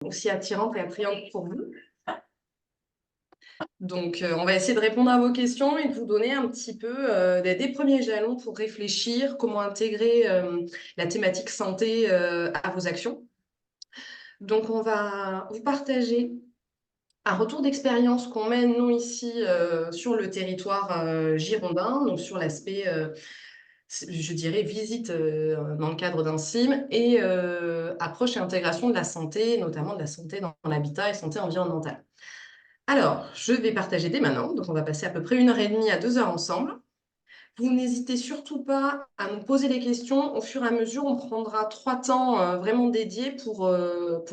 aussi attirante et attrayante pour vous. Donc, on va essayer de répondre à vos questions et de vous donner un petit peu des premiers jalons pour réfléchir, comment intégrer la thématique santé à vos actions. Donc, on va vous partager un retour d'expérience qu'on mène, nous, ici, sur le territoire girondin, donc sur l'aspect, je dirais, visite dans le cadre d'un CIM et approche et intégration de la santé, notamment de la santé dans l'habitat et santé environnementale. Alors, je vais partager dès maintenant, donc on va passer à peu près 1h30 à 2 heures ensemble. Vous n'hésitez surtout pas à nous poser des questions. Au fur et à mesure, on prendra 3 temps vraiment dédiés pour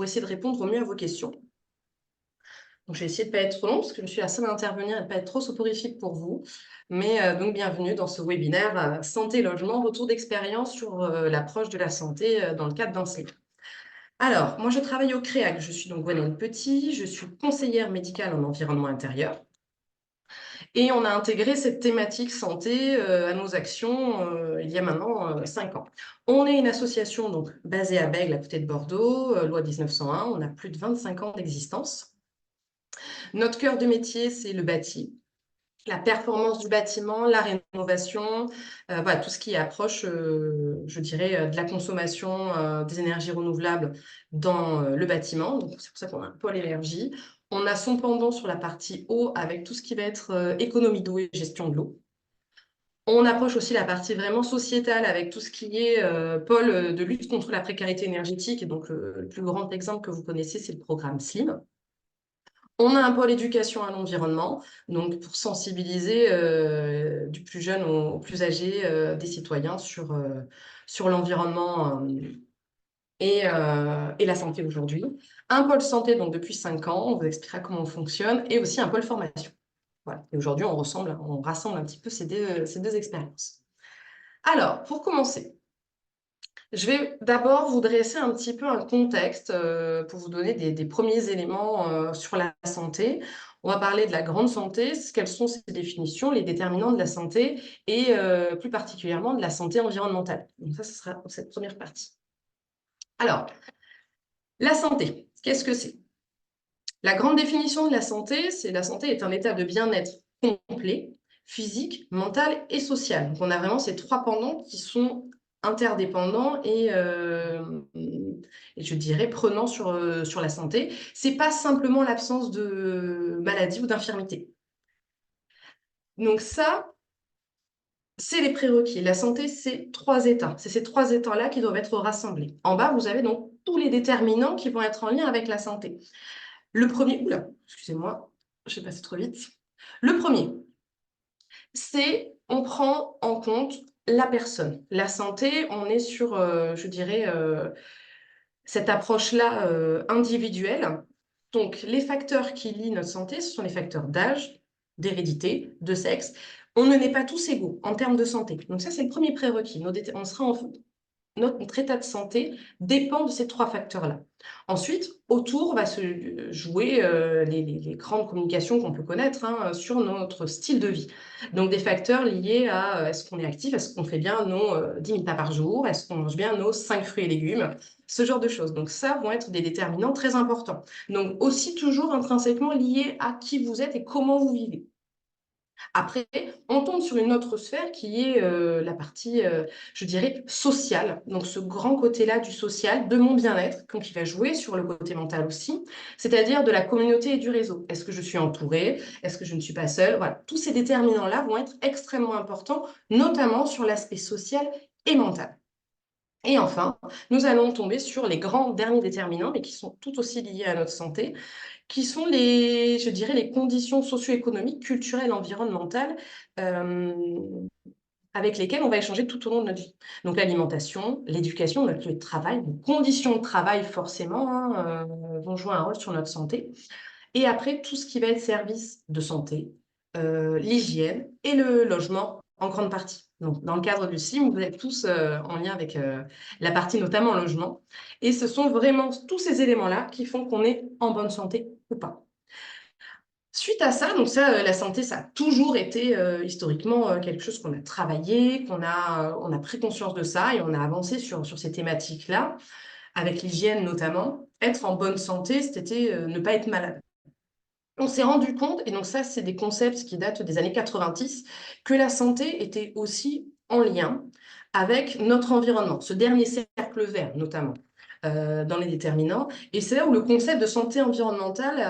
essayer de répondre au mieux à vos questions. Donc, je vais essayer de ne pas être trop long, parce que je suis la seule à intervenir et de ne pas être trop soporifique pour vous. Mais donc, bienvenue dans ce webinaire Santé-Logement, retour d'expérience sur l'approche de la santé dans le cadre d'un CIM. Alors, moi, je travaille au CREAC. Je suis donc Gwenaëlle Petit. Je suis conseillère médicale en environnement intérieur. Et on a intégré cette thématique santé à nos actions il y a maintenant 5 ans. On est une association donc, basée à Bègles, à côté de Bordeaux, loi 1901. On a plus de 25 ans d'existence. Notre cœur de métier, c'est le bâti, la performance du bâtiment, la rénovation, voilà, tout ce qui approche, je dirais, de la consommation des énergies renouvelables dans le bâtiment. Donc, c'est pour ça qu'on a un pôle énergie. On a son pendant sur la partie eau avec tout ce qui va être économie d'eau et gestion de l'eau. On approche aussi la partie vraiment sociétale avec tout ce qui est pôle de lutte contre la précarité énergétique. Et donc, le plus grand exemple que vous connaissez, c'est le programme SLIM. On a un pôle éducation à l'environnement, donc pour sensibiliser du plus jeune au plus âgé des citoyens sur l'environnement et la santé aujourd'hui. Un pôle santé, donc depuis 5 ans, on vous expliquera comment on fonctionne, et aussi un pôle formation. Voilà. Et aujourd'hui, on rassemble un petit peu ces deux expériences. Alors, pour commencer, je vais d'abord vous dresser un petit peu un contexte pour vous donner des premiers éléments sur la santé. On va parler de la grande santé, quelles sont ses définitions, les déterminants de la santé et plus particulièrement de la santé environnementale. Donc ça, ce sera cette première partie. Alors, la santé, qu'est-ce que c'est? La grande définition de la santé est un état de bien-être complet, physique, mental et social. Donc on a vraiment ces 3 pendants qui sont interdépendants et je dirais prenants sur la santé. C'est pas simplement l'absence de maladie ou d'infirmité. Donc ça, c'est les prérequis. La santé, c'est 3 états. C'est ces 3 états-là qui doivent être rassemblés. En bas, vous avez donc tous les déterminants qui vont être en lien avec la santé. Le premier, oula, excusez-moi, je vais passer trop vite. Le premier, c'est on prend en compte la personne. La santé, on est sur, je dirais, cette approche-là individuelle. Donc, les facteurs qui lient notre santé, ce sont les facteurs d'âge, d'hérédité, de sexe. On ne naît pas tous égaux en termes de santé. Donc ça, c'est le premier prérequis. On sera notre état de santé dépend de ces 3 facteurs-là. Ensuite, autour va se jouer les grandes communications qu'on peut connaître sur notre style de vie. Donc, des facteurs liés à est-ce qu'on est actif, est-ce qu'on fait bien nos 10 000 pas par jour, est-ce qu'on mange bien nos 5 fruits et légumes, ce genre de choses. Donc, ça vont être des déterminants très importants. Donc, aussi toujours intrinsèquement liés à qui vous êtes et comment vous vivez. Après, on tombe sur une autre sphère qui est la partie, je dirais, sociale. Donc, ce grand côté-là du social, de mon bien-être, qui va jouer sur le côté mental aussi, c'est-à-dire de la communauté et du réseau. Est-ce que je suis entourée? Est-ce que je ne suis pas seule? Voilà, tous ces déterminants-là vont être extrêmement importants, notamment sur l'aspect social et mental. Et enfin, nous allons tomber sur les grands derniers déterminants, mais qui sont tout aussi liés à notre santé, qui sont je dirais, les conditions socio-économiques, culturelles, environnementales, euh, avec lesquelles on va échanger tout au long de notre vie. Donc l'alimentation, l'éducation, notre lieu de travail, les conditions de travail forcément vont jouer un rôle sur notre santé. Et après, tout ce qui va être service de santé, l'hygiène et le logement en grande partie. Donc, dans le cadre du CIM, vous êtes tous en lien avec la partie notamment logement. Et ce sont vraiment tous ces éléments-là qui font qu'on est en bonne santé ou pas. Suite à ça, donc ça, la santé, ça a toujours été historiquement quelque chose qu'on a travaillé, on a pris conscience de ça et on a avancé sur ces thématiques-là. avec l'hygiène notamment. Être en bonne santé, c'était ne pas être malade. On s'est rendu compte, et donc ça, c'est des concepts qui datent des années 90, que la santé était aussi en lien avec notre environnement, ce dernier cercle vert notamment, dans les déterminants. Et c'est là où le concept de santé environnementale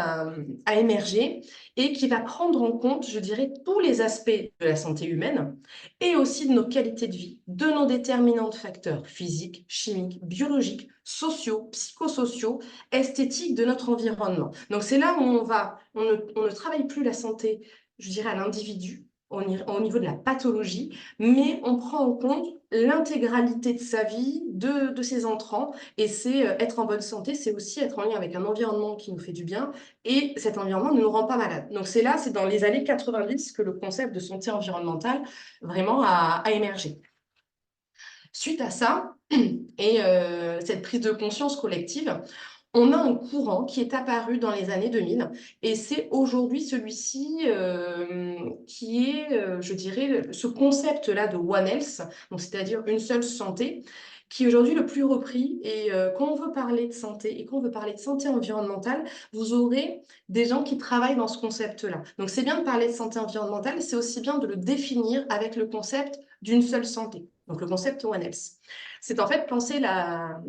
a émergé et qui va prendre en compte, je dirais, tous les aspects de la santé humaine et aussi de nos qualités de vie, de nos déterminants de facteurs physiques, chimiques, biologiques, sociaux, psychosociaux, esthétiques de notre environnement. Donc c'est là où on ne travaille plus la santé, je dirais, à l'individu, au niveau de la pathologie, mais on prend en compte l'intégralité de sa vie, de ses entrants, et c'est être en bonne santé, c'est aussi être en lien avec un environnement qui nous fait du bien, et cet environnement ne nous rend pas malade. Donc c'est là, c'est dans les années 90 que le concept de santé environnementale vraiment a émergé. Suite à ça, et cette prise de conscience collective, on a un courant qui est apparu dans les années 2000 et c'est aujourd'hui celui-ci qui est, je dirais, ce concept-là de One Health, donc c'est-à-dire une seule santé, qui est aujourd'hui le plus repris. Et quand on veut parler de santé et quand on veut parler de santé environnementale, vous aurez des gens qui travaillent dans ce concept-là. Donc c'est bien de parler de santé environnementale, c'est aussi bien de le définir avec le concept d'une seule santé, donc le concept One Health. C'est en fait penser la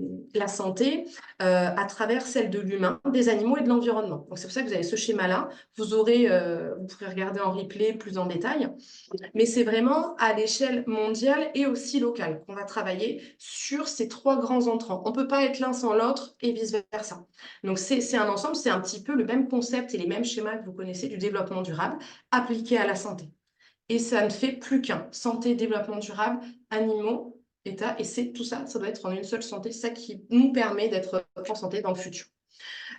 santé à travers celle de l'humain, des animaux et de l'environnement. Donc c'est pour ça que vous avez ce schéma-là. Vous pourrez regarder en replay plus en détail, mais c'est vraiment à l'échelle mondiale et aussi locale qu'on va travailler sur ces trois grands entrants. On ne peut pas être l'un sans l'autre et vice-versa. Donc c'est un ensemble, c'est un petit peu le même concept et les mêmes schémas que vous connaissez du développement durable appliqués à la santé. Et ça ne fait plus qu'un. Santé, développement durable, animaux, État, et c'est tout ça, ça doit être en une seule santé, c'est ça qui nous permet d'être en santé dans le futur.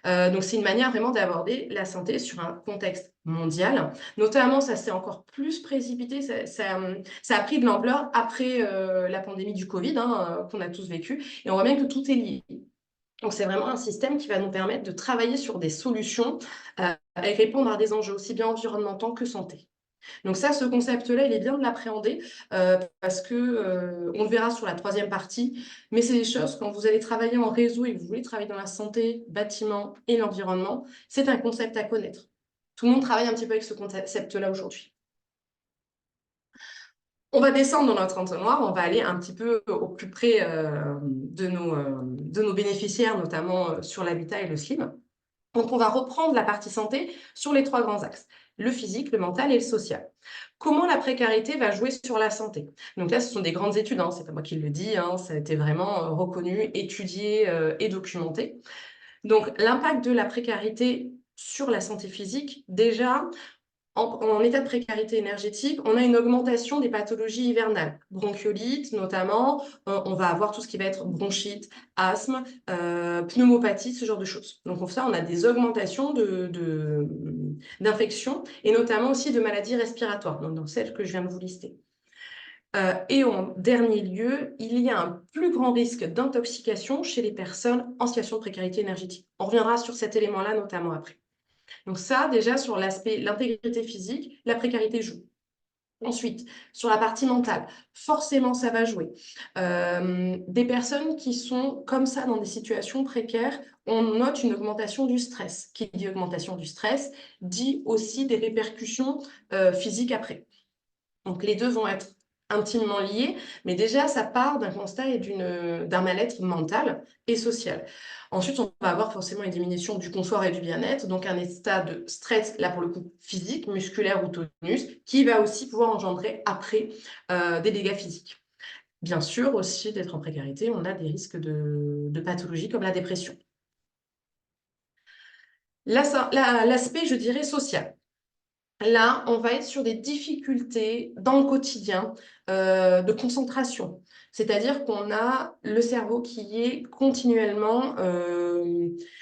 Donc c'est une manière vraiment d'aborder la santé sur un contexte mondial. Notamment, ça s'est encore plus précipité, ça a pris de l'ampleur après la pandémie du Covid qu'on a tous vécu, et on voit bien que tout est lié. Donc c'est vraiment un système qui va nous permettre de travailler sur des solutions et répondre à des enjeux aussi bien environnementaux que santé. Donc ça, ce concept-là, il est bien de l'appréhender parce que on le verra sur la troisième partie, mais c'est des choses, quand vous allez travailler en réseau et que vous voulez travailler dans la santé, bâtiment et l'environnement, c'est un concept à connaître. Tout le monde travaille un petit peu avec ce concept-là aujourd'hui. On va descendre dans notre entonnoir, on va aller un petit peu au plus près de nos bénéficiaires, notamment sur l'habitat et le SLIM. Donc, on va reprendre la partie santé sur les trois grands axes, le physique, le mental et le social. Comment la précarité va jouer sur la santé? Donc là, ce sont des grandes études, c'est pas moi qui le dis, ça a été vraiment reconnu, étudié et documenté. Donc, l'impact de la précarité sur la santé physique, déjà, en état de précarité énergétique, on a une augmentation des pathologies hivernales, bronchiolite notamment, on va avoir tout ce qui va être bronchite, asthme, pneumopathie, ce genre de choses. Donc pour ça, on a des augmentations d'infections et notamment aussi de maladies respiratoires, donc dans celles que je viens de vous lister. Et en dernier lieu, il y a un plus grand risque d'intoxication chez les personnes en situation de précarité énergétique. On reviendra sur cet élément-là notamment après. Donc ça, déjà, sur l'aspect, l'intégrité physique, la précarité joue. Ensuite, sur la partie mentale, forcément, ça va jouer. Des personnes qui sont comme ça dans des situations précaires, on note une augmentation du stress. Qui dit augmentation du stress, dit aussi des répercussions physiques après. Donc les deux vont être intimement liés, mais déjà ça part d'un constat et d'un mal-être mental et social. Ensuite, on va avoir forcément une diminution du confort et du bien-être, donc un état de stress, là pour le coup physique, musculaire ou tonus, qui va aussi pouvoir engendrer après des dégâts physiques. Bien sûr, aussi d'être en précarité, on a des risques de pathologies comme la dépression. L'aspect, je dirais, social. Là, on va être sur des difficultés dans le quotidien de concentration. C'est-à-dire qu'on a le cerveau qui est continuellement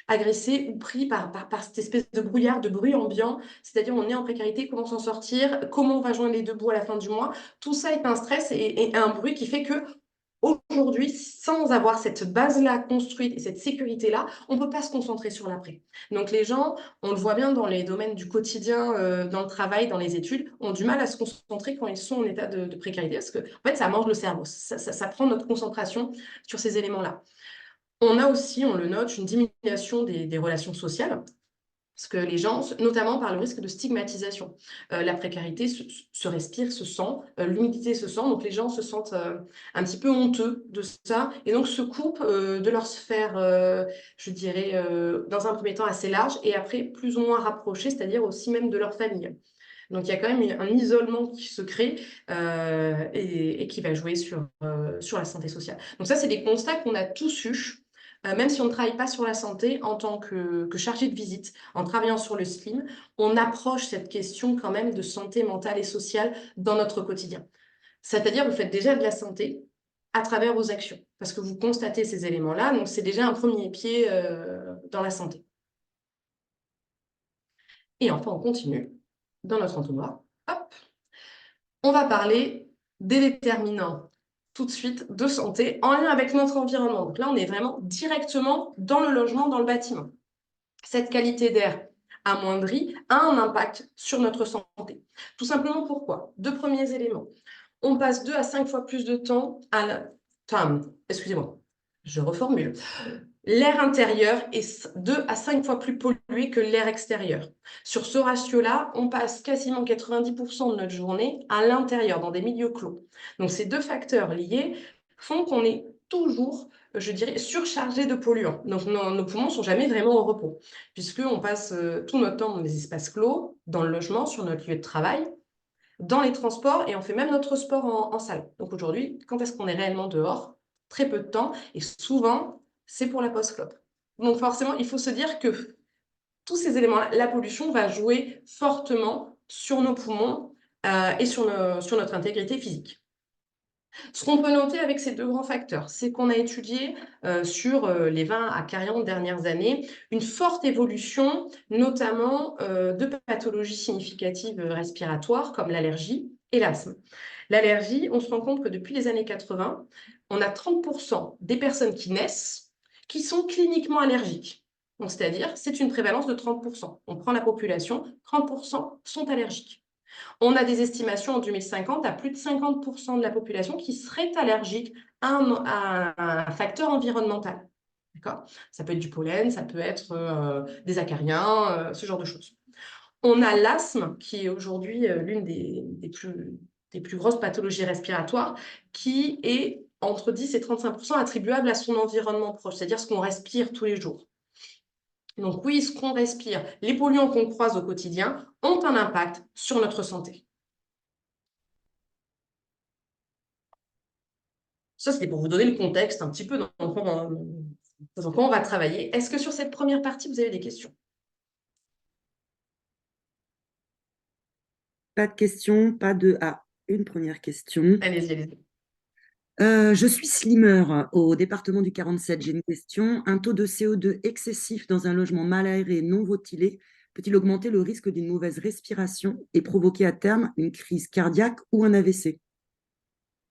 agressé ou pris par cette espèce de brouillard, de bruit ambiant. C'est-à-dire on est en précarité, comment s'en sortir, comment on va joindre les deux bouts à la fin du mois. Tout ça est un stress et un bruit qui fait que aujourd'hui, sans avoir cette base-là construite et cette sécurité-là, on ne peut pas se concentrer sur l'après. Donc les gens, on le voit bien dans les domaines du quotidien, dans le travail, dans les études, ont du mal à se concentrer quand ils sont en état de précarité parce que en fait, ça mange le cerveau, ça prend notre concentration sur ces éléments-là. On a aussi, on le note, une diminution des relations sociales. Parce que les gens, notamment par le risque de stigmatisation, la précarité se respire, se sent, l'humidité se sent, donc les gens se sentent un petit peu honteux de ça, et donc se coupent de leur sphère, je dirais, dans un premier temps assez large, et après plus ou moins rapprochée, c'est-à-dire aussi même de leur famille. Donc il y a quand même un isolement qui se crée et qui va jouer sur la santé sociale. Donc ça, c'est des constats qu'on a tous eus. Même si on ne travaille pas sur la santé en tant que chargé de visite, en travaillant sur le SLIM, on approche cette question quand même de santé mentale et sociale dans notre quotidien. C'est-à-dire, vous faites déjà de la santé à travers vos actions, parce que vous constatez ces éléments-là, donc c'est déjà un premier pied dans la santé. Et enfin, on continue dans notre entonnoir. Hop, on va parler des déterminants tout de suite de santé en lien avec notre environnement. Donc là, on est vraiment directement dans le logement, dans le bâtiment. Cette qualité d'air amoindrie a un impact sur notre santé. Tout simplement pourquoi? Deux premiers éléments. On passe 2 à 5 fois plus de temps à... Enfin, excusez-moi, je reformule. L'air intérieur est 2 à 5 fois plus pollué que l'air extérieur. Sur ce ratio-là, on passe quasiment 90% de notre journée à l'intérieur, dans des milieux clos. Donc ces deux facteurs liés font qu'on est toujours, je dirais, surchargé de polluants. Donc nos poumons ne sont jamais vraiment au repos, puisqu'on passe tout notre temps dans des espaces clos, dans le logement, sur notre lieu de travail, dans les transports, et on fait même notre sport en salle. Donc aujourd'hui, quand est-ce qu'on est réellement dehors? Très peu de temps, et souvent, c'est pour la post-clope. Donc forcément, il faut se dire que tous ces éléments-là, la pollution va jouer fortement sur nos poumons et sur notre intégrité physique. Ce qu'on peut noter avec ces deux grands facteurs, c'est qu'on a étudié sur les 20 à 40 dernières années une forte évolution, notamment de pathologies significatives respiratoires comme l'allergie et l'asthme. L'allergie, on se rend compte que depuis les années 80, on a 30% des personnes qui naissent qui sont cliniquement allergiques. Donc, c'est-à-dire, c'est une prévalence de 30%. On prend la population, 30% sont allergiques. On a des estimations en 2050 à plus de 50% de la population qui serait allergique à un facteur environnemental. D'accord? Ça peut être du pollen, ça peut être des acariens, ce genre de choses. On a l'asthme, qui est aujourd'hui l'une des plus grosses pathologies respiratoires, qui est entre 10 et 35% attribuable à son environnement proche, c'est-à-dire ce qu'on respire tous les jours. Donc oui, ce qu'on respire, les polluants qu'on croise au quotidien ont un impact sur notre santé. Ça, c'était pour vous donner le contexte un petit peu dans quoi on va travailler. Est-ce que sur cette première partie, vous avez des questions? Pas de questions, pas de... Ah, une première question. Allez-y, allez-y. Je suis slimmer au département du 47. J'ai une question. Un taux de CO2 excessif dans un logement mal aéré non ventilé peut-il augmenter le risque d'une mauvaise respiration et provoquer à terme une crise cardiaque ou un AVC?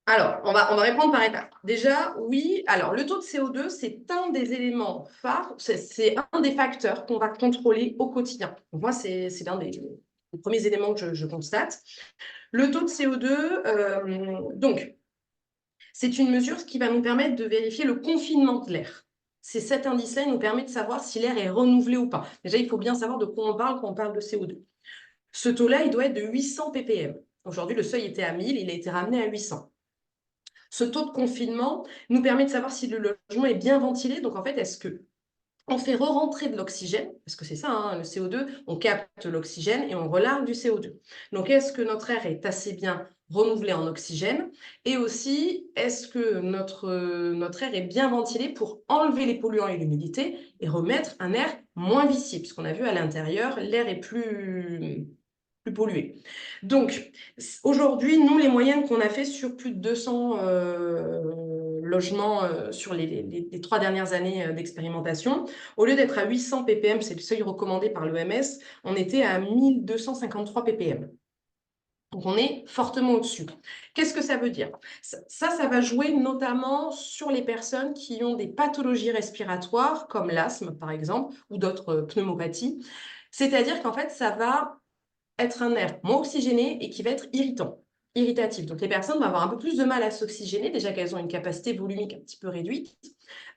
Alors, on va répondre par étapes. Déjà, oui, alors le taux de CO2, c'est un des éléments phares, c'est un des facteurs qu'on va contrôler au quotidien. Donc moi, c'est l'un des premiers éléments que je constate. Le taux de CO2, donc, c'est une mesure qui va nous permettre de vérifier le confinement de l'air. C'est cet indice-là, il nous permet de savoir si l'air est renouvelé ou pas. Déjà, il faut bien savoir de quoi on parle quand on parle de CO2. Ce taux-là, il doit être de 800 ppm. Aujourd'hui, le seuil était à 1000, il a été ramené à 800. Ce taux de confinement nous permet de savoir si le logement est bien ventilé. Donc, en fait, est-ce que on fait re-rentrer de l'oxygène, parce que c'est ça, hein, le CO2, on capte l'oxygène et on relargue du CO2. Donc, est-ce que notre air est assez bien renouvelé en oxygène? Et aussi, est-ce que notre air est bien ventilé pour enlever les polluants et l'humidité et remettre un air moins vicié? Puisqu'on a vu à l'intérieur, l'air est plus pollué. Donc, aujourd'hui, nous, les moyennes qu'on a fait sur plus de 200 logements sur les 3 dernières années d'expérimentation, au lieu d'être à 800 ppm, c'est le seuil recommandé par l'OMS, on était à 1253 ppm. Donc, on est fortement au-dessus. Qu'est-ce que ça veut dire? Ça va jouer notamment sur les personnes qui ont des pathologies respiratoires, comme l'asthme, par exemple, ou d'autres pneumopathies. C'est-à-dire qu'en fait, ça va être un air moins oxygéné et qui va être irritant. irritatif. Donc, les personnes vont avoir un peu plus de mal à s'oxygéner, déjà qu'elles ont une capacité volumique un petit peu réduite,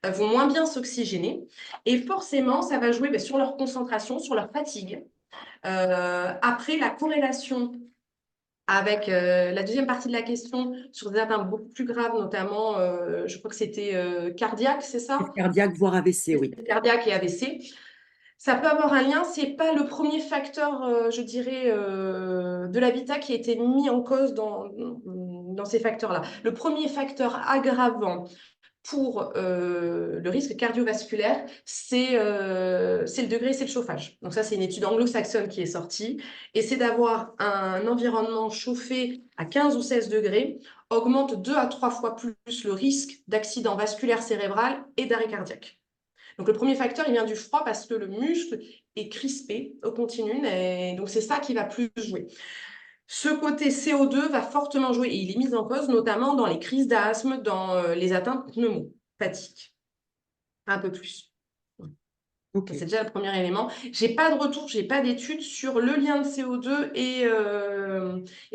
vont moins bien s'oxygéner. Et forcément, ça va jouer sur leur concentration, sur leur fatigue. Après, la corrélation avec la deuxième partie de la question sur des atteintes beaucoup plus graves, notamment, je crois que c'était cardiaque, c'est ça? Cardiaque, voire AVC, oui. Cardiaque et AVC. Ça peut avoir un lien, c'est pas le premier facteur, je dirais, de l'habitat qui a été mis en cause dans ces facteurs-là. Le premier facteur aggravant pour le risque cardiovasculaire, c'est le degré, c'est le chauffage. Donc ça, c'est une étude anglo-saxonne qui est sortie. Et c'est d'avoir un environnement chauffé à 15 ou 16 degrés augmente 2 à 3 fois plus le risque d'accident vasculaire cérébral et d'arrêt cardiaque. Donc le premier facteur, il vient du froid parce que le muscle est crispé au continu. Et donc c'est ça qui va plus jouer. Ce côté CO2 va fortement jouer et il est mis en cause notamment dans les crises d'asthme, dans les atteintes pneumopathiques. Un peu plus. Ok. C'est déjà le premier élément. Je n'ai pas de retour, je n'ai pas d'études sur le lien de CO2 et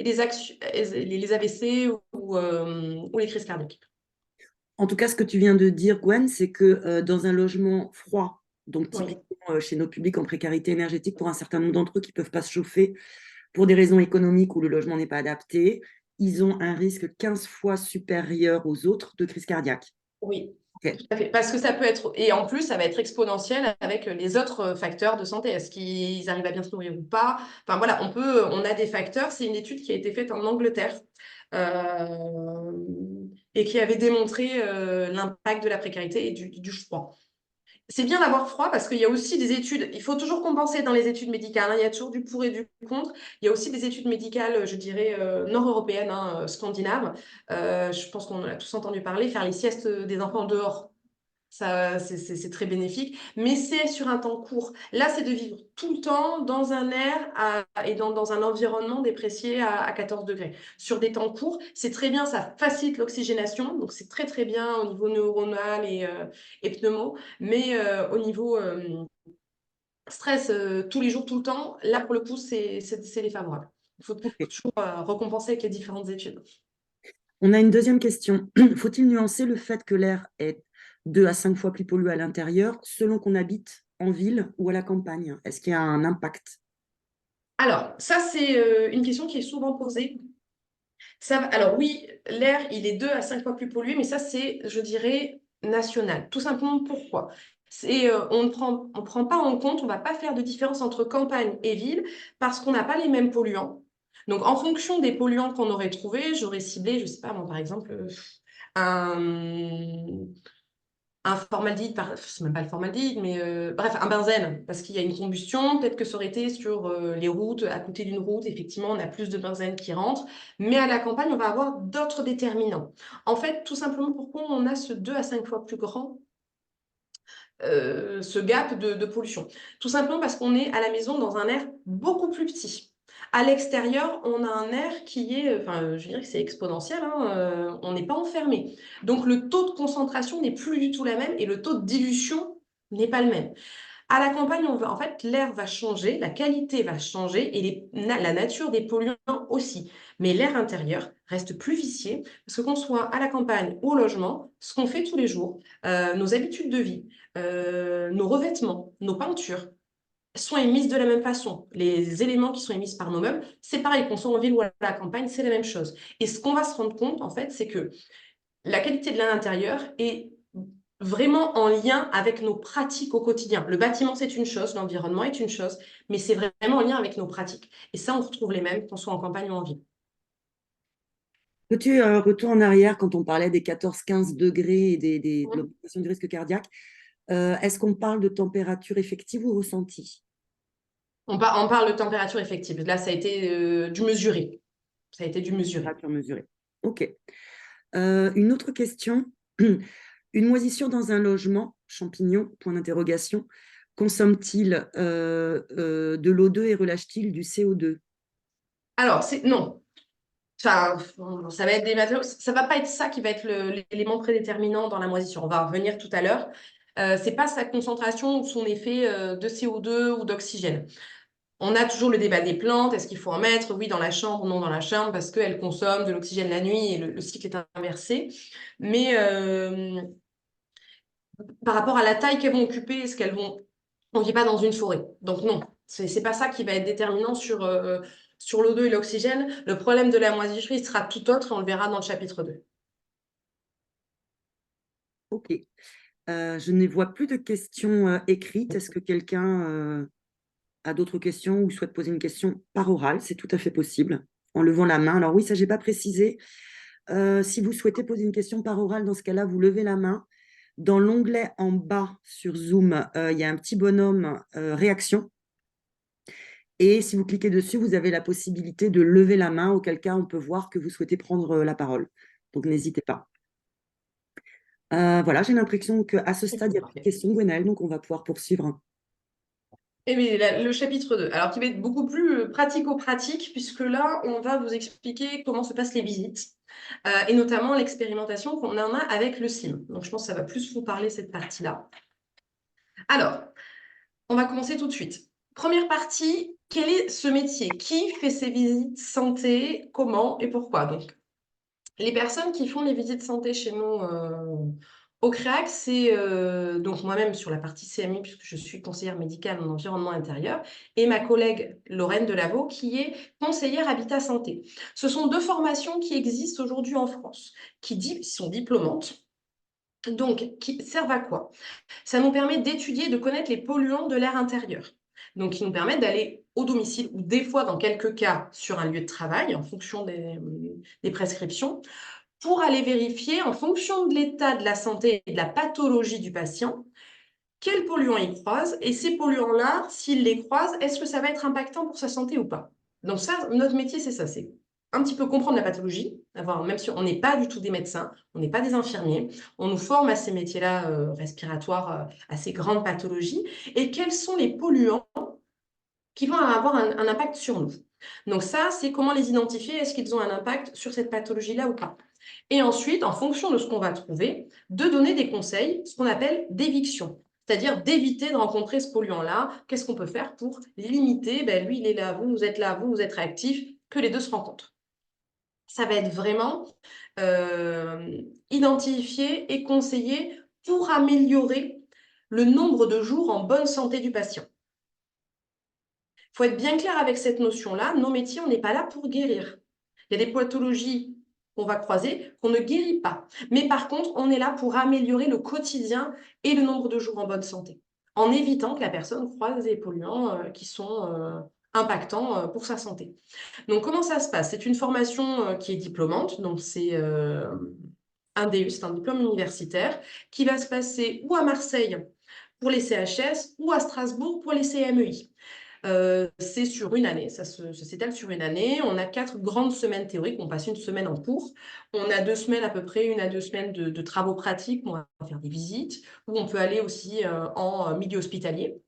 les AVC ou les crises cardiaques. En tout cas, ce que tu viens de dire, Gwen, c'est que dans un logement froid, donc Oui. typiquement chez nos publics en précarité énergétique, pour un certain nombre d'entre eux qui ne peuvent pas se chauffer pour des raisons économiques où le logement n'est pas adapté, ils ont un risque 15 fois supérieur aux autres de crise cardiaque. Oui, Ok. tout à fait. Parce que ça peut être, et en plus, ça va être exponentiel avec les autres facteurs de santé. Est-ce qu'ils arrivent à bien se nourrir ou pas? Enfin voilà, on a des facteurs. C'est une étude qui a été faite en Angleterre euh, et qui avait démontré l'impact de la précarité et du froid. C'est bien d'avoir froid parce qu'il y a aussi des études, il faut toujours compenser dans les études médicales, hein, il y a toujours du pour et du contre. Il y a aussi des études médicales, je dirais, nord-européennes, hein, scandinaves. Je pense qu'on en a tous entendu parler, faire les siestes des enfants dehors. Ça, c'est très bénéfique, mais c'est sur un temps court. Là, c'est de vivre tout le temps dans un air et dans un environnement déprécié à 14 degrés. Sur des temps courts, c'est très bien, ça facilite l'oxygénation, donc c'est très très bien au niveau neuronal et pneumo, mais au niveau stress tous les jours, tout le temps, là, pour le coup, c'est défavorable. Il faut Ok. toujours récompenser avec les différentes études. On a une deuxième question. Faut-il nuancer le fait que l'air est 2 à 5 fois plus pollué à l'intérieur selon qu'on habite en ville ou à la campagne? Est-ce qu'il y a un impact? Alors, ça, c'est une question qui est souvent posée. Alors oui, l'air, il est 2 à 5 fois plus pollué, mais ça, c'est, je dirais, national. Tout simplement pourquoi? On prend pas en compte, on va pas faire de différence entre campagne et ville parce qu'on n'a pas les mêmes polluants. Donc, en fonction des polluants qu'on aurait trouvés, j'aurais ciblé, je sais pas, moi, par exemple, un, un formaldéhyde, c'est même pas le formaldéhyde, mais bref, un benzène, parce qu'il y a une combustion, peut-être que ça aurait été sur les routes, à côté d'une route, effectivement, on a plus de benzène qui rentre, mais à la campagne, on va avoir d'autres déterminants. En fait, tout simplement, pourquoi on a ce 2 à 5 fois plus grand, ce gap de pollution? Tout simplement parce qu'on est à la maison dans un air beaucoup plus petit. À l'extérieur, on a un air qui est, enfin, je dirais que c'est exponentiel, hein, on n'est pas enfermé. Donc, le taux de concentration n'est plus du tout la même et le taux de dilution n'est pas le même. À la campagne, en fait, l'air va changer, la qualité va changer et la nature des polluants aussi. Mais l'air intérieur reste plus vicié parce que qu'on soit à la campagne ou au logement, ce qu'on fait tous les jours, nos habitudes de vie, nos revêtements, nos peintures, sont émises de la même façon. Les éléments qui sont émis par nos meubles, c'est pareil, qu'on soit en ville ou à la campagne, c'est la même chose. Et ce qu'on va se rendre compte, en fait, c'est que la qualité de l'air intérieur est vraiment en lien avec nos pratiques au quotidien. Le bâtiment, c'est une chose, l'environnement est une chose, mais c'est vraiment en lien avec nos pratiques. Et ça, on retrouve les mêmes qu'on soit en campagne ou en ville. Petit retour en arrière quand on parlait des 14-15 degrés et de l'augmentation du risque cardiaque. Est-ce qu'on parle de température effective ou ressentie? On parle de température effective. Là, ça a été du mesuré. Ça a été du mesuré. Température mesurée. OK. Une autre question. Une moisissure dans un logement, champignon, point d'interrogation, consomme-t-il de l'O2 et relâche-t-il du CO2? Alors, non. Enfin, ça va être des matériaux. Ça va pas être ça qui va être l'élément prédéterminant dans la moisissure. On va en revenir tout à l'heure. C'est pas sa concentration ou son effet de CO2 ou d'oxygène. On a toujours le débat des plantes. Est-ce qu'il faut en mettre? Oui, dans la chambre, non, dans la chambre, parce qu'elles consomment de l'oxygène la nuit et le cycle est inversé. Mais par rapport à la taille qu'elles vont occuper, est-ce qu'elles vont... On ne vit pas dans une forêt. Donc non, c'est pas ça qui va être déterminant sur l'O2 et l'oxygène. Le problème de la moisissure, il sera tout autre et on le verra dans le chapitre 2. Ok. Je ne vois plus de questions écrites. Est-ce que quelqu'un a d'autres questions ou souhaite poser une question par oral? C'est tout à fait possible en levant la main. Alors oui, ça, j'ai pas précisé. Si vous souhaitez poser une question par oral, dans ce cas-là, vous levez la main. Dans l'onglet en bas sur Zoom, il y a un petit bonhomme réaction. Et si vous cliquez dessus, vous avez la possibilité de lever la main, auquel cas on peut voir que vous souhaitez prendre la parole. Donc n'hésitez pas. Voilà, j'ai l'impression qu'à ce stade, il n'y a pas de Parfait. questions, Gwenaëlle, donc on va pouvoir poursuivre. Et bien, le chapitre 2, alors qui va être beaucoup plus pratico-pratique, puisque là, on va vous expliquer comment se passent les visites, et notamment l'expérimentation qu'on en a avec le SLIM. Donc, je pense que ça va plus vous parler cette partie-là. Alors, on va commencer tout de suite. Première partie, quel est ce métier? Qui fait ces visites santé? Comment et pourquoi? Donc, les personnes qui font les visites santé chez nous au CREAC, c'est donc moi-même sur la partie CMI, puisque je suis conseillère médicale en environnement intérieur, et ma collègue Lorraine Delaveau, qui est conseillère Habitat Santé. Ce sont deux formations qui existent aujourd'hui en France, qui sont diplômantes, donc qui servent à quoi? Ça nous permet d'étudier et de connaître les polluants de l'air intérieur. Donc, qui nous permettent d'aller au domicile ou des fois, dans quelques cas, sur un lieu de travail, en fonction des prescriptions, pour aller vérifier, en fonction de l'état de la santé et de la pathologie du patient, quels polluants il croise, et ces polluants-là, s'il les croise, est-ce que ça va être impactant pour sa santé ou pas? Donc ça, notre métier, c'est ça, c'est un petit peu comprendre la pathologie, même si on n'est pas du tout des médecins, on n'est pas des infirmiers, on nous forme à ces métiers-là respiratoires, à ces grandes pathologies, et quels sont les polluants qui vont avoir un impact sur nous. Donc ça, c'est comment les identifier, est-ce qu'ils ont un impact sur cette pathologie-là ou pas. Et ensuite, en fonction de ce qu'on va trouver, de donner des conseils, ce qu'on appelle d'éviction, c'est-à-dire d'éviter de rencontrer ce polluant-là. Qu'est-ce qu'on peut faire pour limiter, ben, lui, il est là, vous êtes là, vous êtes réactif, que les deux se rencontrent. Ça va être vraiment identifier et conseiller pour améliorer le nombre de jours en bonne santé du patient. Il faut être bien clair avec cette notion-là. Nos métiers, on n'est pas là pour guérir. Il y a des pathologies qu'on va croiser qu'on ne guérit pas. Mais par contre, on est là pour améliorer le quotidien et le nombre de jours en bonne santé, en évitant que la personne croise des polluants qui sont impactants pour sa santé. Donc, comment ça se passe? C'est une formation qui est diplômante, donc c'est un DU, c'est un diplôme universitaire, qui va se passer ou à Marseille pour les CHS ou à Strasbourg pour les CMEI. C'est sur une année, ça s'étale sur une année. On a 4 grandes semaines théoriques, on passe une semaine en cours. On a 2 semaines à peu près, 1 à 2 semaines de travaux pratiques, où on va faire des visites, où on peut aller aussi en milieu hospitalier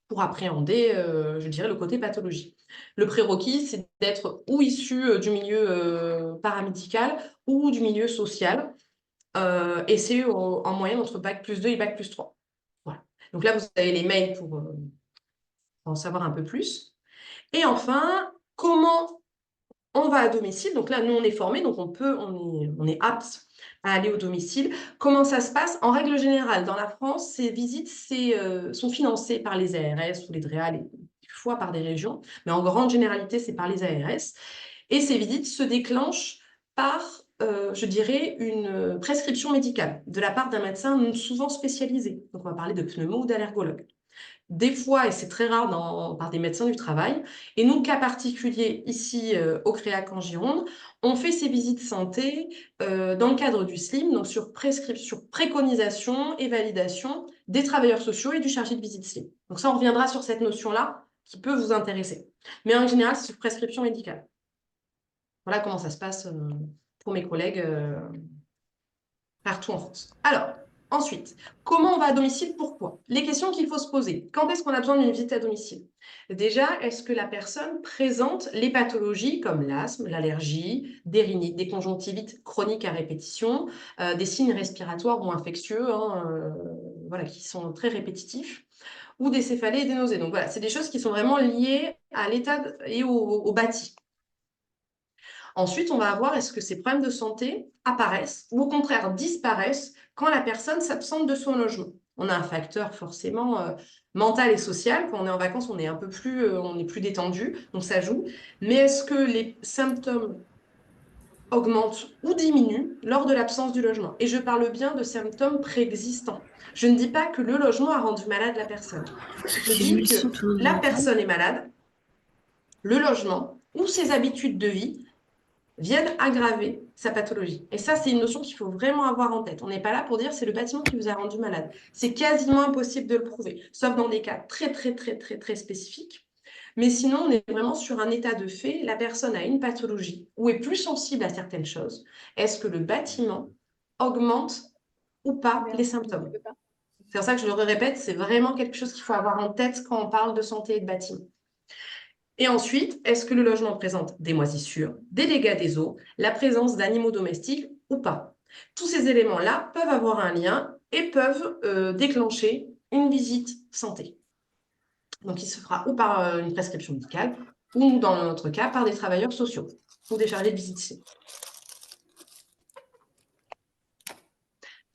pour appréhender, je dirais, le côté pathologie. Le prérequis, c'est d'être ou issu du milieu paramédical ou du milieu social. Et c'est en moyenne entre bac+2 et bac+3. Voilà. Donc là, vous avez les mails pour en savoir un peu plus. Et enfin, comment on va à domicile? Donc là, nous, on est formés, donc on est apte à aller au domicile. Comment ça se passe? En règle générale, dans la France, ces visites sont financées par les ARS ou les DREAL, et des fois par des régions, mais en grande généralité, c'est par les ARS. Et ces visites se déclenchent par, je dirais, une prescription médicale de la part d'un médecin souvent spécialisé. Donc, on va parler de pneumo ou d'allergologue. Des fois, et c'est très rare par des médecins du travail, et nous, cas particulier ici au CREAC en Gironde, on fait ces visites santé dans le cadre du SLIM, donc sur préconisation et validation des travailleurs sociaux et du chargé de visite SLIM. Donc ça, on reviendra sur cette notion-là qui peut vous intéresser. Mais en général, c'est sur prescription médicale. Voilà comment ça se passe pour mes collègues partout en France. Alors, ensuite, comment on va à domicile? Pourquoi? Les questions qu'il faut se poser. Quand est-ce qu'on a besoin d'une visite à domicile? Déjà, est-ce que la personne présente les pathologies comme l'asthme, l'allergie, des rhinites, des conjonctivites chroniques à répétition, des signes respiratoires ou infectieux, voilà, qui sont très répétitifs? ou des céphalées et des nausées. Donc voilà, c'est des choses qui sont vraiment liées à l'état et au bâti. Ensuite, on va voir est-ce que ces problèmes de santé apparaissent ou au contraire disparaissent quand la personne s'absente de son logement. On a un facteur forcément mental et social. Quand on est en vacances, on est un peu plus, on est plus détendu, donc ça joue. Mais est-ce que les symptômes augmentent ou diminuent lors de l'absence du logement? Et je parle bien de symptômes préexistants. Je ne dis pas que le logement a rendu malade la personne. Je dis que la personne est malade, le logement ou ses habitudes de vie viennent aggraver sa pathologie. Et ça, c'est une notion qu'il faut vraiment avoir en tête. On n'est pas là pour dire c'est le bâtiment qui vous a rendu malade. C'est quasiment impossible de le prouver, sauf dans des cas très, très, très, très, très spécifiques. Mais sinon, on est vraiment sur un état de fait. La personne a une pathologie ou est plus sensible à certaines choses. Est-ce que le bâtiment augmente ou pas les symptômes? C'est pour ça que je le répète, c'est vraiment quelque chose qu'il faut avoir en tête quand on parle de santé et de bâtiment. Et ensuite, est-ce que le logement présente des moisissures, des dégâts des eaux, la présence d'animaux domestiques ou pas? Tous ces éléments-là peuvent avoir un lien et peuvent déclencher une visite santé. Donc, il se fera ou par une prescription médicale ou, dans notre cas, par des travailleurs sociaux ou des chargés de visite.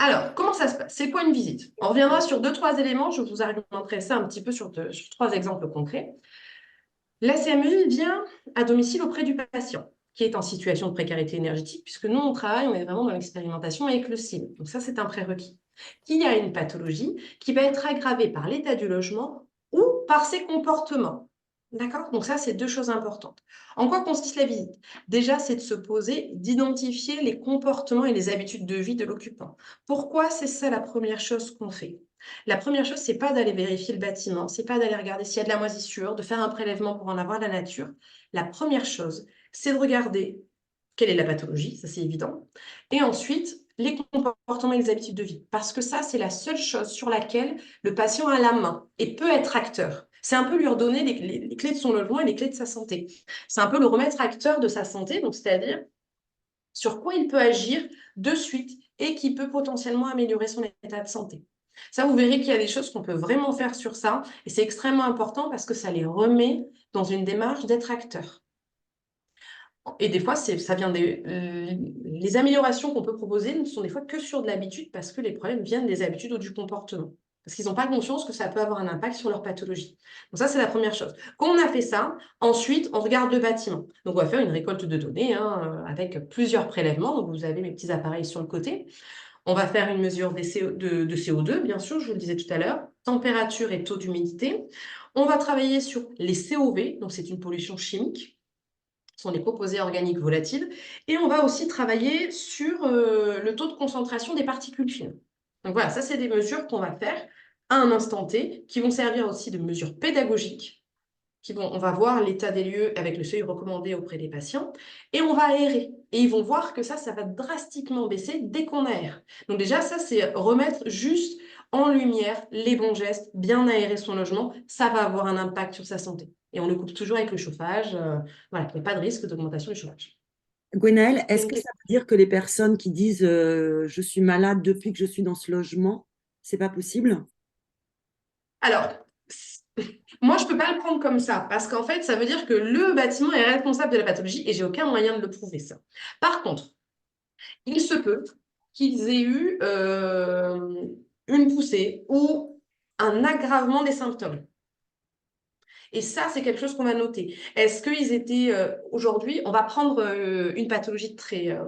Alors, comment ça se passe? C'est quoi une visite? On reviendra sur 2-3 éléments. Je vous argumenterai ça un petit peu sur 3 exemples concrets. La CME vient à domicile auprès du patient qui est en situation de précarité énergétique, puisque nous, on travaille, on est vraiment dans l'expérimentation avec le CIM. Donc ça, c'est un prérequis. Qui a une pathologie qui va être aggravée par l'état du logement ou par ses comportements. D'accord? Donc ça, c'est 2 choses importantes. En quoi consiste la visite? Déjà, c'est de se poser, d'identifier les comportements et les habitudes de vie de l'occupant. Pourquoi c'est ça la première chose qu'on fait? La première chose, c'est pas d'aller vérifier le bâtiment, c'est pas d'aller regarder s'il y a de la moisissure, de faire un prélèvement pour en avoir la nature. La première chose, c'est de regarder quelle est la pathologie, ça c'est évident, et ensuite les comportements et les habitudes de vie, parce que ça, c'est la seule chose sur laquelle le patient a la main et peut être acteur. C'est un peu lui redonner les clés de son logement et les clés de sa santé. C'est un peu le remettre acteur de sa santé, donc c'est-à-dire sur quoi il peut agir de suite et qui peut potentiellement améliorer son état de santé. Ça, vous verrez qu'il y a des choses qu'on peut vraiment faire sur ça, et c'est extrêmement important parce que ça les remet dans une démarche d'être acteur. Et des fois, ça vient les améliorations qu'on peut proposer ne sont des fois que sur de l'habitude parce que les problèmes viennent des habitudes ou du comportement. Parce qu'ils n'ont pas conscience que ça peut avoir un impact sur leur pathologie. Donc ça, c'est la première chose. Quand on a fait ça, ensuite, on regarde le bâtiment. Donc on va faire une récolte de données avec plusieurs prélèvements. Donc vous avez mes petits appareils sur le côté. On va faire une mesure de CO2, bien sûr, je vous le disais tout à l'heure, température et taux d'humidité. On va travailler sur les COV, donc c'est une pollution chimique, ce sont les composés organiques volatiles, et on va aussi travailler sur le taux de concentration des particules fines. Donc voilà, ça c'est des mesures qu'on va faire à un instant T, qui vont servir aussi de mesures pédagogiques, on va voir l'état des lieux avec le seuil recommandé auprès des patients, et on va aérer. Et ils vont voir que ça va drastiquement baisser dès qu'on aère. Donc déjà, ça, c'est remettre juste en lumière les bons gestes, bien aérer son logement, ça va avoir un impact sur sa santé. Et on le coupe toujours avec le chauffage. Voilà, il n'y a pas de risque d'augmentation du chauffage. Gwenaëlle, est-ce Donc, que ça veut dire que les personnes qui disent je suis malade depuis que je suis dans ce logement, c'est pas possible? alors, moi, je ne peux pas le prendre comme ça, parce qu'en fait, ça veut dire que le bâtiment est responsable de la pathologie et j'ai aucun moyen de le prouver, ça. Par contre, il se peut qu'ils aient eu une poussée ou un aggravement des symptômes. Et ça, c'est quelque chose qu'on va noter. Est-ce qu'ils étaient aujourd'hui, on va prendre une pathologie très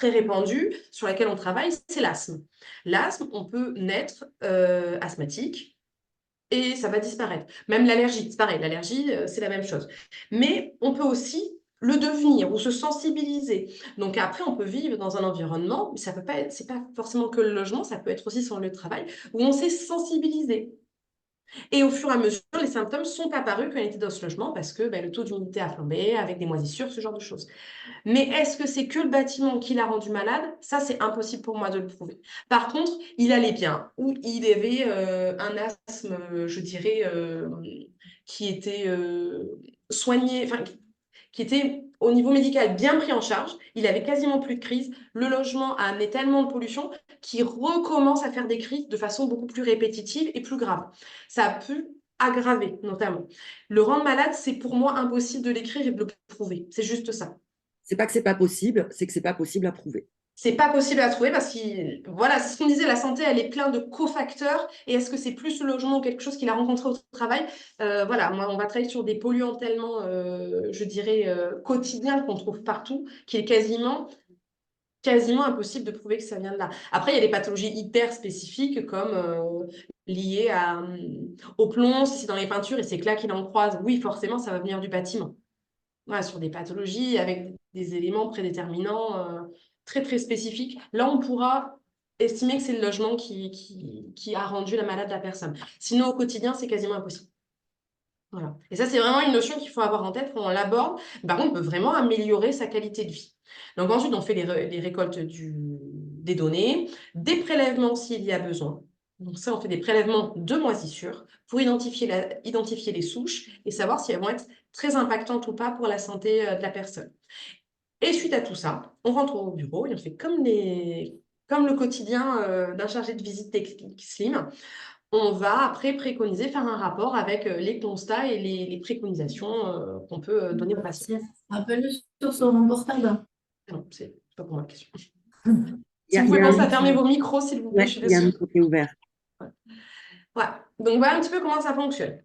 répandue sur laquelle on travaille, c'est l'asthme. L'asthme, on peut naître asthmatique et ça va disparaître. Même l'allergie, c'est pareil, l'allergie, c'est la même chose. Mais on peut aussi le devenir ou se sensibiliser. Donc après, on peut vivre dans un environnement, mais ça peut pas être, c'est pas forcément que le logement, ça peut être aussi son lieu de travail, où on s'est sensibilisé. Et au fur et à mesure, les symptômes sont apparus quand on était dans ce logement parce que le taux d'humidité a flambé, avec des moisissures, ce genre de choses. Mais est-ce que c'est que le bâtiment qui l'a rendu malade? Ça, c'est impossible pour moi de le prouver. Par contre, il allait bien, ou il avait un asthme, je dirais, qui était soigné, enfin, qui était au niveau médical bien pris en charge. Il avait quasiment plus de crise. Le logement a amené tellement de pollution qu'il recommence à faire des crises de façon beaucoup plus répétitive et plus grave. Ça a pu aggraver, notamment. Le rendre malade, c'est pour moi impossible de l'écrire et de le prouver. C'est juste ça. C'est pas que c'est pas possible, c'est que c'est pas possible à prouver. C'est pas possible à trouver parce que, voilà, c'est ce qu'on disait, la santé, elle est pleine de cofacteurs. Et est-ce que c'est plus le logement ou quelque chose qu'il a rencontré au travail? Voilà, moi, on va travailler sur des polluants tellement, je dirais, quotidiens qu'on trouve partout, qu'il est quasiment impossible de prouver que ça vient de là. Après, il y a des pathologies hyper spécifiques comme liées au plomb, si c'est dans les peintures et c'est que là qu'il en croise. Oui, forcément, ça va venir du bâtiment. Voilà, sur des pathologies avec des éléments prédéterminants très, très spécifiques. Là, on pourra estimer que c'est le logement qui a rendu la malade la personne. Sinon, au quotidien, c'est quasiment impossible. Voilà. Et ça, c'est vraiment une notion qu'il faut avoir en tête quand on l'aborde. Par contre, on peut vraiment améliorer sa qualité de vie. Donc ensuite, on fait les récoltes des données, des prélèvements s'il y a besoin. Donc ça, on fait des prélèvements de moisissures pour identifier les souches et savoir si elles vont être très impactantes ou pas pour la santé de la personne. Et suite à tout ça, on rentre au bureau et on fait comme le quotidien d'un chargé de visite technique Slim. On va après préconiser, faire un rapport avec les constats et les préconisations qu'on peut donner aux patients. Rappelle-le sur son portable. Non, c'est pas pour moi la question. Il y Si a, vous il y pouvez a un penser à micro, fermer vos micros, s'il vous plaît, je ouais, suis il y a un désolée. micro qui est ouvert. Ouais. Donc voilà un petit peu comment ça fonctionne.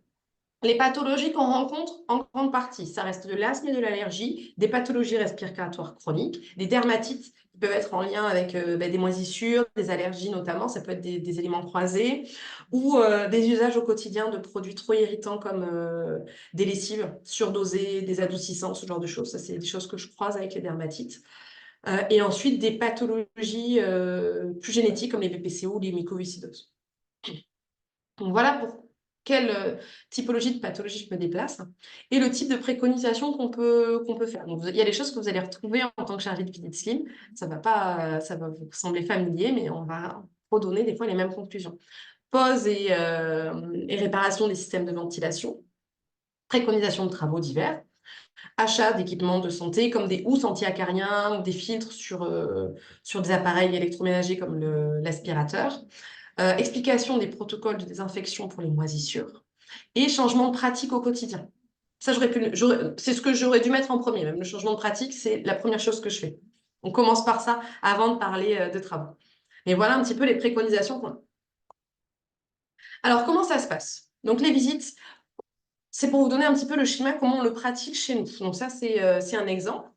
Les pathologies qu'on rencontre en grande partie, ça reste de l'asthme et de l'allergie, des pathologies respiratoires chroniques, des dermatites qui peuvent être en lien avec des moisissures, des allergies notamment, ça peut être des éléments croisés, ou des usages au quotidien de produits trop irritants comme des lessives surdosées, des adoucissants, ce genre de choses. Ça, c'est des choses que je croise avec les dermatites. Et ensuite, des pathologies plus génétiques comme les BPCO ou les mycoviscidoses. Donc voilà pour quelle typologie de pathologie je me déplace et le type de préconisation qu'on peut faire. Donc, il y a des choses que vous allez retrouver en tant que chargé de visite Slim. Ça va pas, ça va vous sembler familier, mais on va redonner des fois les mêmes conclusions. Pose et réparation des systèmes de ventilation, préconisation de travaux divers, achat d'équipements de santé comme des housses anti-acariens ou des filtres sur des appareils électroménagers comme l'aspirateur, explication des protocoles de désinfection pour les moisissures et changement de pratique au quotidien. Ça, c'est ce que j'aurais dû mettre en premier. Même le changement de pratique, c'est la première chose que je fais. On commence par ça avant de parler de travaux. Mais voilà un petit peu les préconisations qu'on a. Alors, comment ça se passe? Donc, les visites, c'est pour vous donner un petit peu le schéma, comment on le pratique chez nous. Donc, ça, c'est un exemple.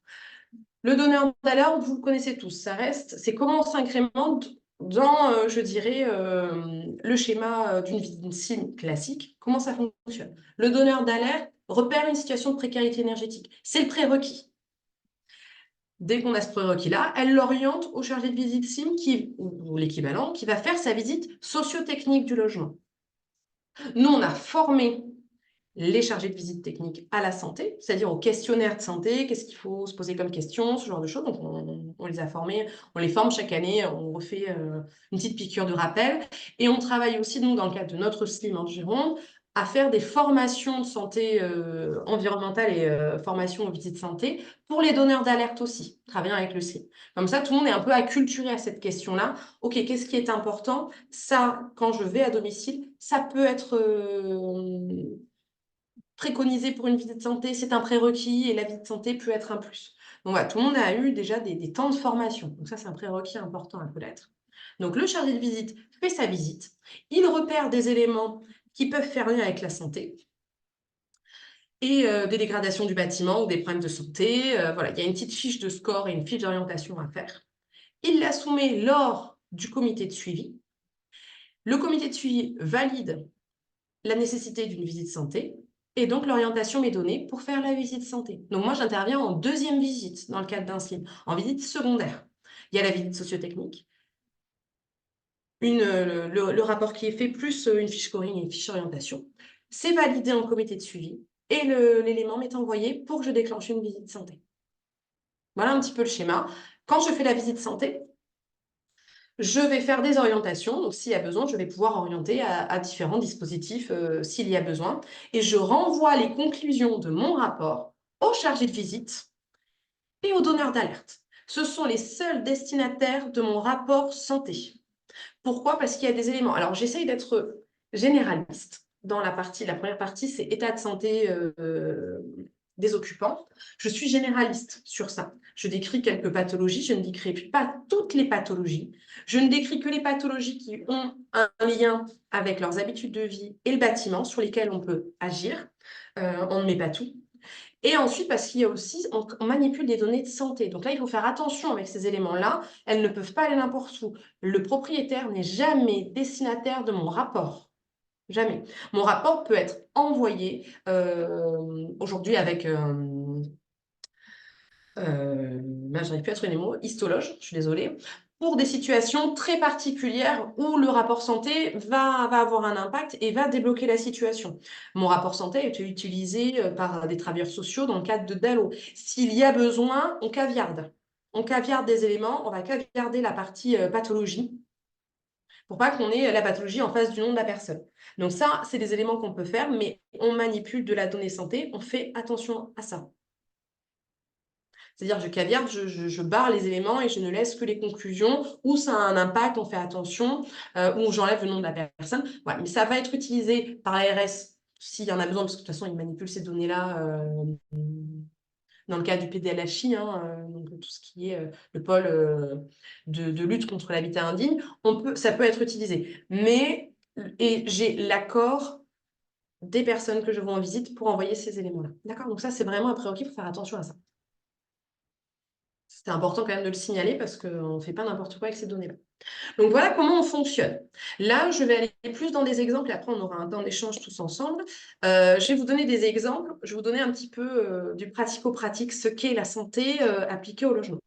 Le donneur d'alerte, vous le connaissez tous, c'est comment on s'incrémente dans, je dirais, le schéma d'une visite classique. Comment ça fonctionne? Le donneur d'alerte repère une situation de précarité énergétique. C'est le prérequis. Dès qu'on a ce prérequis-là, elle l'oriente au chargé de visite SIM ou l'équivalent qui va faire sa visite socio-technique du logement. Nous, on a formé les chargés de visite technique à la santé, c'est-à-dire au questionnaire de santé, qu'est-ce qu'il faut se poser comme question, ce genre de choses. Donc, on les a formés, on les forme chaque année, on refait une petite piqûre de rappel. Et on travaille aussi, nous, dans le cadre de notre SLIM en Gironde, à faire des formations de santé environnementale et formations aux visites santé pour les donneurs d'alerte aussi, travaillant avec le SLIM. Comme ça, tout le monde est un peu acculturé à cette question-là. OK, qu'est-ce qui est important? Ça, quand je vais à domicile, ça peut être préconisé pour une visite de santé, c'est un prérequis et la visite de santé peut être un plus. Donc voilà, tout le monde a eu déjà des temps de formation. Donc ça, c'est un prérequis important à connaître. Donc le chargé de visite fait sa visite, il repère des éléments qui peuvent faire lien avec la santé et des dégradations du bâtiment ou des problèmes de santé. Voilà, il y a une petite fiche de score et une fiche d'orientation à faire. Il la soumet lors du comité de suivi. Le comité de suivi valide la nécessité d'une visite santé et donc l'orientation m'est donnée pour faire la visite santé. Donc moi, j'interviens en deuxième visite dans le cadre d'un SLIM, en visite secondaire. Il y a la visite sociotechnique, le rapport qui est fait, plus une fiche scoring et une fiche orientation. C'est validé en comité de suivi et l'élément m'est envoyé pour que je déclenche une visite santé. Voilà un petit peu le schéma. Quand je fais la visite santé, je vais faire des orientations. Donc, s'il y a besoin, je vais pouvoir orienter à différents dispositifs s'il y a besoin. Et je renvoie les conclusions de mon rapport aux chargés de visite et aux donneurs d'alerte. Ce sont les seuls destinataires de mon rapport santé. Pourquoi? Parce qu'il y a des éléments. Alors, j'essaye d'être généraliste. Dans la première partie, c'est état de santé des occupants. Je suis généraliste sur ça. Je décris quelques pathologies, je ne décris pas toutes les pathologies. Je ne décris que les pathologies qui ont un lien avec leurs habitudes de vie et le bâtiment sur lesquels on peut agir. On ne met pas tout. Et ensuite, parce qu'il y a aussi, on manipule des données de santé. Donc là, il faut faire attention avec ces éléments-là. Elles ne peuvent pas aller n'importe où. Le propriétaire n'est jamais destinataire de mon rapport. Jamais. Mon rapport peut être envoyé aujourd'hui avec, là, j'arrive plus à trouver les mots, histologue, je suis désolée, pour des situations très particulières où le rapport santé va avoir un impact et va débloquer la situation. Mon rapport santé a été utilisé par des travailleurs sociaux dans le cadre de DALO. S'il y a besoin, on caviarde. On caviarde des éléments, on va caviarder la partie pathologie pour pas qu'on ait la pathologie en face du nom de la personne. Donc ça, c'est des éléments qu'on peut faire, mais on manipule de la donnée santé, on fait attention à ça. C'est-à-dire, je caviarde, je barre les éléments et je ne laisse que les conclusions où ça a un impact, on fait attention, où j'enlève le nom de la personne. Voilà. Mais ça va être utilisé par l'ARS s'il y en a besoin, parce que de toute façon, ils manipulent ces données-là dans le cas du PDLHI, donc tout ce qui est le pôle de lutte contre l'habitat indigne, ça peut être utilisé. Et j'ai l'accord des personnes que je vois en visite pour envoyer ces éléments-là. D'accord? Donc ça, c'est vraiment un prérequis, il faut faire attention à ça. C'est important quand même de le signaler parce qu'on ne fait pas n'importe quoi avec ces données-là. Donc voilà comment on fonctionne. Là, je vais aller plus dans des exemples et après on aura un temps d'échange tous ensemble. Je vais vous donner des exemples. Je vais vous donner un petit peu du pratico-pratique, ce qu'est la santé appliquée au logement.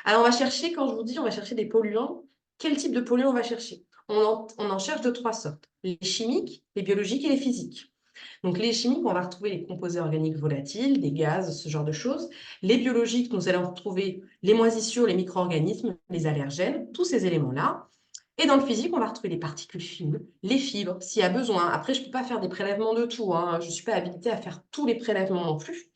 Alors on va chercher, quand je vous dis on va chercher des polluants, quel type de polluants on va chercher? On en cherche de trois sortes. Les chimiques, les biologiques et les physiques. Donc les chimiques, on va retrouver les composés organiques volatiles, des gaz, ce genre de choses. Les biologiques, nous allons retrouver les moisissures, les micro-organismes, les allergènes, tous ces éléments-là. Et dans le physique, on va retrouver les particules fines, les fibres, s'il y a besoin. Après, je ne peux pas faire des prélèvements de tout, je ne suis pas habilitée à faire tous les prélèvements non plus.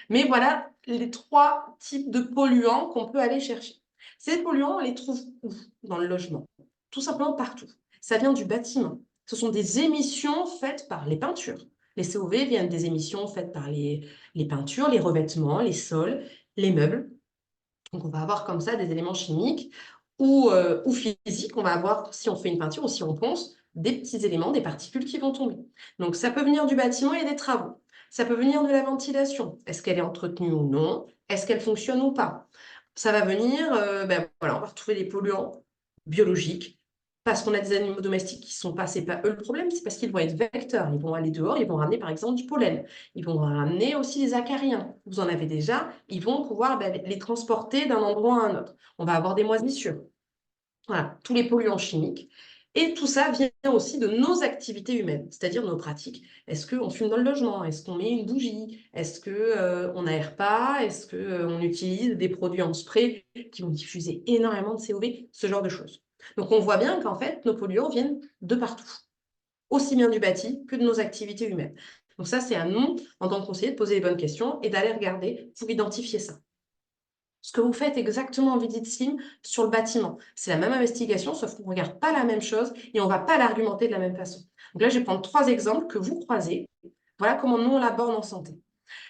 Mais voilà les trois types de polluants qu'on peut aller chercher. Ces polluants, on les trouve où? Dans le logement. Tout simplement partout. Ça vient du bâtiment. Ce sont des émissions faites par les peintures. Les COV viennent des émissions faites par les peintures, les revêtements, les sols, les meubles. Donc, on va avoir comme ça des éléments chimiques ou physiques. On va avoir, si on fait une peinture ou si on ponce, des petits éléments, des particules qui vont tomber. Donc, ça peut venir du bâtiment et des travaux. Ça peut venir de la ventilation. Est-ce qu'elle est entretenue ou non? Est-ce qu'elle fonctionne ou pas? Ça va venir, voilà, on va retrouver les polluants biologiques, parce qu'on a des animaux domestiques qui sont pas, c'est pas eux le problème, c'est parce qu'ils vont être vecteurs. Ils vont aller dehors, ils vont ramener par exemple du pollen. Ils vont ramener aussi des acariens. Vous en avez déjà. Ils vont pouvoir les transporter d'un endroit à un autre. On va avoir des moisissures. Voilà, tous les polluants chimiques. Et tout ça vient aussi de nos activités humaines, c'est-à-dire nos pratiques. Est-ce qu'on fume dans le logement? Est-ce qu'on met une bougie? Est-ce qu'on n'aère pas? Est-ce qu'on utilise des produits en spray qui vont diffuser énormément de COV? Ce genre de choses. Donc, on voit bien qu'en fait, nos polluants viennent de partout, aussi bien du bâti que de nos activités humaines. Donc ça, c'est à nous, en tant que conseiller, de poser les bonnes questions et d'aller regarder pour identifier ça. Ce que vous faites exactement en visite SIM sur le bâtiment. C'est la même investigation, sauf qu'on ne regarde pas la même chose et on ne va pas l'argumenter de la même façon. Donc là, je vais prendre trois exemples que vous croisez. Voilà comment nous, on l'aborde en santé.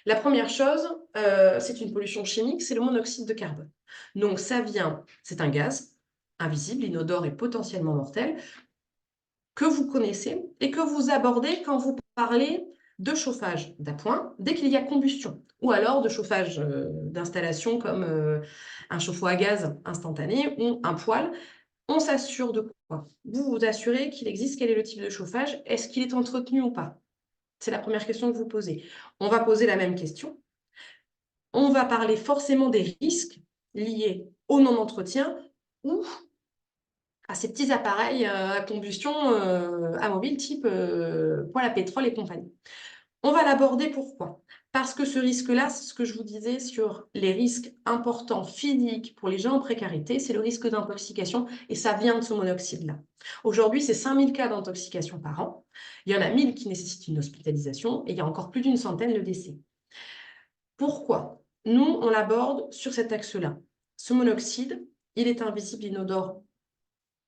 La première chose, c'est une pollution chimique, c'est le monoxyde de carbone. Donc ça vient, c'est un gaz invisible, inodore et potentiellement mortel, que vous connaissez et que vous abordez quand vous parlez de chauffage d'appoint dès qu'il y a combustion, ou alors de chauffage d'installation comme un chauffe-eau à gaz instantané ou un poêle. On s'assure de quoi? Vous vous assurez qu'il existe, quel est le type de chauffage, est-ce qu'il est entretenu ou pas? C'est la première question que vous posez. On va poser la même question. On va parler forcément des risques liés au non-entretien ou à ces petits appareils à combustion mobile type poêle à pétrole et compagnie. On va l'aborder pourquoi? Parce que ce risque-là, c'est ce que je vous disais sur les risques importants physiques pour les gens en précarité, c'est le risque d'intoxication et ça vient de ce monoxyde-là. Aujourd'hui, c'est 5000 cas d'intoxication par an. Il y en a 1000 qui nécessitent une hospitalisation et il y a encore plus d'une centaine de décès. Pourquoi? Nous, on l'aborde sur cet axe-là. Ce monoxyde, il est invisible, inodore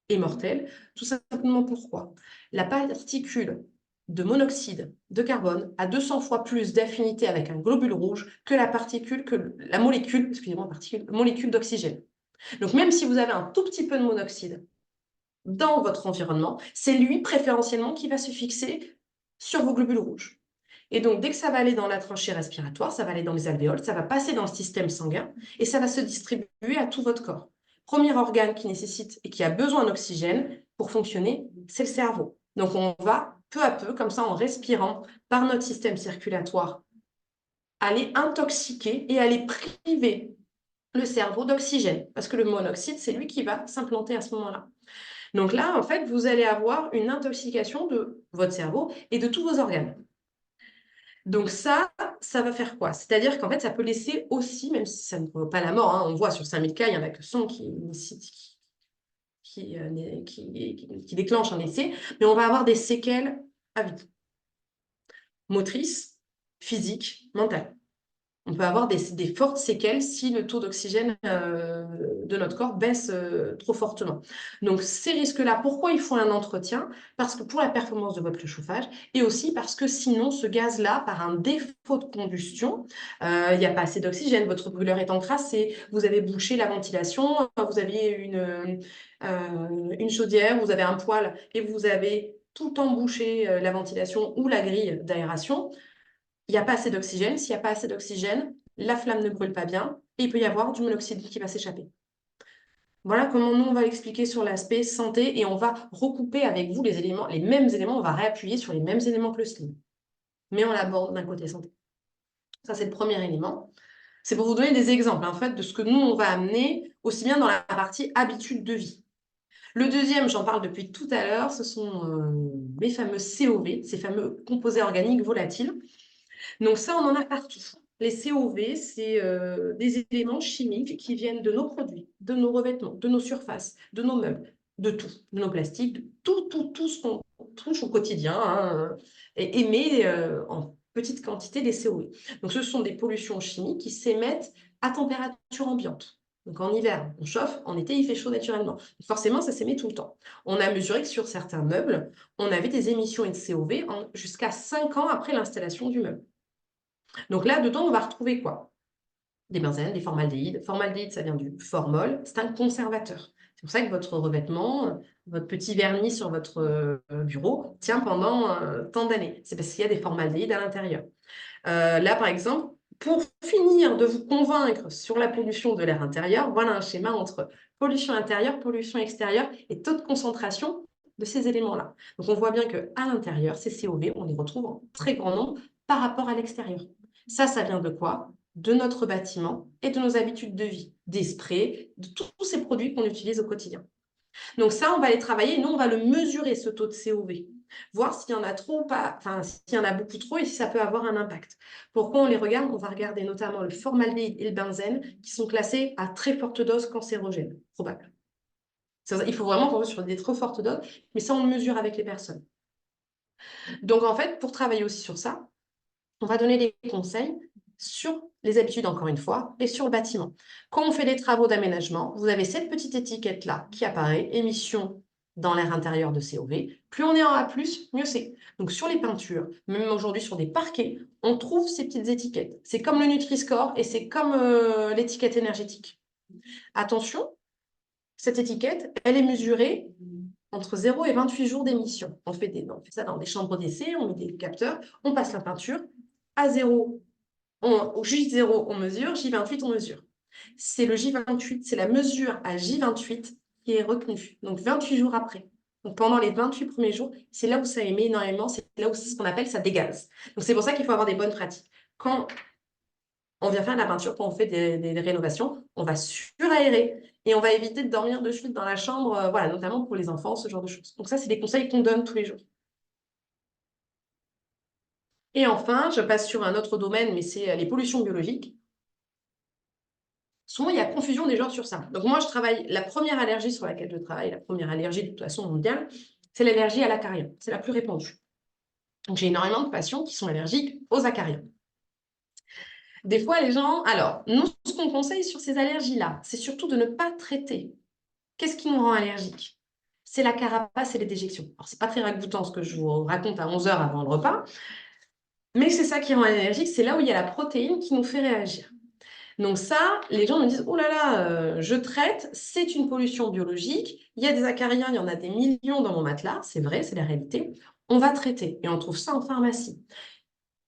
et mortel. Tout simplement pourquoi? La particule de monoxyde de carbone a 200 fois plus d'affinité avec un globule rouge que la molécule, excusez-moi, molécule d'oxygène. Donc même si vous avez un tout petit peu de monoxyde dans votre environnement, c'est lui préférentiellement qui va se fixer sur vos globules rouges. Et donc, dès que ça va aller dans la tranchée respiratoire, ça va aller dans les alvéoles, ça va passer dans le système sanguin et ça va se distribuer à tout votre corps. Premier organe qui nécessite et qui a besoin d'oxygène pour fonctionner, c'est le cerveau. Donc, on va peu à peu, comme ça, en respirant par notre système circulatoire, aller intoxiquer et aller priver le cerveau d'oxygène. Parce que le monoxyde, c'est lui qui va s'implanter à ce moment-là. Donc là, en fait, vous allez avoir une intoxication de votre cerveau et de tous vos organes. Donc ça va faire quoi? C'est-à-dire qu'en fait, ça peut laisser aussi, même si ça ne provoque pas la mort, hein, on voit sur 5000 cas, il n'y en a que 100 qui déclenchent un essai, mais on va avoir des séquelles à vie, motrices, physiques, mentales. On peut avoir des fortes séquelles si le taux d'oxygène de notre corps baisse trop fortement. Donc, ces risques-là, pourquoi il faut un entretien? Parce que pour la performance de votre chauffage et aussi parce que sinon, ce gaz-là, par un défaut de combustion, il n'y a pas assez d'oxygène, votre brûleur est encrassé, vous avez bouché la ventilation, vous aviez une chaudière, vous avez un poêle et vous avez tout le temps bouché la ventilation ou la grille d'aération. Il n'y a pas assez d'oxygène. S'il n'y a pas assez d'oxygène, la flamme ne brûle pas bien et il peut y avoir du monoxyde qui va s'échapper. Voilà comment nous, on va l'expliquer sur l'aspect santé et on va recouper avec vous les éléments, les mêmes éléments, on va réappuyer sur les mêmes éléments que le slim. Mais on l'aborde d'un côté santé. Ça, c'est le premier élément. C'est pour vous donner des exemples, en fait, de ce que nous, on va amener aussi bien dans la partie habitude de vie. Le deuxième, j'en parle depuis tout à l'heure, ce sont les fameux COV, ces fameux composés organiques volatiles. Donc ça, on en a partout. Les COV, c'est des éléments chimiques qui viennent de nos produits, de nos revêtements, de nos surfaces, de nos meubles, de tout, de nos plastiques, de tout ce qu'on touche au quotidien, hein, et émet en petite quantité des COV. Donc ce sont des pollutions chimiques qui s'émettent à température ambiante. Donc en hiver, on chauffe, en été, il fait chaud naturellement. Forcément, ça s'émet tout le temps. On a mesuré que sur certains meubles, on avait des émissions de COV jusqu'à 5 ans après l'installation du meuble. Donc là, dedans, on va retrouver quoi? Des benzènes, des formaldéhydes. Formaldéhyde, ça vient du formol, c'est un conservateur. C'est pour ça que votre revêtement, votre petit vernis sur votre bureau tient pendant tant d'années. C'est parce qu'il y a des formaldéhydes à l'intérieur. Là, par exemple, pour finir de vous convaincre sur la pollution de l'air intérieur, voilà un schéma entre pollution intérieure, pollution extérieure et taux de concentration de ces éléments-là. Donc, on voit bien qu'à l'intérieur, ces COV, on les retrouve en très grand nombre par rapport à l'extérieur. Ça vient de quoi? De notre bâtiment et de nos habitudes de vie, des sprays, de tous ces produits qu'on utilise au quotidien. Donc ça, on va les travailler. Nous, on va le mesurer, ce taux de COV. Voir s'il y en a trop ou pas, enfin, s'il y en a beaucoup trop et si ça peut avoir un impact. Pourquoi on les regarde? On va regarder notamment le formaldéhyde et le benzène qui sont classés à très forte dose cancérogène, probable. Il faut vraiment qu'on soit sur des trop fortes doses, mais ça, on le mesure avec les personnes. Donc, en fait, pour travailler aussi sur ça, on va donner des conseils sur les habitudes, encore une fois, et sur le bâtiment. Quand on fait des travaux d'aménagement, vous avez cette petite étiquette-là qui apparaît, émission dans l'air intérieur de COV. Plus on est en A+, mieux c'est. Donc sur les peintures, même aujourd'hui sur des parquets, on trouve ces petites étiquettes. C'est comme le Nutri-Score et c'est comme l'étiquette énergétique. Attention, cette étiquette, elle est mesurée entre 0 et 28 jours d'émission. On fait ça dans des chambres d'essai, on met des capteurs, on passe la peinture. À 0, au J0, on mesure, J28, on mesure. C'est le J28, c'est la mesure à J28 qui est retenue, donc 28 jours après. Donc pendant les 28 premiers jours, c'est là où ça émet énormément, c'est là où c'est ce qu'on appelle ça dégaze. Donc c'est pour ça qu'il faut avoir des bonnes pratiques. Quand on vient faire de la peinture, quand on fait des rénovations, on va suraérer et on va éviter de dormir de suite dans la chambre, voilà, notamment pour les enfants, ce genre de choses. Donc ça, c'est des conseils qu'on donne tous les jours. Et enfin, je passe sur un autre domaine, mais c'est les pollutions biologiques. Souvent, il y a confusion des genres sur ça. Donc moi, je travaille, la première allergie sur laquelle je travaille, la première allergie de toute façon mondiale, c'est l'allergie à l'acariens. C'est la plus répandue. Donc j'ai énormément de patients qui sont allergiques aux acariens. Des fois, les gens... Alors, nous, ce qu'on conseille sur ces allergies-là, c'est surtout de ne pas traiter. Qu'est-ce qui nous rend allergiques? C'est la carapace et les déjections. Alors, c'est pas très ragoûtant ce que je vous raconte à 11 heures avant le repas, mais c'est ça qui rend allergique. C'est là où il y a la protéine qui nous fait réagir. Donc ça, les gens me disent, oh là là, je traite, c'est une pollution biologique, il y a des acariens, il y en a des millions dans mon matelas, c'est vrai, c'est la réalité. On va traiter et on trouve ça en pharmacie.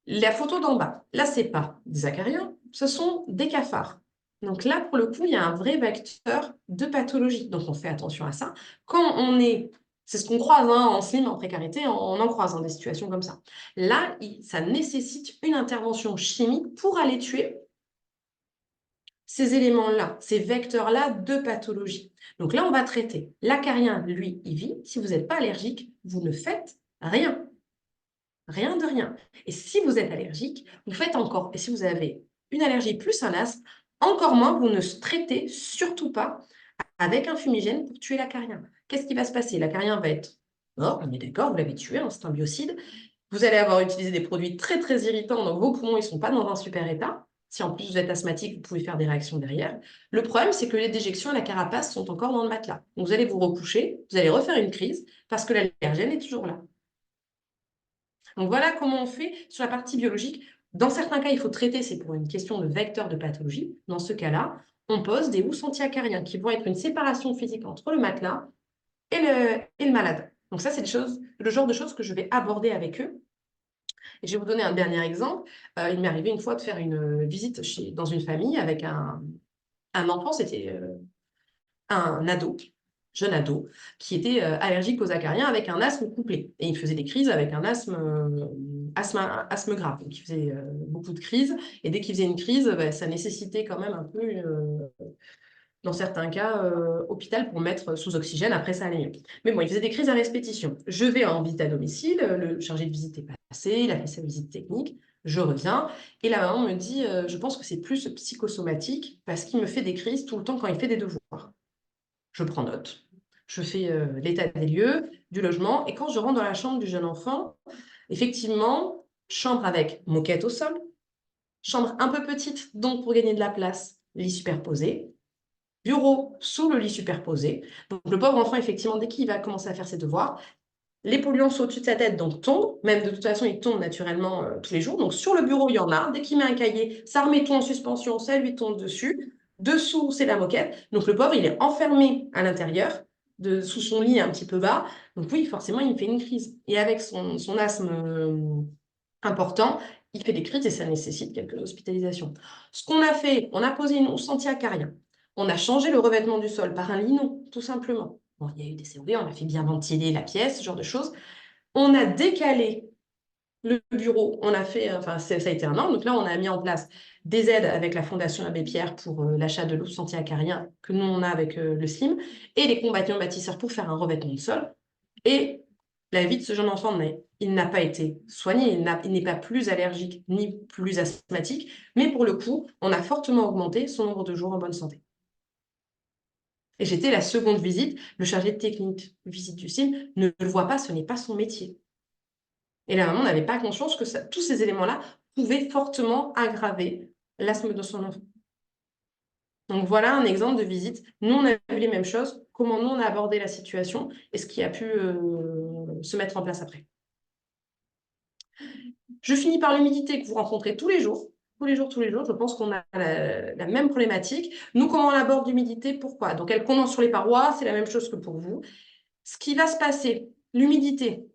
La photo d'en bas, là, c'est pas des acariens, ce sont des cafards. Donc là, pour le coup, il y a un vrai vecteur de pathologie. Donc on fait attention à ça. Quand on est, c'est ce qu'on croise hein, en slim, en précarité, on en croise dans des situations comme ça. Là, ça nécessite une intervention chimique pour aller tuer ces éléments-là, ces vecteurs-là de pathologie. Donc là, on va traiter. L'acarien, lui, il vit. Si vous n'êtes pas allergique, vous ne faites rien. Rien de rien. Et si vous êtes allergique, vous faites encore. Et si vous avez une allergie plus un asthme, encore moins, vous ne traitez surtout pas avec un fumigène pour tuer l'acarien. Qu'est-ce qui va se passer? L'acarien va être mort, on est d'accord, vous l'avez tué, hein, c'est un biocide. Vous allez avoir utilisé des produits très très irritants, donc vos poumons ils ne sont pas dans un super état. Si en plus vous êtes asthmatique, vous pouvez faire des réactions derrière. Le problème, c'est que les déjections à la carapace sont encore dans le matelas. Donc vous allez vous recoucher, vous allez refaire une crise parce que l'allergène est toujours là. Donc voilà comment on fait sur la partie biologique. Dans certains cas, il faut traiter, c'est pour une question de vecteur de pathologie. Dans ce cas-là, on pose des housses anti-acariens qui vont être une séparation physique entre le matelas et le malade. Donc ça, c'est le genre de choses que je vais aborder avec eux. Et je vais vous donner un dernier exemple. Il m'est arrivé une fois de faire une visite dans une famille avec un enfant, c'était un ado, jeune ado, qui était allergique aux acariens avec un asthme couplé. Et il faisait des crises avec un asthme grave. Donc il faisait beaucoup de crises. Et dès qu'il faisait une crise, bah, ça nécessitait quand même un peu dans certains cas, hôpital pour mettre sous oxygène. Après, ça allait mieux. Mais bon, il faisait des crises à répétition. Je vais en visite à domicile, le chargé de visite est passé, il a fait sa visite technique, je reviens, et la maman me dit, je pense que c'est plus psychosomatique parce qu'il me fait des crises tout le temps quand il fait des devoirs. Je prends note, je fais l'état des lieux, du logement, et quand je rentre dans la chambre du jeune enfant, effectivement, chambre avec moquette au sol, chambre un peu petite, donc pour gagner de la place, lit superposé, bureau sous le lit superposé. Donc le pauvre enfant, effectivement, dès qu'il va commencer à faire ses devoirs, les polluants sont au-dessus de sa tête, donc tombent. Même de toute façon, ils tombent naturellement tous les jours. Donc sur le bureau, il y en a. Dès qu'il met un cahier, ça remet tout en suspension, ça lui tombe dessus. Dessous, c'est la moquette. Donc le pauvre, il est enfermé à l'intérieur, sous son lit un petit peu bas. Donc oui, forcément, il me fait une crise. Et avec son asthme important, il fait des crises et ça nécessite quelques hospitalisations. Ce qu'on a fait, on a posé une housse anti-acarien. On a changé le revêtement du sol par un lino, tout simplement. Bon, il y a eu des COD, on a fait bien ventiler la pièce, ce genre de choses. On a décalé le bureau, on a fait, enfin, ça a été un an. Donc là, on a mis en place des aides avec la Fondation Abbé Pierre pour l'achat de l'eau anti-acarien que nous, on a avec le SLIM, et les combattants bâtisseurs pour faire un revêtement du sol. Et la vie de ce jeune enfant, il n'a pas été soigné, il n'est pas plus allergique ni plus asthmatique, mais pour le coup, on a fortement augmenté son nombre de jours en bonne santé. Et j'étais la seconde visite, le chargé de technique visite du SIM ne le voit pas, ce n'est pas son métier. Et la maman n'avait pas conscience que tous ces éléments-là pouvaient fortement aggraver l'asthme de son enfant. Donc voilà un exemple de visite. Nous, on a vu les mêmes choses, comment nous, on a abordé la situation et ce qui a pu se mettre en place après. Je finis par l'humidité que vous rencontrez tous les jours. Tous les jours, tous les jours, je pense qu'on a la même problématique. Nous, comment on aborde l'humidité? Pourquoi? Donc, elle condense sur les parois, c'est la même chose que pour vous. Ce qui va se passer, l'humidité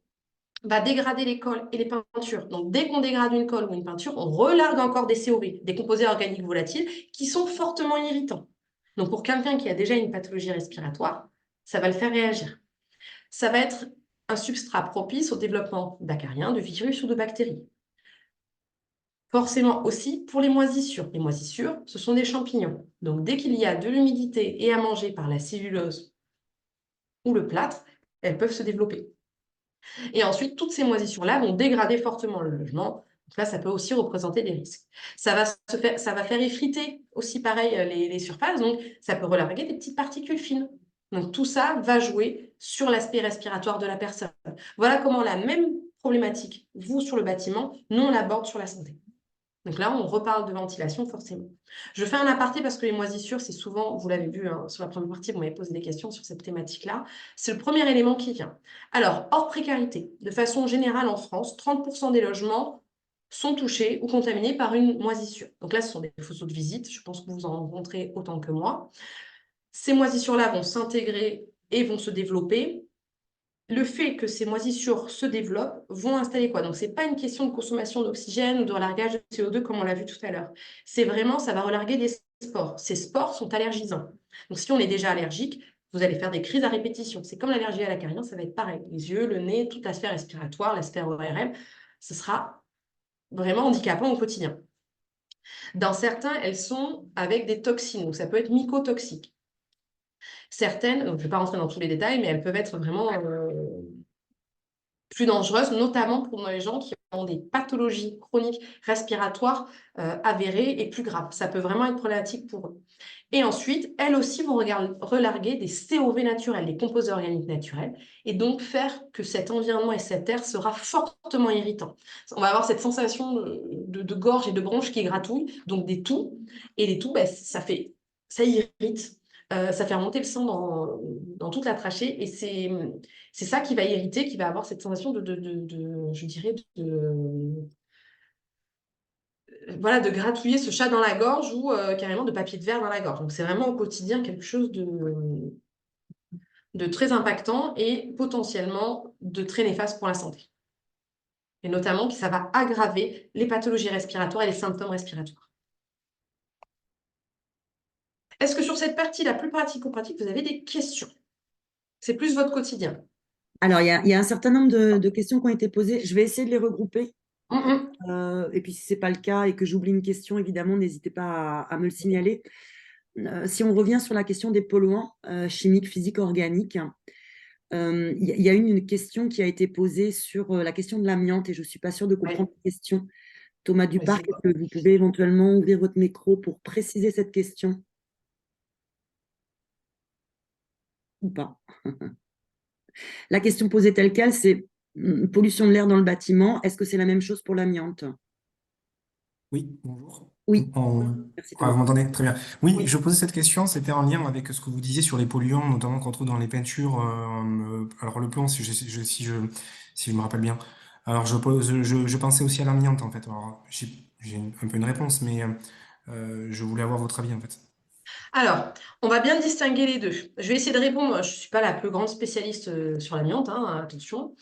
va dégrader les cols et les peintures. Donc, dès qu'on dégrade une colle ou une peinture, on relargue encore des COV, des composés organiques volatiles, qui sont fortement irritants. Donc, pour quelqu'un qui a déjà une pathologie respiratoire, ça va le faire réagir. Ça va être un substrat propice au développement d'acariens, de virus ou de bactéries. Forcément aussi pour les moisissures. Les moisissures, ce sont des champignons. Donc, dès qu'il y a de l'humidité et à manger par la cellulose ou le plâtre, elles peuvent se développer. Et ensuite, toutes ces moisissures-là vont dégrader fortement le logement. Donc là, ça peut aussi représenter des risques. Ça va faire effriter aussi, pareil, les surfaces. Donc, ça peut relarguer des petites particules fines. Donc, tout ça va jouer sur l'aspect respiratoire de la personne. Voilà comment la même problématique, vous, sur le bâtiment, nous, on l'aborde sur la santé. Donc là, on reparle de ventilation forcément. Je fais un aparté parce que les moisissures, c'est souvent, vous l'avez vu sur la première partie, vous m'avez posé des questions sur cette thématique-là. C'est le premier élément qui vient. Alors, hors précarité, de façon générale en France, 30% des logements sont touchés ou contaminés par une moisissure. Donc là, ce sont des photos de visite. Je pense que vous en rencontrez autant que moi. Ces moisissures-là vont s'intégrer et vont se développer. Le fait que ces moisissures se développent vont installer quoi? Donc, ce n'est pas une question de consommation d'oxygène ou de relargage de CO2 comme on l'a vu tout à l'heure. C'est vraiment, ça va relarguer des spores. Ces spores sont allergisants. Donc, si on est déjà allergique, vous allez faire des crises à répétition. C'est comme l'allergie à l'acariens, ça va être pareil. Les yeux, le nez, toute la sphère respiratoire, la sphère ORL, ce sera vraiment handicapant au quotidien. Dans certains, elles sont avec des toxines, donc ça peut être mycotoxique. Certaines, donc je ne vais pas rentrer dans tous les détails, mais elles peuvent être vraiment plus dangereuses, notamment pour les gens qui ont des pathologies chroniques respiratoires avérées et plus graves. Ça peut vraiment être problématique pour eux. Et ensuite, elles aussi vont relarguer des COV naturels, des composés organiques naturels, et donc faire que cet environnement et cet air sera fortement irritant. On va avoir cette sensation de gorge et de bronche qui gratouille, donc des toux, et les toux, ben, ça irrite. Ça fait remonter le sang dans toute la trachée et c'est ça qui va irriter, qui va avoir cette sensation je dirais, voilà, de gratouiller ce chat dans la gorge ou carrément de papier de verre dans la gorge. Donc c'est vraiment au quotidien quelque chose de très impactant et potentiellement de très néfaste pour la santé. Et notamment que ça va aggraver les pathologies respiratoires et les symptômes respiratoires. Est-ce que sur cette partie la plus pratico-pratique, vous avez des questions? C'est plus votre quotidien. Alors, il y a un certain nombre de questions qui ont été posées. Je vais essayer de les regrouper. Et puis, si ce n'est pas le cas et que j'oublie une question, évidemment, n'hésitez pas à me le signaler. Si on revient sur la question des polluants chimiques, physiques, organiques, il y a une question qui a été posée sur la question de l'amiante et je ne suis pas sûre de comprendre la question. Thomas Duparc, est-ce que vous pouvez éventuellement ouvrir votre micro pour préciser cette question? Ou pas? La question posée telle quelle, c'est pollution de l'air dans le bâtiment. Est-ce que c'est la même chose pour l'amiante? Oui, bonjour. Oui, merci Vous Thomas. m'entendez? Très bien. Oui, Oui. je posais cette question, c'était en lien avec ce que vous disiez sur les polluants, notamment qu'on trouve dans les peintures. Alors le plomb, si je me rappelle bien. Alors je pensais aussi à l'amiante en fait. Alors j'ai un peu une réponse, mais je voulais avoir votre avis en fait. Alors, on va bien distinguer les deux. Je vais essayer de répondre. Je ne suis pas la plus grande spécialiste sur l'amiante, hein, attention.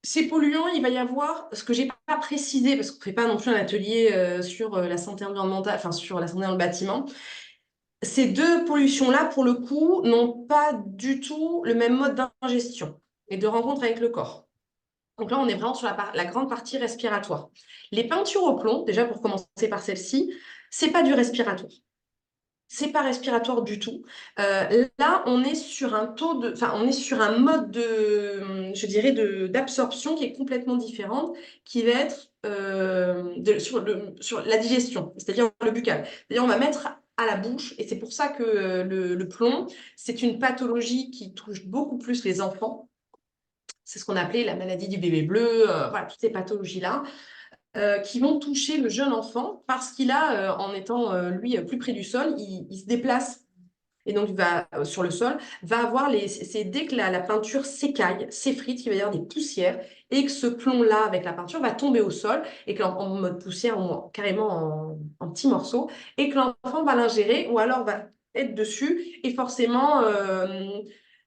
Ces polluants, il va y avoir ce que j'ai pas précisé, parce qu'on ne fait pas non plus un atelier sur la santé environnementale, enfin sur la santé dans le bâtiment. Ces deux pollutions-là, pour le coup, n'ont pas du tout le même mode d'ingestion et de rencontre avec le corps. Donc là, on est vraiment sur la grande partie respiratoire. Les peintures au plomb, déjà pour commencer par celle-ci, c'est pas du respiratoire. C'est pas respiratoire du tout. Là, on est sur on est sur un mode je dirais, d'absorption qui est complètement différente, qui va être sur la digestion, c'est-à-dire le buccal. C'est-à-dire, on va mettre à la bouche, et c'est pour ça que le plomb, c'est une pathologie qui touche beaucoup plus les enfants. C'est ce qu'on appelait la maladie du bébé bleu, voilà, toutes ces pathologies-là qui vont toucher le jeune enfant parce qu'il a, en étant lui plus près du sol, il se déplace et donc il va sur le sol, va avoir c'est dès que la peinture s'écaille, s'effrite, qu'il va y avoir des poussières et que ce plomb-là avec la peinture va tomber au sol et que en mode poussière ou carrément en petits morceaux et que l'enfant va l'ingérer ou alors va être dessus et forcément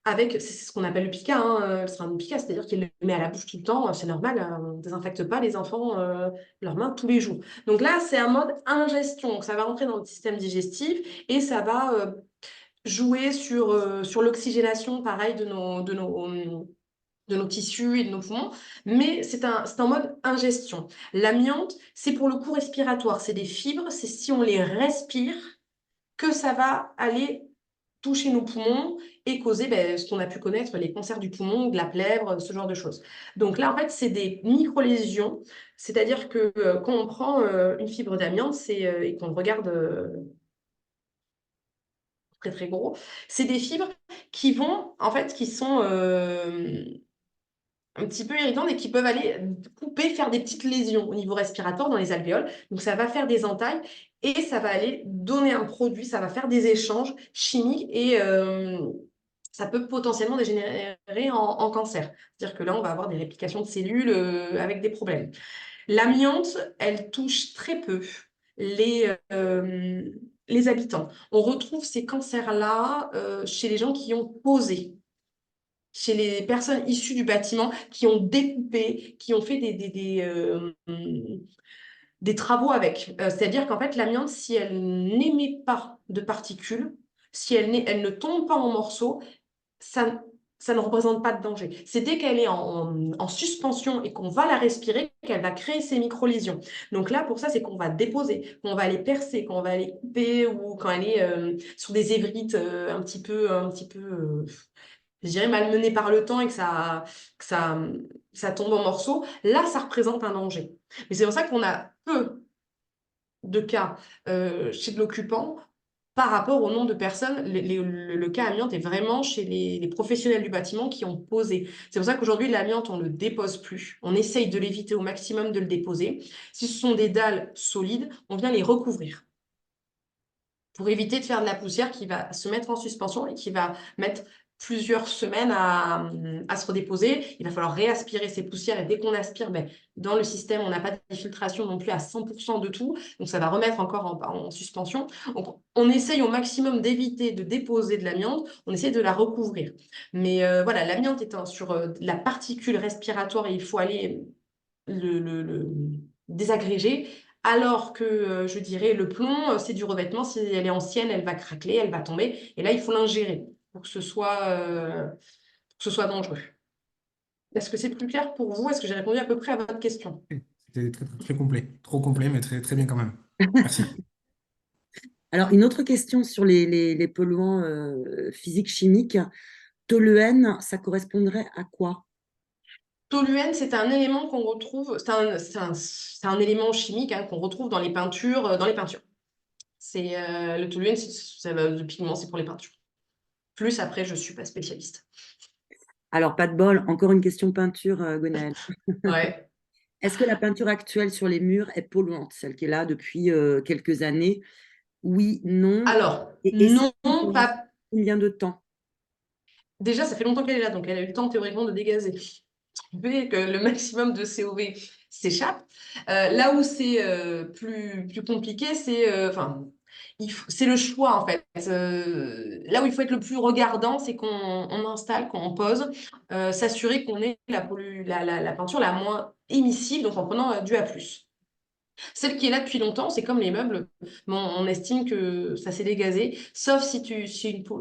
avec, c'est ce qu'on appelle le pica, hein, le syndrome de pica, c'est-à-dire qu'il le met à la bouche tout le temps, c'est normal, on ne désinfecte pas les enfants leurs mains tous les jours. Donc là, c'est un mode ingestion, donc ça va rentrer dans le système digestif et ça va jouer sur l'oxygénation, pareil, de nos tissus et de nos poumons, mais c'est un mode ingestion. L'amiante, c'est pour le coup respiratoire, c'est des fibres, c'est si on les respire que ça va aller toucher nos poumons et causer ce qu'on a pu connaître, les cancers du poumon, de la plèvre, ce genre de choses. Donc là, en fait, c'est des micro-lésions, c'est-à-dire que quand on prend une fibre d'amiante et qu'on regarde très très gros, c'est des fibres qui vont, en fait, qui sont un petit peu irritantes et qui peuvent aller couper, faire des petites lésions au niveau respiratoire dans les alvéoles. Donc, ça va faire des entailles et ça va aller donner un produit, ça va faire des échanges chimiques et ça peut potentiellement dégénérer en cancer. C'est-à-dire que là, on va avoir des réplications de cellules avec des problèmes. L'amiante, elle touche très peu les habitants. On retrouve ces cancers-là chez les gens qui ont posé, chez les personnes issues du bâtiment qui ont découpé, qui ont fait des travaux avec. C'est-à-dire qu'en fait, l'amiante, si elle n'émet pas de particules, si elle ne tombe pas en morceaux, ça, ça ne représente pas de danger. C'est dès qu'elle est en suspension et qu'on va la respirer qu'elle va créer ces micro-lésions. Donc là, pour ça, c'est qu'on va déposer, qu'on va aller percer, qu'on va aller couper ou quand elle est sur des évrites je dirais, malmené par le temps et que ça tombe en morceaux, là, ça représente un danger. Mais c'est pour ça qu'on a peu de cas chez de l'occupant par rapport au nombre de personnes. Le cas amiante est vraiment chez les professionnels du bâtiment qui ont posé. C'est pour ça qu'aujourd'hui, l'amiante, on ne le dépose plus. On essaye de l'éviter au maximum de le déposer. Si ce sont des dalles solides, on vient les recouvrir pour éviter de faire de la poussière qui va se mettre en suspension et qui va mettre plusieurs semaines à se redéposer. Il va falloir réaspirer ces poussières et dès qu'on aspire, ben, dans le système, on n'a pas de filtration non plus à 100% de tout, donc ça va remettre encore en suspension. Donc on essaye au maximum d'éviter de déposer de l'amiante, on essaye de la recouvrir. Mais voilà, l'amiante étant sur la particule respiratoire et il faut aller le désagréger, alors que je dirais le plomb, c'est du revêtement, si elle est ancienne, elle va craquer, elle va tomber, et là il faut l'ingérer pour que ce soit dangereux. Est-ce que c'est plus clair pour vous? Est-ce que j'ai répondu à peu près à votre question? C'était très, très, très complet. Trop complet, mais très, très bien quand même. Merci. Alors, une autre question sur les polluants physiques, chimiques. Toluène, ça correspondrait à quoi? Toluène, c'est un élément qu'on retrouve, c'est un élément chimique hein, qu'on retrouve dans les peintures, C'est le toluène, le pigment, c'est pour les peintures. Plus après, je suis pas spécialiste. Alors, pas de bol, encore une question peinture, Gwenaëlle. Ouais. Est-ce que la peinture actuelle sur les murs est polluante, celle qui est là depuis quelques années? Oui, non. Alors, Et si non, oui, pendant pas. combien de temps? Déjà, ça fait longtemps qu'elle est là, donc elle a eu le temps théoriquement de dégazer. Fait que le maximum de COV s'échappe. Là où c'est plus compliqué, enfin, c'est le choix en fait. Là où il faut être le plus regardant, c'est qu'on installe, qu'on pose, s'assurer qu'on ait la peinture la moins émissive, donc en prenant du A+. Celle qui est là depuis longtemps, c'est comme les meubles. Bon, on estime que ça s'est dégazé, sauf si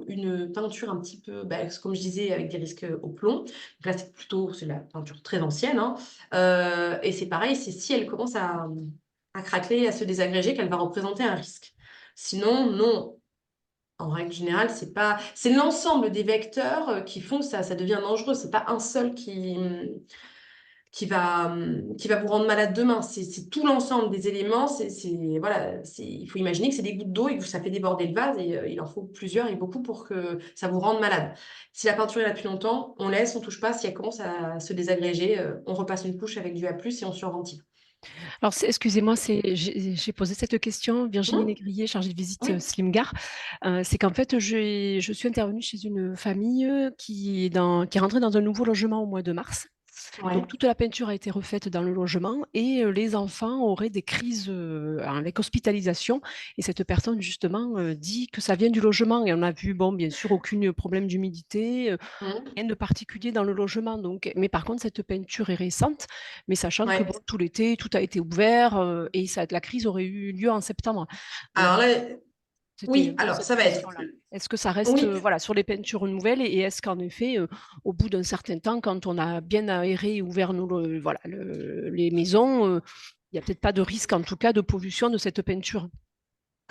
une peinture un petit peu, bah, comme je disais, avec des risques au plomb. Donc là, c'est la peinture très ancienne. Hein. Et c'est pareil, c'est si elle commence à craquer, à se désagréger, qu'elle va représenter un risque. Sinon, non. En règle générale, c'est l'ensemble des vecteurs qui font que ça devient dangereux. C'est pas un seul qui va vous rendre malade demain. C'est tout l'ensemble des éléments. Voilà, il faut imaginer que c'est des gouttes d'eau et que ça fait déborder le vase et il en faut plusieurs et beaucoup pour que ça vous rende malade. Si la peinture est là depuis longtemps, on laisse, on touche pas. Si elle commence à se désagréger, on repasse une couche avec du A+, et on surventile. Alors, excusez-moi, j'ai posé cette question, Virginie Hum, Négrier, chargée de visite oui. Slimgar. C'est qu'en fait, je suis intervenue chez une famille qui est rentrée dans un nouveau logement au mois de mars. Ouais. Donc, toute la peinture a été refaite dans le logement et les enfants auraient des crises avec hospitalisation. Et cette personne, justement, dit que ça vient du logement. Et on a vu, bon, bien sûr, aucun problème d'humidité, Hum, rien de particulier dans le logement. Donc, mais par contre, cette peinture est récente, mais sachant que ouais. bon, tout l'été, tout a été ouvert et la crise aurait eu lieu en septembre. Donc, Alors là, c'était oui, un peu alors ça cette va être. question-là. Est-ce que ça reste Oui, voilà, sur les peintures nouvelles et est-ce qu'en effet, au bout d'un certain temps, quand on a bien aéré et ouvert voilà, les maisons, il n'y a peut-être pas de risque, en tout cas, de pollution de cette peinture?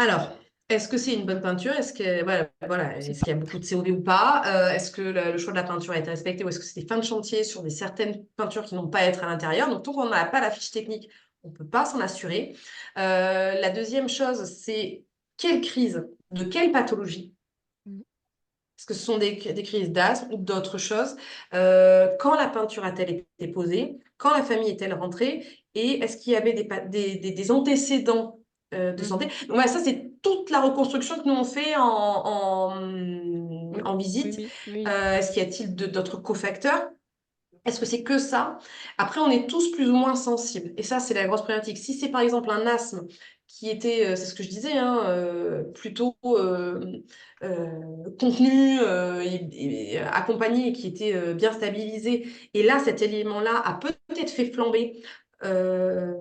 alors, est-ce que c'est une bonne peinture? Je ne sais Est-ce pas. qu'il y a beaucoup de COV ou pas? Est-ce que le choix de la peinture a été respecté ou est-ce que c'est des fins de chantier sur certaines peintures qui n'ont pas à être à l'intérieur? Donc, tant qu'on n'a pas la fiche technique, on ne peut pas s'en assurer. La deuxième chose, c'est quelle crise, de quelle pathologie? Mm. Est-ce que ce sont des crises d'asthme ou d'autres choses? Quand la peinture a-t-elle été posée? Quand la famille est-elle rentrée? Et est-ce qu'il y avait des antécédents de santé? Mhm. Donc, voilà, ça, c'est toute la reconstruction que nous on fait Oui, en oui, visite. oui, oui. Est-ce qu'il y a-t-il d'autres cofacteurs? Est-ce que c'est que ça? Après, on est tous plus ou moins sensibles. Et ça, c'est la grosse problématique. Si c'est par exemple un asthme qui était, c'est ce que je disais, hein, plutôt contenu et accompagné et qui était bien stabilisé, et là, cet élément-là a peut-être fait flamber euh,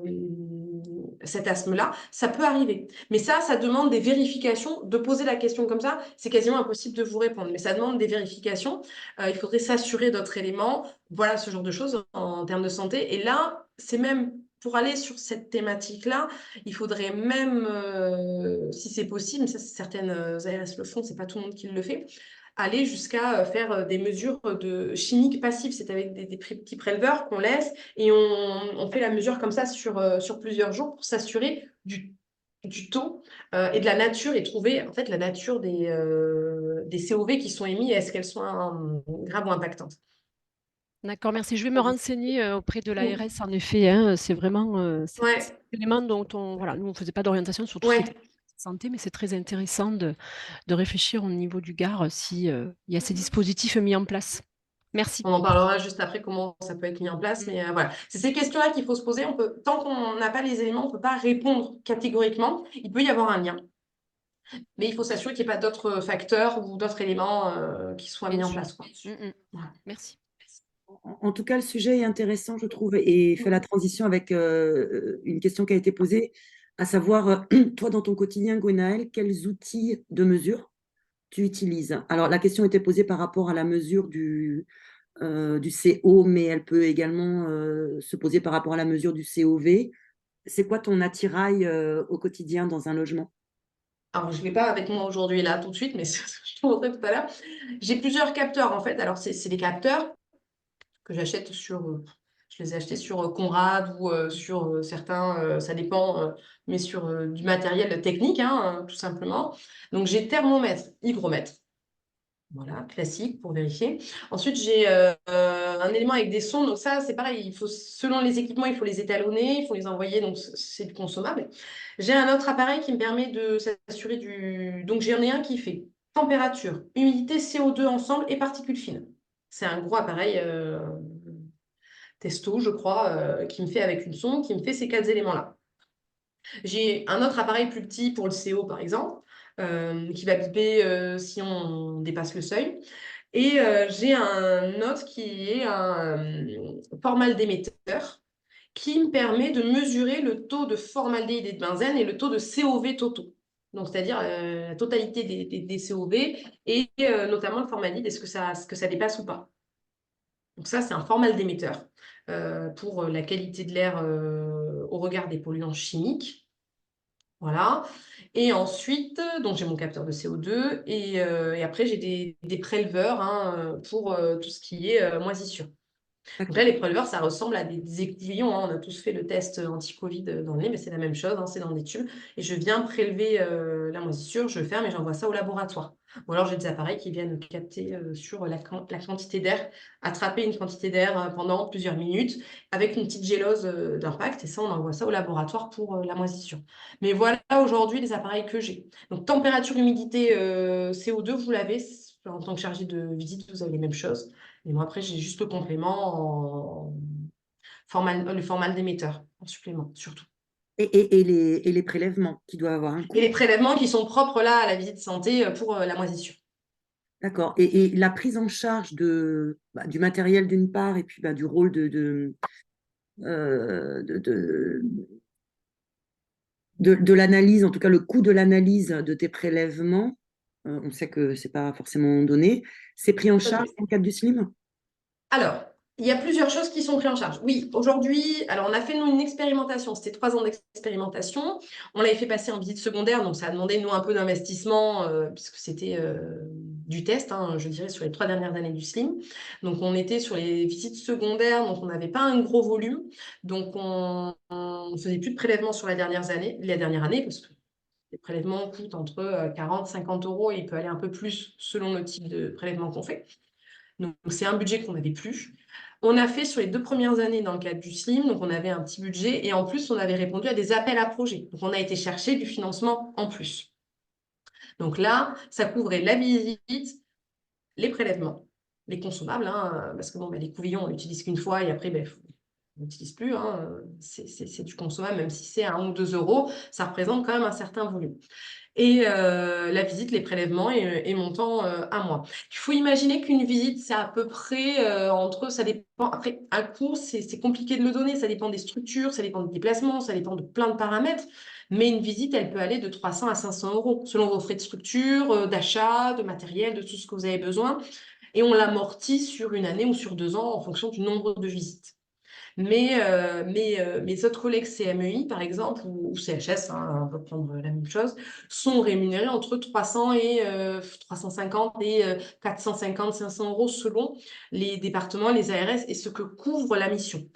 cet asthme-là, ça peut arriver. Mais ça demande des vérifications. De poser la question comme ça, c'est quasiment impossible de vous répondre. Mais ça demande des vérifications. Il faudrait s'assurer d'autres éléments. Voilà ce genre de choses en termes de santé. Et là, c'est même pour aller sur cette thématique-là, il faudrait même, si c'est possible, mais ça, certaines ARS le font, c'est pas tout le monde qui le fait, aller jusqu'à faire des mesures de chimiques passives, c'est avec des petits préleveurs qu'on laisse et on fait la mesure comme ça sur plusieurs jours pour s'assurer du taux et de la nature et trouver en fait la nature des COV qui sont émis, est-ce qu'elles sont graves ou impactantes. D'accord, merci. Je vais me renseigner auprès de l'ARS, en effet. Hein, c'est vraiment cet Ouais, élément dont voilà, nous, on ne faisait pas d'orientation sur tout ce qui était ouais. santé, mais c'est très intéressant de réfléchir au niveau du Gard si il y a ces dispositifs mis en place. Merci. On en parlera juste après comment ça peut être mis en place, Mm. mais voilà. C'est ces questions-là qu'il faut se poser. Tant qu'on n'a pas les éléments, on ne peut pas répondre catégoriquement. Il peut y avoir un lien, mais il faut s'assurer qu'il n'y ait pas d'autres facteurs ou d'autres éléments qui soient Bien mis en sûr. place, quoi. Mm, mm. Voilà. Merci. En tout cas, le sujet est intéressant, je trouve, et fait la transition avec une question qui a été posée, à savoir, toi, dans ton quotidien, Gwenaël, quels outils de mesure tu utilises? Alors, la question était posée par rapport à la mesure du CO, mais elle peut également se poser par rapport à la mesure du COV. C'est quoi ton attirail au quotidien dans un logement? Alors, je ne l'ai pas avec moi aujourd'hui, là, tout de suite, mais c'est ce que je te montrais tout à l'heure. J'ai plusieurs capteurs, en fait. Alors, c'est des capteurs que j'achète je les ai achetés sur Conrad ou sur certains, ça dépend, mais sur du matériel technique, hein, tout simplement. Donc, j'ai thermomètre, hygromètre. Voilà, classique pour vérifier. Ensuite, j'ai un élément avec des sons. Donc ça, c'est pareil. Selon les équipements, il faut les étalonner, il faut les envoyer. Donc c'est du consommable. J'ai un autre appareil qui me permet de s'assurer du. Donc j'en ai un qui fait température, humidité, CO2 ensemble et particules fines. C'est un gros appareil testo, je crois, qui me fait avec une sonde, qui me fait ces quatre éléments-là. J'ai un autre appareil plus petit pour le CO, par exemple, qui va biper si on dépasse le seuil. Et j'ai un autre qui est un formaldémetteur qui me permet de mesurer le taux de formaldéhyde et de benzène et le taux de COV totaux. Donc, c'est-à-dire la totalité des COV et notamment le formaldéhyde, est-ce que ça dépasse ou pas. Donc ça, c'est un formaldémetteur pour la qualité de l'air au regard des polluants chimiques. Voilà. Et ensuite, donc j'ai mon capteur de CO2 et après j'ai des préleveurs hein, pour tout ce qui est moisissure. Donc là, les préleveurs, ça ressemble à des écouvillons, hein. On a tous fait le test anti-Covid dans le nez, mais c'est la même chose, hein, c'est dans des tubes. Et je viens prélever la moisissure, je ferme et j'envoie ça au laboratoire. Ou alors j'ai des appareils qui viennent capter sur la quantité d'air, attraper une quantité d'air pendant plusieurs minutes avec une petite gélose d'impact. Et ça, on envoie ça au laboratoire pour la moisissure. Mais voilà aujourd'hui les appareils que j'ai. Donc température, humidité, CO2, vous l'avez. En tant que chargé de visite, vous avez les mêmes choses. Et moi, après, j'ai juste le complément le formaldémetteur en supplément, surtout. Et les prélèvements qui doivent avoir un Et coût. les prélèvements qui sont propres là à la visite santé pour la moisissure. D'accord. Et la prise en charge du matériel d'une part, et puis du rôle euh, de, de, de l'analyse, en tout cas le coût de l'analyse de tes prélèvements, on sait que ce n'est pas forcément donné, c'est pris en Tout à charge fait. dans le cadre du SLIM? Alors, il y a plusieurs choses qui sont prises en charge. Oui, aujourd'hui, alors on a fait nous une expérimentation, c'était 3 ans d'expérimentation. On l'avait fait passer en visite secondaire, donc ça a demandé nous un peu d'investissement, puisque c'était du test, hein, je dirais, sur les 3 dernières années du SLIM. Donc on était sur les visites secondaires, donc on n'avait pas un gros volume. Donc on ne faisait plus de prélèvements sur la dernière année, parce que Les prélèvements coûtent entre 40 et 50 euros, et il peut aller un peu plus selon le type de prélèvement qu'on fait. Donc, c'est un budget qu'on n'avait plus. On a fait sur les 2 premières années dans le cadre du SLIM, donc on avait un petit budget, et en plus, on avait répondu à des appels à projets. Donc, on a été chercher du financement en plus. Donc là, ça couvrait la visite, les prélèvements, les consommables, hein, parce que bon, les couvillons, on l'utilise qu'une fois, et après, on n'utilise plus. Hein, c'est du consommable, même si c'est 1 ou 2 euros, ça représente quand même un certain volume. Et la visite, les prélèvements et montant un mois. Il faut imaginer qu'une visite, c'est à peu près ça dépend, après, un cours, c'est compliqué de le donner, ça dépend des structures, ça dépend des déplacements, ça dépend de plein de paramètres, mais une visite, elle peut aller de 300 à 500 euros, selon vos frais de structure, d'achat, de matériel, de tout ce que vous avez besoin, et on l'amortit sur une année ou sur 2 ans en fonction du nombre de visites. Mais mes autres collègues CMEI, par exemple, ou CHS, hein, on va prendre la même chose, sont rémunérés entre 300 et 350 et 450, 500 euros selon les départements, les ARS et ce que couvre la mission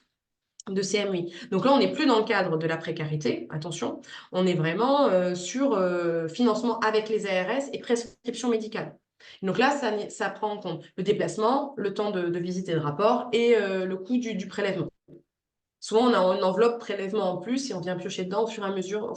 de CMEI. Donc là, on n'est plus dans le cadre de la précarité, attention, on est vraiment sur financement avec les ARS et prescription médicale. Donc là, ça prend en compte le déplacement, le temps de visite et de rapport et le coût du prélèvement. Souvent, on a une enveloppe prélèvement en plus et on vient piocher dedans au fur et à mesure en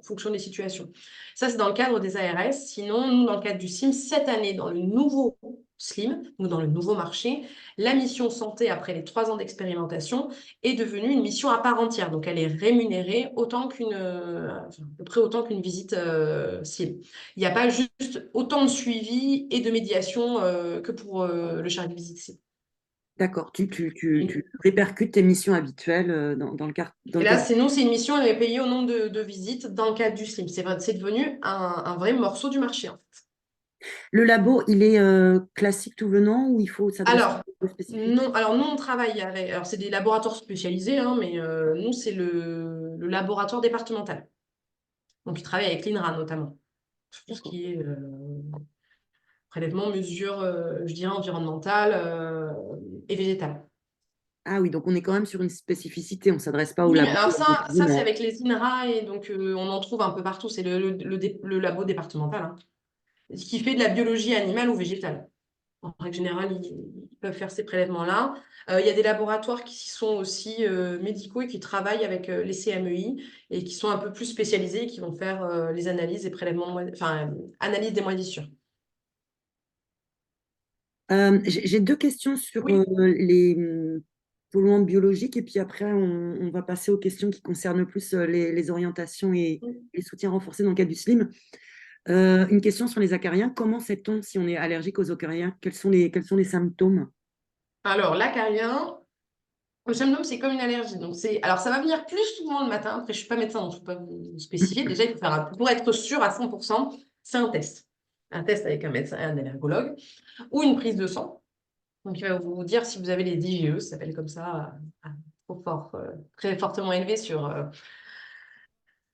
fonction des situations. Ça, c'est dans le cadre des ARS. Sinon, nous, dans le cadre du SIM, cette année, dans le nouveau SLIM, ou dans le nouveau marché, la mission santé, après les 3 ans d'expérimentation, est devenue une mission à part entière. Donc, elle est rémunérée à peu près autant qu'une visite SIM. Il n'y a pas juste autant de suivi et de médiation que pour le chargé de visite SIM. D'accord, tu répercutes tes missions habituelles dans le cadre. Et là, c'est une mission, elle est payée au nombre de visites dans le cadre du SLIM. C'est devenu un vrai morceau du marché, en fait. Le labo, il est classique tout venant ou il faut s'adresser à Alors, un peu spécifique? non, alors nous, on travaille avec. Alors, c'est des laboratoires spécialisés, hein, mais nous, c'est le laboratoire départemental. Donc, ils travaillent avec l'INRA notamment. Sur tout ce qui est prélèvement, mesure, je dirais, environnementale et végétale. Ah oui, donc on est quand même sur une spécificité, on ne s'adresse pas au Oui, labo. alors ça c'est avec les INRA et donc on en trouve un peu partout. C'est le labo départemental, hein, qui fait de la biologie animale ou végétale. En règle générale, ils peuvent faire ces prélèvements-là. Il y a des laboratoires qui sont aussi médicaux et qui travaillent avec les CMEI et qui sont un peu plus spécialisés et qui vont faire les analyses et prélèvements, analyse des moisissures. J'ai 2 questions sur Oui. les polluants biologiques et puis après on va passer aux questions qui concernent plus les orientations et les soutiens renforcés dans le cadre du SLIM. Une question sur les acariens. Comment sait-on si on est allergique aux acariens? Quels sont les symptômes? Alors, l'acarien, le symptôme, c'est comme une allergie. Donc, alors, ça va venir plus souvent le matin. Après, je ne suis pas médecin, donc je ne peux pas vous spécifier. Déjà, il faut pour être sûr à 100%, c'est un test. Un test avec un médecin et un allergologue ou une prise de sang. Donc, il va vous dire si vous avez les IgE, ça s'appelle comme ça, trop fort, très fortement élevé sur.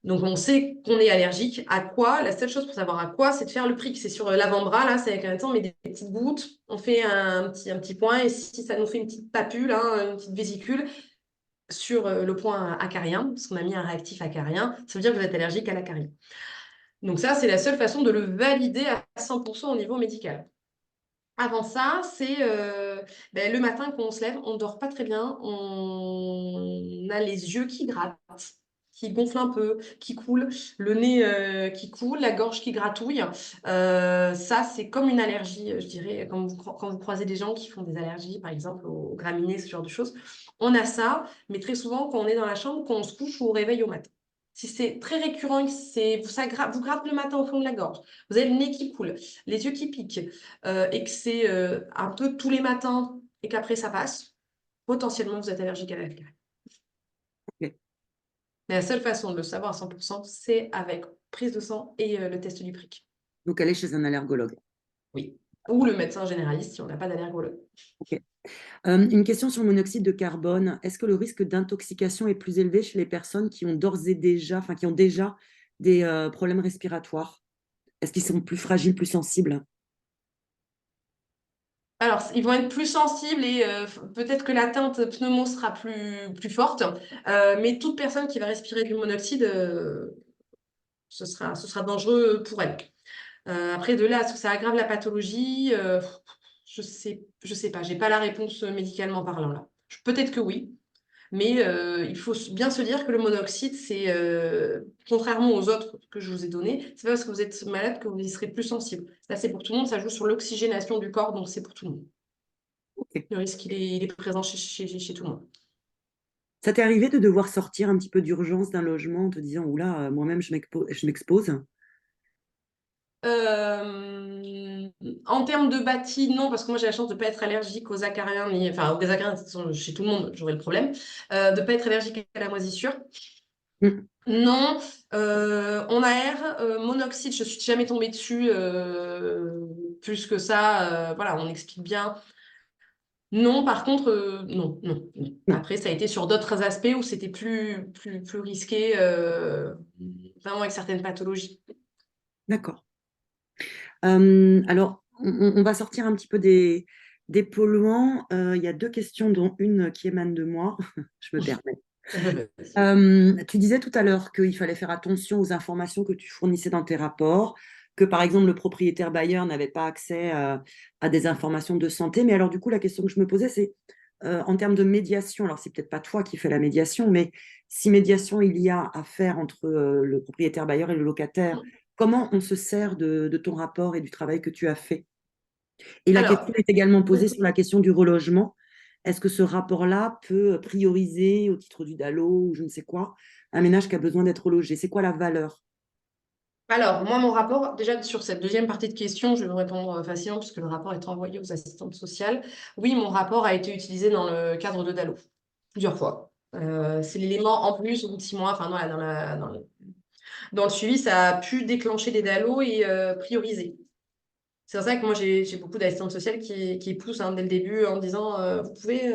Donc, on sait qu'on est allergique. À quoi? La seule chose pour savoir à quoi, c'est de faire le prick. C'est sur l'avant-bras, là, c'est avec un temps, on met des petites gouttes, on fait un petit point, et si ça nous fait une petite papule, hein, une petite vésicule, sur le point acarien, parce qu'on a mis un réactif acarien, ça veut dire que vous êtes allergique à l'acarien. Donc ça, c'est la seule façon de le valider à 100% au niveau médical. Avant ça, c'est le matin quand on se lève, on ne dort pas très bien, on a les yeux qui grattent, qui gonflent un peu, qui coulent, le nez qui coule, la gorge qui gratouille. Ça, c'est comme une allergie, je dirais, quand vous croisez des gens qui font des allergies, par exemple, aux graminées, ce genre de choses. On a ça, mais très souvent, quand on est dans la chambre, quand on se couche ou au réveil au matin. Si c'est très récurrent, vous gratte le matin au fond de la gorge, vous avez le nez qui coule, les yeux qui piquent, et que c'est un peu tous les matins et qu'après ça passe, potentiellement vous êtes allergique à l'alcool. Ok. Mais la seule façon de le savoir à 100%, c'est avec prise de sang et le test du prick. Donc aller chez un allergologue. Oui. Ou le médecin généraliste si on n'a pas d'allergologue. Ok. Une question sur le monoxyde de carbone. Est-ce que le risque d'intoxication est plus élevé chez les personnes qui ont qui ont déjà des problèmes respiratoires? Est-ce qu'ils sont plus fragiles, plus sensibles? Alors, ils vont être plus sensibles et peut-être que l'atteinte pneumo sera plus forte. Mais toute personne qui va respirer du monoxyde ce sera dangereux pour elle. Après, de là, est-ce que ça aggrave la pathologie? Je sais pas, j'ai pas la réponse médicalement parlant là. Peut-être que oui, mais il faut bien se dire que le monoxyde, c'est contrairement aux autres que je vous ai donnés, c'est pas parce que vous êtes malade que vous y serez plus sensible. Là, c'est pour tout le monde, ça joue sur l'oxygénation du corps, donc c'est pour tout le monde. Ok. Le risque, il est présent chez tout le monde. Ça t'est arrivé de devoir sortir un petit peu d'urgence d'un logement en te disant, oula, moi-même, je m'expose? Euh, En termes de bâti, non, parce que moi j'ai la chance de ne pas être allergique aux acariens, enfin aux acariens, de toute façon, chez tout le monde, j'aurais le problème, de ne pas être allergique à la moisissure. Mm. Non, on aère, monoxyde, je suis jamais tombée dessus plus que ça. Voilà, on explique bien. Non, par contre, non, non, non. Non, Après, ça a été sur d'autres aspects où c'était plus risqué, vraiment avec certaines pathologies. d'accord. Alors, on va sortir un petit peu des polluants. Il y a deux questions, dont une qui émane de moi. Je me permets. Tu disais tout à l'heure qu'il fallait faire attention aux informations que tu fournissais dans tes rapports, que par exemple le propriétaire bailleur n'avait pas accès à des informations de santé. Mais alors du coup, la question que je me posais, c'est en termes de médiation, alors c'est peut-être pas toi qui fais la médiation, mais si médiation il y a à faire entre le propriétaire bailleur et le locataire, comment on se sert de ton rapport et du travail que tu as fait? Et la question Alors, est également posée oui. sur la question du relogement. Est-ce que ce rapport-là peut prioriser au titre du DALO ou je ne sais quoi, un ménage qui a besoin d'être relogé? C'est quoi la valeur? Alors, moi, mon rapport, déjà sur cette deuxième partie de question, je vais vous répondre facilement puisque le rapport est envoyé aux assistantes sociales. Oui, mon rapport a été utilisé dans le cadre de DALO plusieurs fois. C'est l'élément en plus au bout de 6 mois, enfin dans le suivi, ça a pu déclencher des DALO et prioriser. C'est pour ça que moi, j'ai beaucoup d'assistantes sociales qui poussent dès le début en disant vous pouvez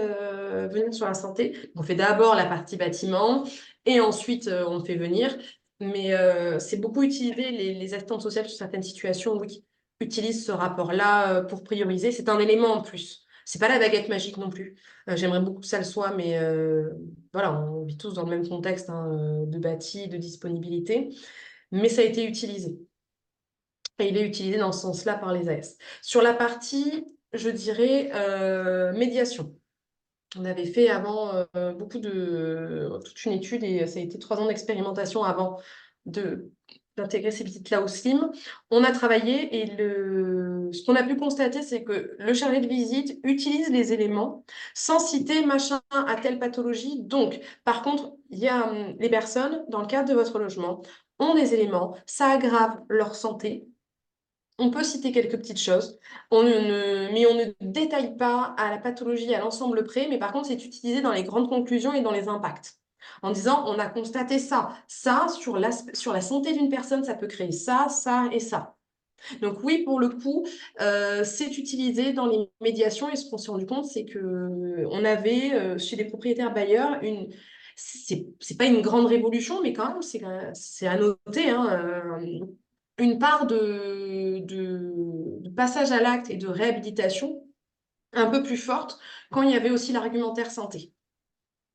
venir sur la santé. On fait d'abord la partie bâtiment et ensuite on fait venir. Mais c'est beaucoup utilisé, les assistantes sociales sur certaines situations, oui, utilisent ce rapport-là pour prioriser. C'est un élément en plus. C'est pas la baguette magique non plus. J'aimerais beaucoup que ça le soit, mais voilà, on vit tous dans le même contexte de bâti, de disponibilité. Mais ça a été utilisé. Et il est utilisé dans ce sens-là par les AS. Sur la partie, je dirais, médiation. On avait fait avant toute une étude et ça a été 3 ans d'expérimentation avant d'intégrer ces visites-là au SLIM. On a travaillé et ce qu'on a pu constater, c'est que le chargé de visite utilise les éléments sans citer machin à telle pathologie. Donc, par contre, il y a les personnes, dans le cadre de votre logement, ont des éléments, ça aggrave leur santé. On peut citer quelques petites choses, mais on ne détaille pas à la pathologie, à l'ensemble près, mais par contre, c'est utilisé dans les grandes conclusions et dans les impacts. En disant, on a constaté ça sur la santé d'une personne, ça peut créer ça et ça. Donc oui, pour le coup, c'est utilisé dans les médiations et ce qu'on s'est rendu compte, c'est que on avait chez les propriétaires bailleurs c'est pas une grande révolution, mais quand même, c'est à noter, une part de passage à l'acte et de réhabilitation un peu plus forte quand il y avait aussi l'argumentaire santé.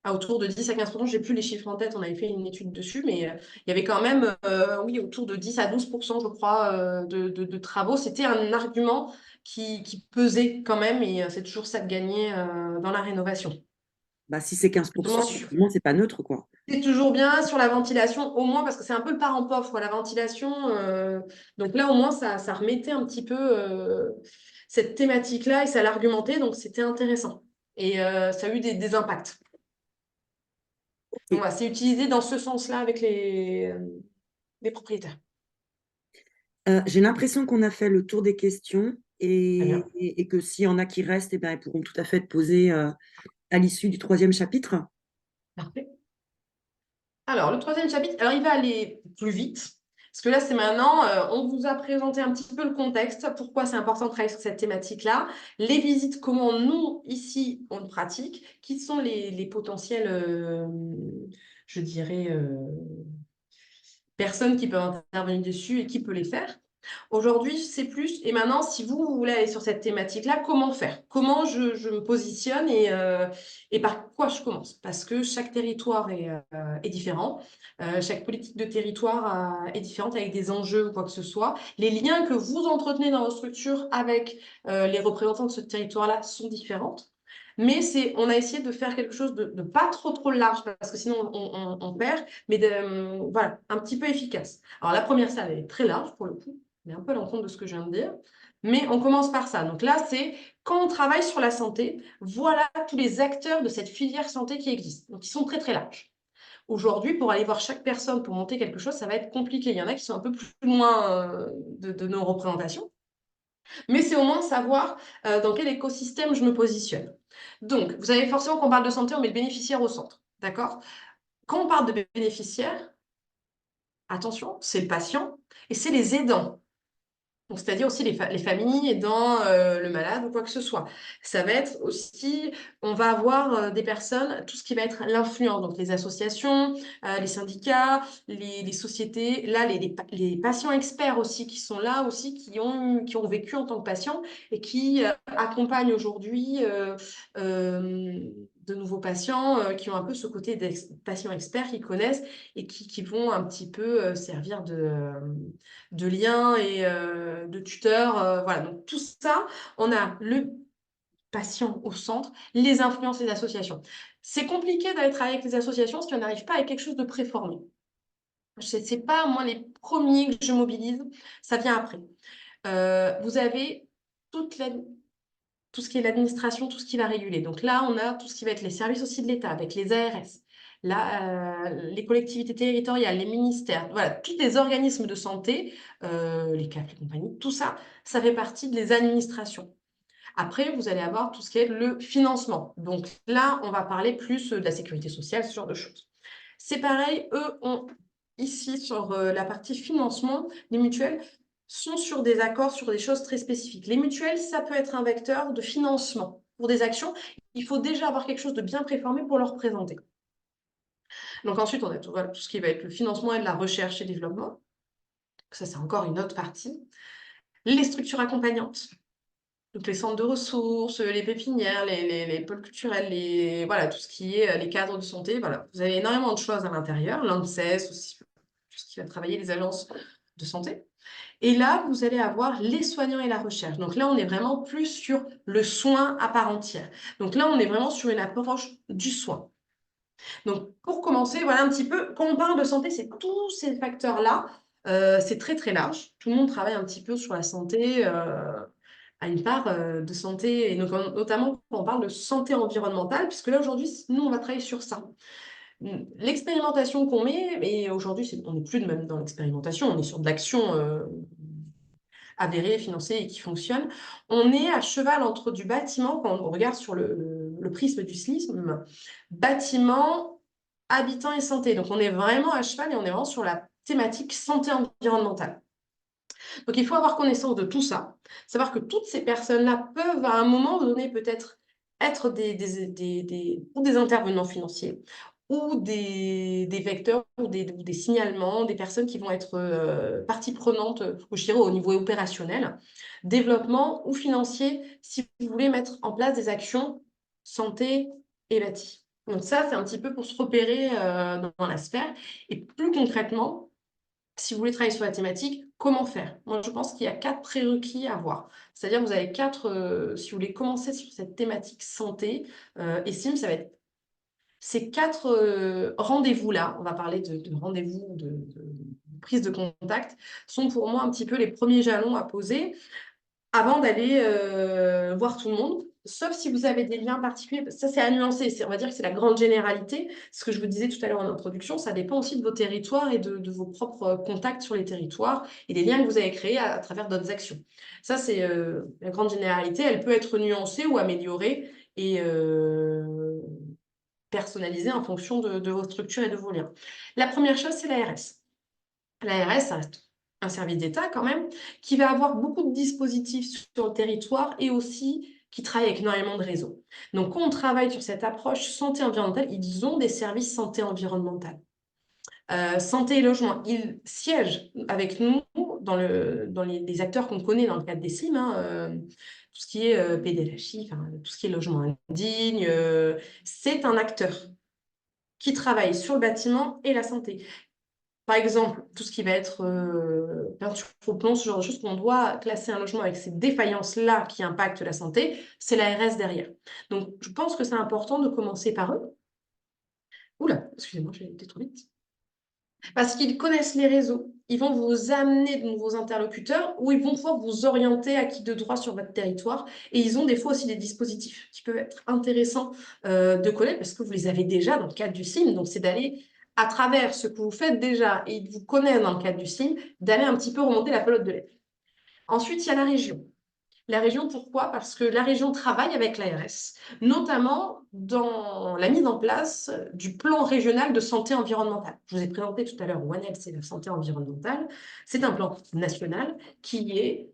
À autour de 10 à 15%, je n'ai plus les chiffres en tête, on avait fait une étude dessus, mais il y avait quand même, oui, autour de 10 à 12%, je crois, de travaux. C'était un argument qui pesait quand même, et c'est toujours ça de gagner dans la rénovation. Bah, si c'est 15%, Justement, effectivement, c'est pas neutre, quoi. c'est toujours bien sur la ventilation, au moins, parce que c'est un peu le parent pauvre, quoi, la ventilation. Donc là, au moins, ça remettait un petit peu cette thématique-là et ça l'argumentait, donc c'était intéressant. Et ça a eu des impacts. Donc, Ok. voilà, c'est utilisé dans ce sens-là avec les propriétaires. J'ai l'impression qu'on a fait le tour des questions Très et, bien. et que s'il y en a qui restent, eh ben, elles pourront tout à fait être posées à l'issue du troisième chapitre. Parfait. Alors, le troisième chapitre, alors il va aller plus vite. Parce que là, c'est maintenant, on vous a présenté un petit peu le contexte, pourquoi c'est important de travailler sur cette thématique-là, les visites, comment nous, ici, on le pratique, qui sont les potentiels, je dirais, personnes qui peuvent intervenir dessus et qui peut les faire. Aujourd'hui, c'est plus, et maintenant, si vous voulez aller sur cette thématique-là, comment faire? Comment je me positionne et par quoi je commence? Parce que chaque territoire est différent, chaque politique de territoire est différente avec des enjeux ou quoi que ce soit. Les liens que vous entretenez dans votre structure avec les représentants de ce territoire-là sont différentes. Mais on a essayé de faire quelque chose de pas trop large, parce que sinon on perd, mais voilà, un petit peu efficace. Alors la première salle, elle est très large pour le coup, mais un peu à l'encontre de ce que je viens de dire. Mais on commence par ça. Donc là, c'est quand on travaille sur la santé, voilà tous les acteurs de cette filière santé qui existent. Donc ils sont très larges. Aujourd'hui, pour aller voir chaque personne pour monter quelque chose, ça va être compliqué. Il y en a qui sont un peu plus loin de nos représentations. Mais c'est au moins savoir dans quel écosystème je me positionne. Donc, vous savez forcément qu'on parle de santé, on met le bénéficiaire au centre. D'accord? Quand on parle de bénéficiaire, attention, c'est le patient et c'est les aidants. Donc, c'est-à-dire aussi les familles aidant le malade ou quoi que ce soit. Ça va être aussi, on va avoir des personnes, tout ce qui va être l'influence, donc les associations, les syndicats, les sociétés, là, les patients experts aussi qui sont là aussi, qui ont vécu en tant que patients et qui accompagnent aujourd'hui de nouveaux patients qui ont un peu ce côté des patients experts qui connaissent et qui vont un petit peu servir de liens et de tuteurs. Voilà, donc tout ça, on a le patient au centre, les influences, les associations. C'est compliqué d'aller travailler avec les associations si on n'arrive pas avec quelque chose de préformé. C'est pas moi les premiers que je mobilise, ça vient après. Vous avez tout ce qui est l'administration, tout ce qui va réguler. Donc là, on a tout ce qui va être les services aussi de l'État, avec les ARS, les collectivités territoriales, les ministères, voilà, tous les organismes de santé, les CAF, les compagnies, tout ça, ça fait partie des administrations. Après, vous allez avoir tout ce qui est le financement. Donc là, on va parler plus de la sécurité sociale, ce genre de choses. C'est pareil, eux ont ici sur la partie financement, les mutuelles sont sur des accords, sur des choses très spécifiques. Les mutuelles, ça peut être un vecteur de financement pour des actions. Il faut déjà avoir quelque chose de bien préformé pour leur présenter. Donc ensuite, on a voilà, tout ce qui va être le financement et de la recherche et développement. Ça, c'est encore une autre partie. Les structures accompagnantes. Donc les centres de ressources, les pépinières, les pôles culturels, voilà, tout ce qui est les cadres de santé. Voilà. Vous avez énormément de choses à l'intérieur. L'ANSES aussi, tout ce qui va travailler les agences de santé. Et là, vous allez avoir les soignants et la recherche. Donc là, on est vraiment plus sur le soin à part entière. Donc là, on est vraiment sur une approche du soin. Donc pour commencer, voilà un petit peu, quand on parle de santé, c'est tous ces facteurs-là. C'est très large. Tout le monde travaille un petit peu sur la santé, à une part de santé, et notamment quand on parle de santé environnementale, puisque là aujourd'hui, nous, on va travailler sur ça. L'expérimentation qu'on met, et aujourd'hui, on n'est plus de même dans l'expérimentation, on est sur de l'action avérée, financée et qui fonctionne. On est à cheval entre du bâtiment, quand on regarde sur le prisme du SLISM, bâtiment, habitants et santé. Donc on est vraiment à cheval et on est vraiment sur la thématique santé environnementale. Donc il faut avoir connaissance de tout ça, savoir que toutes ces personnes-là peuvent à un moment donné peut-être être des intervenants financiers ou des vecteurs ou des signalements, des personnes qui vont être partie prenante, je dirais, au niveau opérationnel, développement ou financier, si vous voulez mettre en place des actions santé et bâti. Donc ça, c'est un petit peu pour se repérer dans la sphère. Et plus concrètement, si vous voulez travailler sur la thématique, comment faire? Moi, je pense qu'il y a 4 prérequis à avoir. C'est-à-dire, vous avez 4, si vous voulez commencer sur cette thématique santé, et SIM, ça va être ces 4 rendez-vous-là, on va parler de rendez-vous, de prise de contact, sont pour moi un petit peu les premiers jalons à poser avant d'aller voir tout le monde, sauf si vous avez des liens particuliers. Ça, c'est à nuancer. On va dire que c'est la grande généralité. Ce que je vous disais tout à l'heure en introduction, ça dépend aussi de vos territoires et de vos propres contacts sur les territoires et des liens que vous avez créés à travers d'autres actions. Ça, c'est la grande généralité. Elle peut être nuancée ou améliorée et personnalisée en fonction de vos structures et de vos liens. La première chose, c'est l'ARS. L'ARS, ça reste un service d'État quand même, qui va avoir beaucoup de dispositifs sur le territoire et aussi qui travaille avec énormément de réseaux. Donc, quand on travaille sur cette approche santé environnementale, ils ont des services santé environnementale. Santé et logement, ils siègent avec nous dans les acteurs qu'on connaît dans le cadre des CIM, hein, tout ce qui est PDLHI, enfin, tout ce qui est logement indigne, c'est un acteur qui travaille sur le bâtiment et la santé. Par exemple, tout ce qui va être peinture au plomb, ce genre de choses qu'on doit classer un logement avec ces défaillances-là qui impactent la santé, c'est l'ARS derrière. Donc, je pense que c'est important de commencer par eux. Oula, excusez-moi, j'ai été trop vite. Parce qu'ils connaissent les réseaux. Ils vont vous amener de nouveaux interlocuteurs ou ils vont pouvoir vous orienter à qui de droit sur votre territoire. Et ils ont des fois aussi des dispositifs qui peuvent être intéressants de connaître parce que vous les avez déjà dans le cadre du CIM. Donc, c'est d'aller à travers ce que vous faites déjà et ils vous connaissent dans le cadre du CIM, d'aller un petit peu remonter la pelote de lait. Ensuite, il y a la région. La région, pourquoi? Parce que la région travaille avec l'ARS, notamment dans la mise en place du plan régional de santé environnementale. Je vous ai présenté tout à l'heure, ONEL, c'est la santé environnementale. C'est un plan national qui est,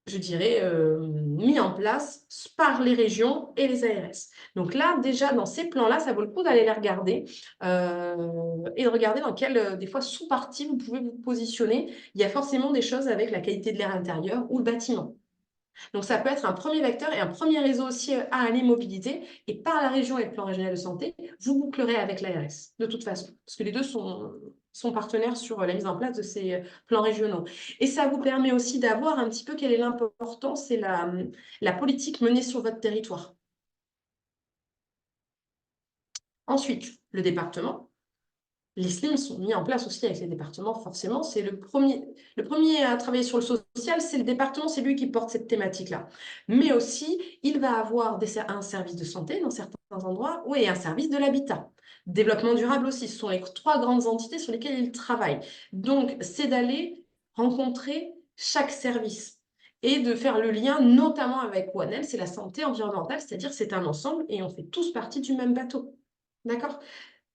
je dirais, mis en place par les régions et les ARS. Donc là, déjà, dans ces plans-là, ça vaut le coup d'aller les regarder et de regarder dans quelle, des fois, sous-partie vous pouvez vous positionner. Il y a forcément des choses avec la qualité de l'air intérieur ou le bâtiment. Donc, ça peut être un premier vecteur et un premier réseau aussi à aller mobilité. Et par la région et le plan régional de santé, vous bouclerez avec l'ARS, de toute façon, parce que les deux sont partenaires sur la mise en place de ces plans régionaux. Et ça vous permet aussi d'avoir un petit peu quelle est l'importance et la politique menée sur votre territoire. Ensuite, le département. Les SLIM sont mis en place aussi avec les départements, forcément. C'est le premier à travailler sur le social, c'est le département, c'est lui qui porte cette thématique-là. Mais aussi, il va avoir un service de santé dans certains endroits, et un service de l'habitat. Développement durable aussi, ce sont les 3 grandes entités sur lesquelles il travaille. Donc, c'est d'aller rencontrer chaque service et de faire le lien, notamment avec ONEL, c'est la santé environnementale, c'est-à-dire c'est un ensemble et on fait tous partie du même bateau. D'accord?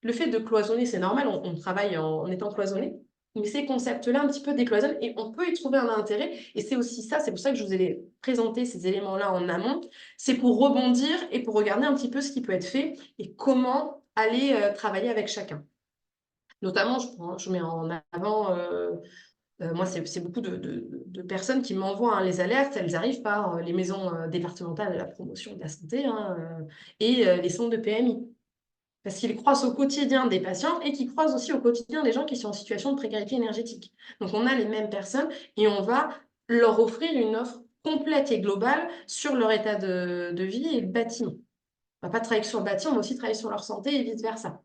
Le fait de cloisonner, c'est normal, on travaille en étant cloisonné, mais ces concepts-là, un petit peu décloisonnent et on peut y trouver un intérêt. Et c'est aussi ça, c'est pour ça que je vous ai présenté ces éléments-là en amont. C'est pour rebondir et pour regarder un petit peu ce qui peut être fait et comment aller travailler avec chacun. Notamment, je mets en avant, moi, c'est beaucoup de personnes qui m'envoient hein, les alertes. Elles arrivent par les maisons départementales de la promotion de la santé hein, et les centres de PMI. Parce qu'ils croisent au quotidien des patients et qu'ils croisent aussi au quotidien des gens qui sont en situation de précarité énergétique. Donc, on a les mêmes personnes et on va leur offrir une offre complète et globale sur leur état de vie et de bâtiment. On ne va pas travailler sur le bâtiment, on va aussi travailler sur leur santé et vice-versa.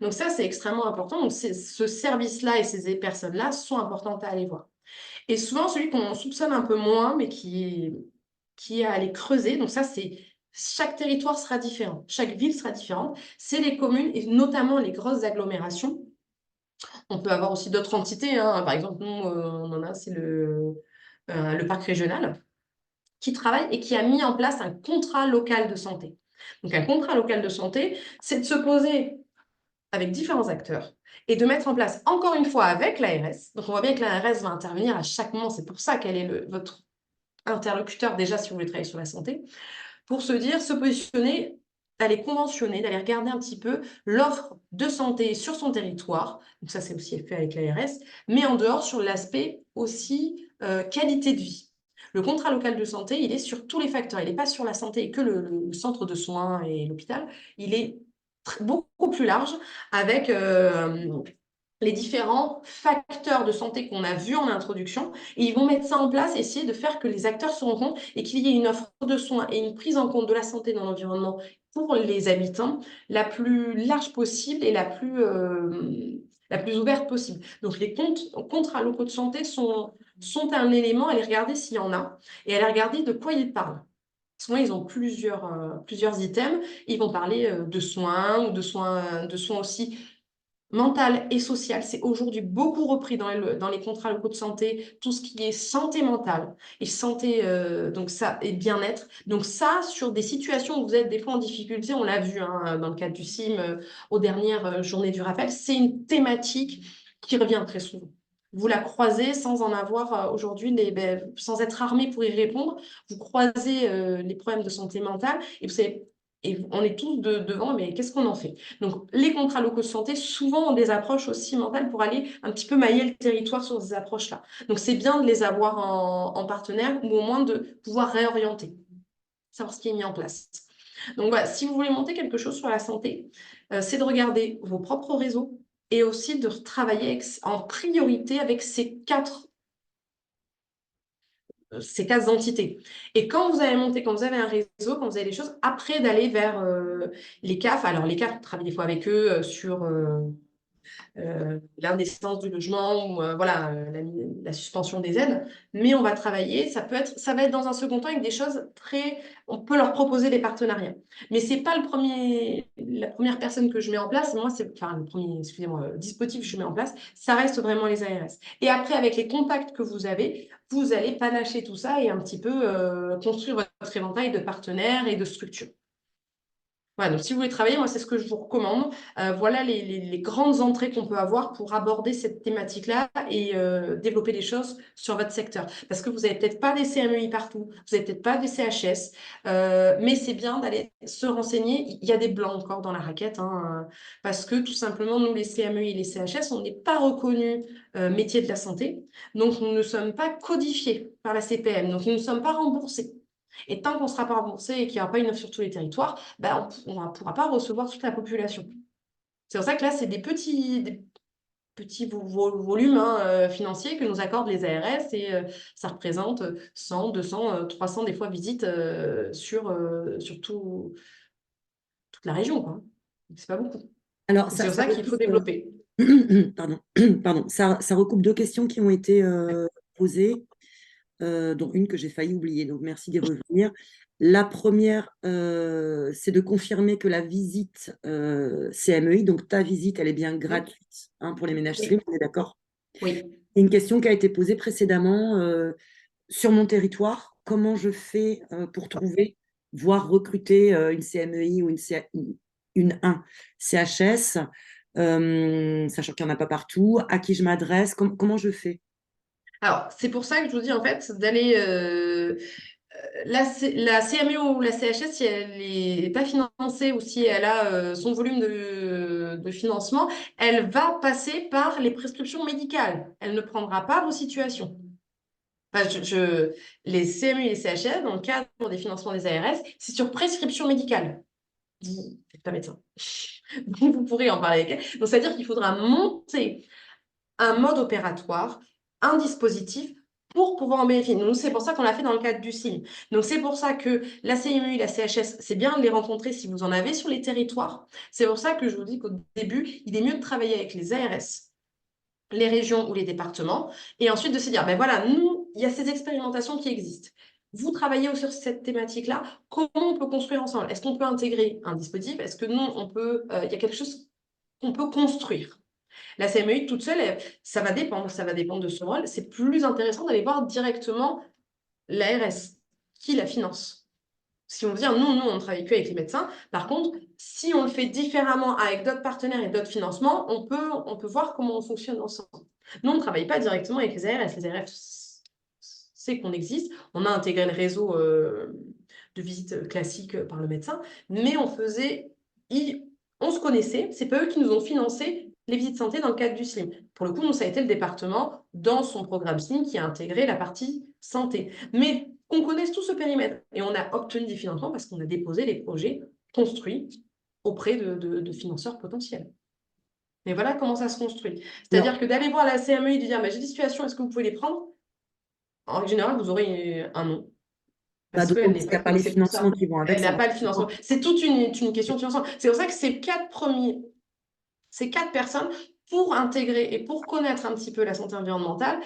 Donc, ça, c'est extrêmement important. Donc, ce service-là et ces personnes-là sont importantes à aller voir. Et souvent, celui qu'on soupçonne un peu moins, mais qui est à aller creuser, donc ça, c'est chaque territoire sera différent, chaque ville sera différente, c'est les communes et notamment les grosses agglomérations. On peut avoir aussi d'autres entités, hein. Par exemple, nous, on en a, c'est le parc régional qui travaille et qui a mis en place un contrat local de santé. Donc, un contrat local de santé, c'est de se poser avec différents acteurs et de mettre en place, encore une fois, avec l'ARS. Donc, on voit bien que l'ARS va intervenir à chaque moment. C'est pour ça qu'elle est votre interlocuteur déjà si vous voulez travailler sur la santé, pour se dire, se positionner, d'aller conventionner, d'aller regarder un petit peu l'offre de santé sur son territoire. Donc ça, c'est aussi fait avec l'ARS, mais en dehors sur l'aspect aussi qualité de vie. Le contrat local de santé, il est sur tous les facteurs. Il n'est pas sur la santé et que le centre de soins et l'hôpital. Il est beaucoup plus large avec les différents facteurs de santé qu'on a vus en introduction et ils vont mettre ça en place, essayer de faire que les acteurs se rencontrent et qu'il y ait une offre de soins et une prise en compte de la santé dans l'environnement pour les habitants la plus large possible et la plus ouverte possible. Donc les contrats locaux de santé sont un élément, allez regarder s'il y en a et allez regarder de quoi ils parlent. Souvent, ils ont plusieurs items. Ils vont parler de soins ou de soins aussi mental et social. C'est aujourd'hui beaucoup repris dans les contrats locaux de santé, tout ce qui est santé mentale et santé donc ça, et bien-être. Donc ça, sur des situations où vous êtes des fois en difficulté, on l'a vu hein, dans le cadre du CIM aux dernières journées du rappel, c'est une thématique qui revient très souvent. Vous la croisez sans en avoir aujourd'hui, sans être armé pour y répondre. Vous croisez les problèmes de santé mentale et vous savez Et on est tous devant, mais qu'est-ce qu'on en fait? Donc, les contrats locaux de santé, souvent, ont des approches aussi mentales pour aller un petit peu mailler le territoire sur ces approches-là. Donc, c'est bien de les avoir en partenaire ou au moins de pouvoir réorienter, savoir ce qui est mis en place. Donc, voilà, si vous voulez monter quelque chose sur la santé, c'est de regarder vos propres réseaux et aussi de travailler en priorité avec ces quatre entités. Et quand vous avez monté, quand vous avez un réseau, quand vous avez des choses, après d'aller vers les CAF. Alors les CAF, on travaille des fois avec eux sur l'indécence du logement ou voilà, la suspension des aides. Mais on va travailler, ça va être dans un second temps avec des choses très... On peut leur proposer des partenariats. Mais c'est pas la première personne que je mets en place. Moi, enfin, le premier, excusez-moi, dispositif que je mets en place, ça reste vraiment les ARS. Et après, avec les contacts que vous avez, vous allez panacher tout ça et un petit peu construire votre éventail de partenaires et de structures. Voilà, donc si vous voulez travailler, moi, c'est ce que je vous recommande. Voilà les grandes entrées qu'on peut avoir pour aborder cette thématique-là et développer des choses sur votre secteur. Parce que vous n'avez peut-être pas des CMEI partout, vous n'avez peut-être pas des CHS, mais c'est bien d'aller se renseigner. Il y a des blancs encore dans la raquette, hein, parce que tout simplement, nous, les CMEI et les CHS, on n'est pas reconnus métiers de la santé. Donc, nous ne sommes pas codifiés par la CPM, donc nous ne sommes pas remboursés. Et tant qu'on ne sera pas remboursé et qu'il n'y aura pas une offre sur tous les territoires, ben, on ne pourra pas recevoir toute la population. C'est pour ça que là, c'est des petits volumes financiers que nous accordent les ARS et ça représente 100, 200, 300 des fois visites sur toute la région, quoi. C'est pas beaucoup. Alors, C'est pour ça ça qu'il faut recoupe, développer. pardon, pardon, ça recoupe deux questions qui ont été posées, dont une que j'ai failli oublier, donc merci d'y revenir. La première, c'est de confirmer que la visite CMEI, donc ta visite, elle est bien gratuite hein, pour les ménages Oui. Slim, on est d'accord? Oui. Et une question qui a été posée précédemment, sur mon territoire, comment je fais pour trouver, voire recruter une CMEI ou un CHS, sachant qu'il n'y en a pas partout, à qui je m'adresse, comment je fais? Alors, c'est pour ça que je vous dis, en fait, d'aller... la CME ou la CHS, si elle n'est pas financée ou si elle a son volume de financement, elle va passer par les prescriptions médicales. Elle ne prendra pas vos situations. Enfin, les CMU et les CHS, dans le cadre des financements des ARS, c'est sur prescription médicale. Vous n'êtes pas médecin. Donc, vous pourrez en parler avec elle. Donc, c'est-à-dire qu'il faudra monter un mode opératoire, un dispositif pour pouvoir en bénéficier. Nous, c'est pour ça qu'on l'a fait dans le cadre du CIM. Donc, c'est pour ça que la CMU et la CHS, c'est bien de les rencontrer si vous en avez sur les territoires. C'est pour ça que je vous dis qu'au début, il est mieux de travailler avec les ARS, les régions ou les départements, et ensuite de se dire, ben voilà, nous, il y a ces expérimentations qui existent. Vous travaillez sur cette thématique-là, comment on peut construire ensemble? Est-ce qu'on peut intégrer un dispositif? Est-ce que non, il y a quelque chose qu'on peut construire? La CMEI toute seule, ça va dépendre de son rôle. C'est plus intéressant d'aller voir directement l'ARS qui la finance. Si on veut dire non, on ne travaille que avec les médecins. Par contre, si on le fait différemment avec d'autres partenaires et d'autres financements, on peut voir comment on fonctionne ensemble. Nous, on ne travaille pas directement avec les ARS. Les ARS c'est qu'on existe. On a intégré le réseau de visite classique par le médecin, mais on se connaissait. C'est pas eux qui nous ont financé les visites santé dans le cadre du SLIM. Pour le coup, nous, ça a été le département dans son programme SLIM qui a intégré la partie santé. Mais qu'on connaisse tout ce périmètre. Et on a obtenu des financements parce qu'on a déposé les projets construits auprès de financeurs potentiels. Mais voilà comment ça se construit. C'est-à-dire que d'aller voir la CME et de dire j'ai des situations, est-ce que vous pouvez les prendre? En général, vous aurez un non. Parce D'autant qu'elle plus n'est qu'il pas n'y a pas les financée pour ça. financements qui vont avec Elle ça. n'a pas le financement. C'est toute une question de financement. C'est pour ça que ces quatre personnes, pour intégrer et pour connaître un petit peu la santé environnementale,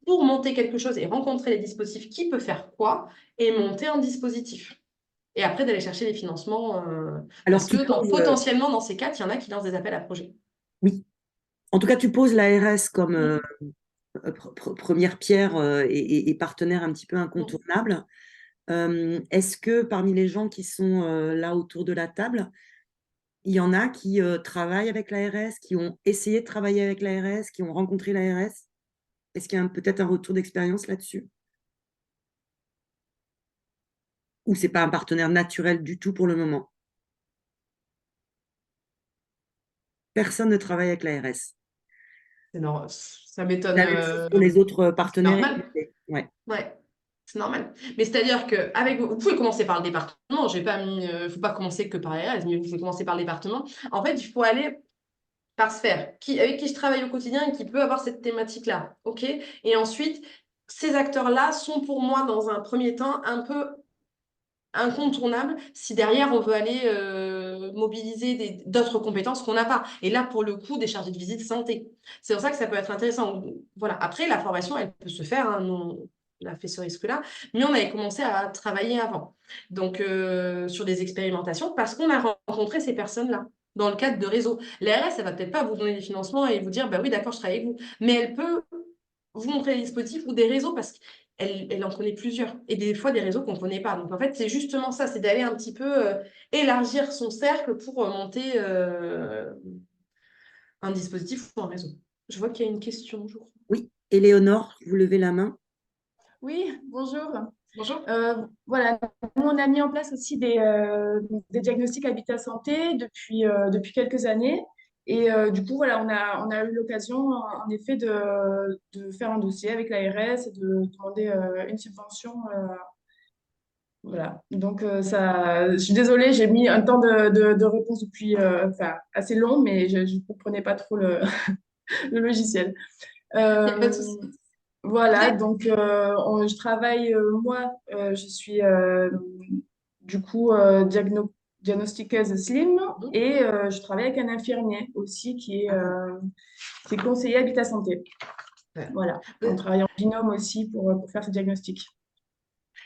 pour monter quelque chose et rencontrer les dispositifs, qui peut faire quoi, et monter un dispositif. Et après, d'aller chercher les financements, Alors, parce que potentiellement, dans ces quatre, il y en a qui lancent des appels à projets. oui. En tout cas, tu poses l'ARS comme première pierre et partenaire un petit peu incontournable. Est-ce que parmi les gens qui sont là autour de la table, il y en a qui travaillent avec l'ARS, qui ont essayé de travailler avec l'ARS, qui ont rencontré l'ARS? Est-ce qu'il y a peut-être un retour d'expérience là-dessus? Ou c'est pas un partenaire naturel du tout pour le moment? personne ne travaille avec l'ARS. Ça m'étonne. La même chose pour les autres partenaires. normal. Ouais. Ouais, c'est normal. Mais c'est-à-dire que vous pouvez commencer par le département. J'ai pas mis, faut pas commencer que par ARS, mais vous pouvez commencer par le département. En fait, il faut aller par sphère, avec qui je travaille au quotidien et qui peut avoir cette thématique-là. OK? Et ensuite, ces acteurs-là sont pour moi, dans un premier temps, un peu incontournables si derrière on veut aller mobiliser d'autres compétences qu'on n'a pas. Et là, pour le coup, des chargés de visite santé. C'est pour ça que ça peut être intéressant. Voilà. Après, la formation, elle peut se faire. Hein, nous, on a fait ce risque-là, mais on avait commencé à travailler avant. Donc, sur des expérimentations, parce qu'on a rencontré ces personnes-là dans le cadre de réseaux. L'ARS, elle va peut-être pas vous donner des financements et vous dire, bah oui, d'accord, je travaille avec vous. Mais elle peut vous montrer des dispositifs ou des réseaux parce qu'elle en connaît plusieurs. Et des fois, des réseaux qu'on ne connaît pas. Donc, en fait, c'est justement ça, c'est d'aller un petit peu élargir son cercle pour monter un dispositif ou un réseau. Je vois qu'il y a une question, je crois. Oui, Éléonore, vous levez la main. Oui, bonjour. Bonjour. Voilà, nous, on a mis en place aussi des diagnostics habitat santé depuis quelques années. Et du coup, voilà, on a eu l'occasion, en effet, de faire un dossier avec l'ARS et de demander une subvention. Voilà. Donc, je suis désolée, j'ai mis un temps de réponse depuis, enfin, assez long, mais je ne comprenais pas trop le logiciel. Il n'y a pas de souci. Voilà, donc je travaille, moi, je suis du coup diagnostiqueuse SLIM et je travaille avec un infirmier aussi qui est conseiller habitat santé. Ouais. Voilà, on travaille en binôme aussi pour faire ce diagnostic.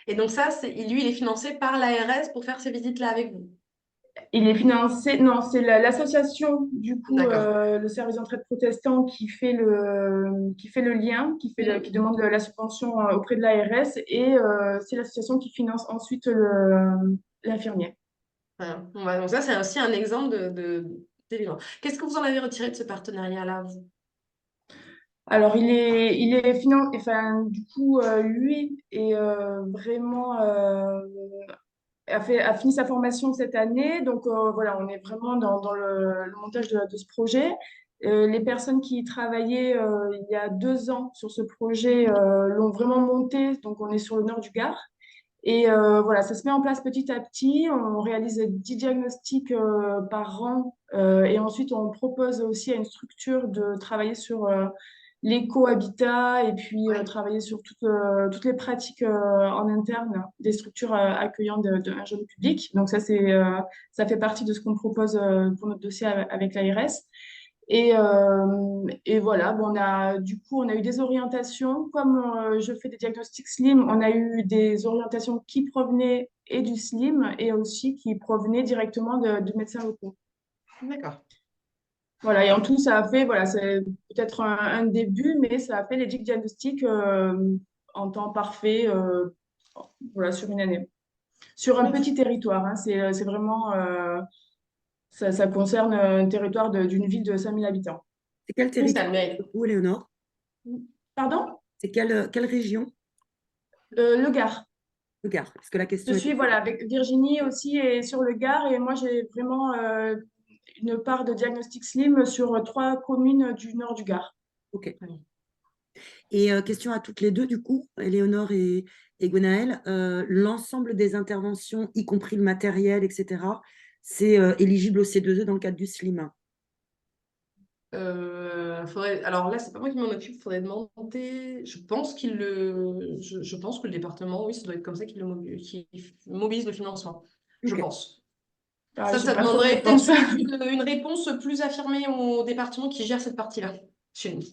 Et donc ça, lui, il est financé par l'ARS pour faire ces visites-là avec vous. Il est financé, non, c'est l'association, du coup, D'accord. le service d'entraide protestant qui fait le lien, qui demande la subvention auprès de l'ARS et c'est l'association qui finance ensuite l'infirmier. Voilà. Bon, bah, donc ça, c'est aussi un exemple d'élément. Qu'est-ce que vous en avez retiré de ce partenariat-là, vous? Alors, enfin, du coup, lui est vraiment a fini sa formation cette année. Donc, voilà, on est vraiment dans le montage de ce projet. Les personnes qui travaillaient il y a 2 ans sur ce projet l'ont vraiment monté. Donc, on est sur le nord du Gard. Et voilà, ça se met en place petit à petit. On réalise 10 diagnostics par an. Et ensuite, on propose aussi à une structure de travailler sur l'éco-habitat et puis travailler sur toutes les pratiques en interne des structures accueillant un jeune public. Donc ça fait partie de ce qu'on propose pour notre dossier avec l'ARS. Et voilà, bon, du coup, on a eu des orientations. Comme je fais des diagnostics SLIM, on a eu des orientations qui provenaient et du SLIM et aussi qui provenaient directement de médecins locaux. D'accord. Voilà, et en tout, ça a fait, voilà, c'est peut-être un début, mais ça a fait les 10 diagnostics en temps parfait voilà, sur une année. Sur un petit territoire, hein, c'est vraiment, ça concerne un territoire d'une ville de 5000 habitants. C'est quel Oui, ça territoire le mérite. vous, Éléonore? Pardon? C'est quelle région? Le Gard. Le Gard, parce que la Je question suis, voilà, avec Virginie aussi et sur le Gard, et moi j'ai vraiment une part de diagnostic SLIM sur 3 communes du nord du Gard. Ok. Et question à toutes les deux, du coup, Éléonore et Gwenaëlle, l'ensemble des interventions, y compris le matériel, etc., c'est éligible au C2E dans le cadre du SLIM. Alors là, c'est pas moi qui m'en occupe, il faudrait demander. Je pense je pense que le département, oui, ça doit être comme ça qu'il mobilise le financement. Je Ok. pense. Ah, j'ai Ça pas trop de demanderait réponse. peut-être une réponse plus affirmée au département qui gère cette partie-là, chez nous.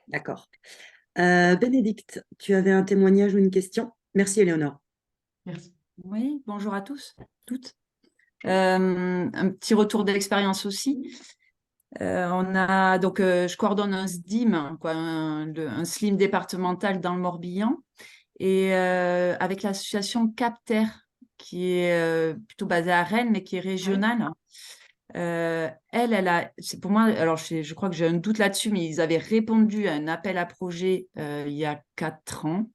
D'accord. Bénédicte, tu avais un témoignage ou une question? Merci, Éléonore. Merci. Oui, bonjour à tous, toutes. Un petit retour d'expérience aussi. Je coordonne un SDIM, quoi, un SLIM départemental dans le Morbihan, et avec l'association Capter, qui est plutôt basée à Rennes, mais qui est régionale. C'est pour moi, alors je crois que j'ai un doute là-dessus, mais ils avaient répondu à un appel à projet il y a 4 ans,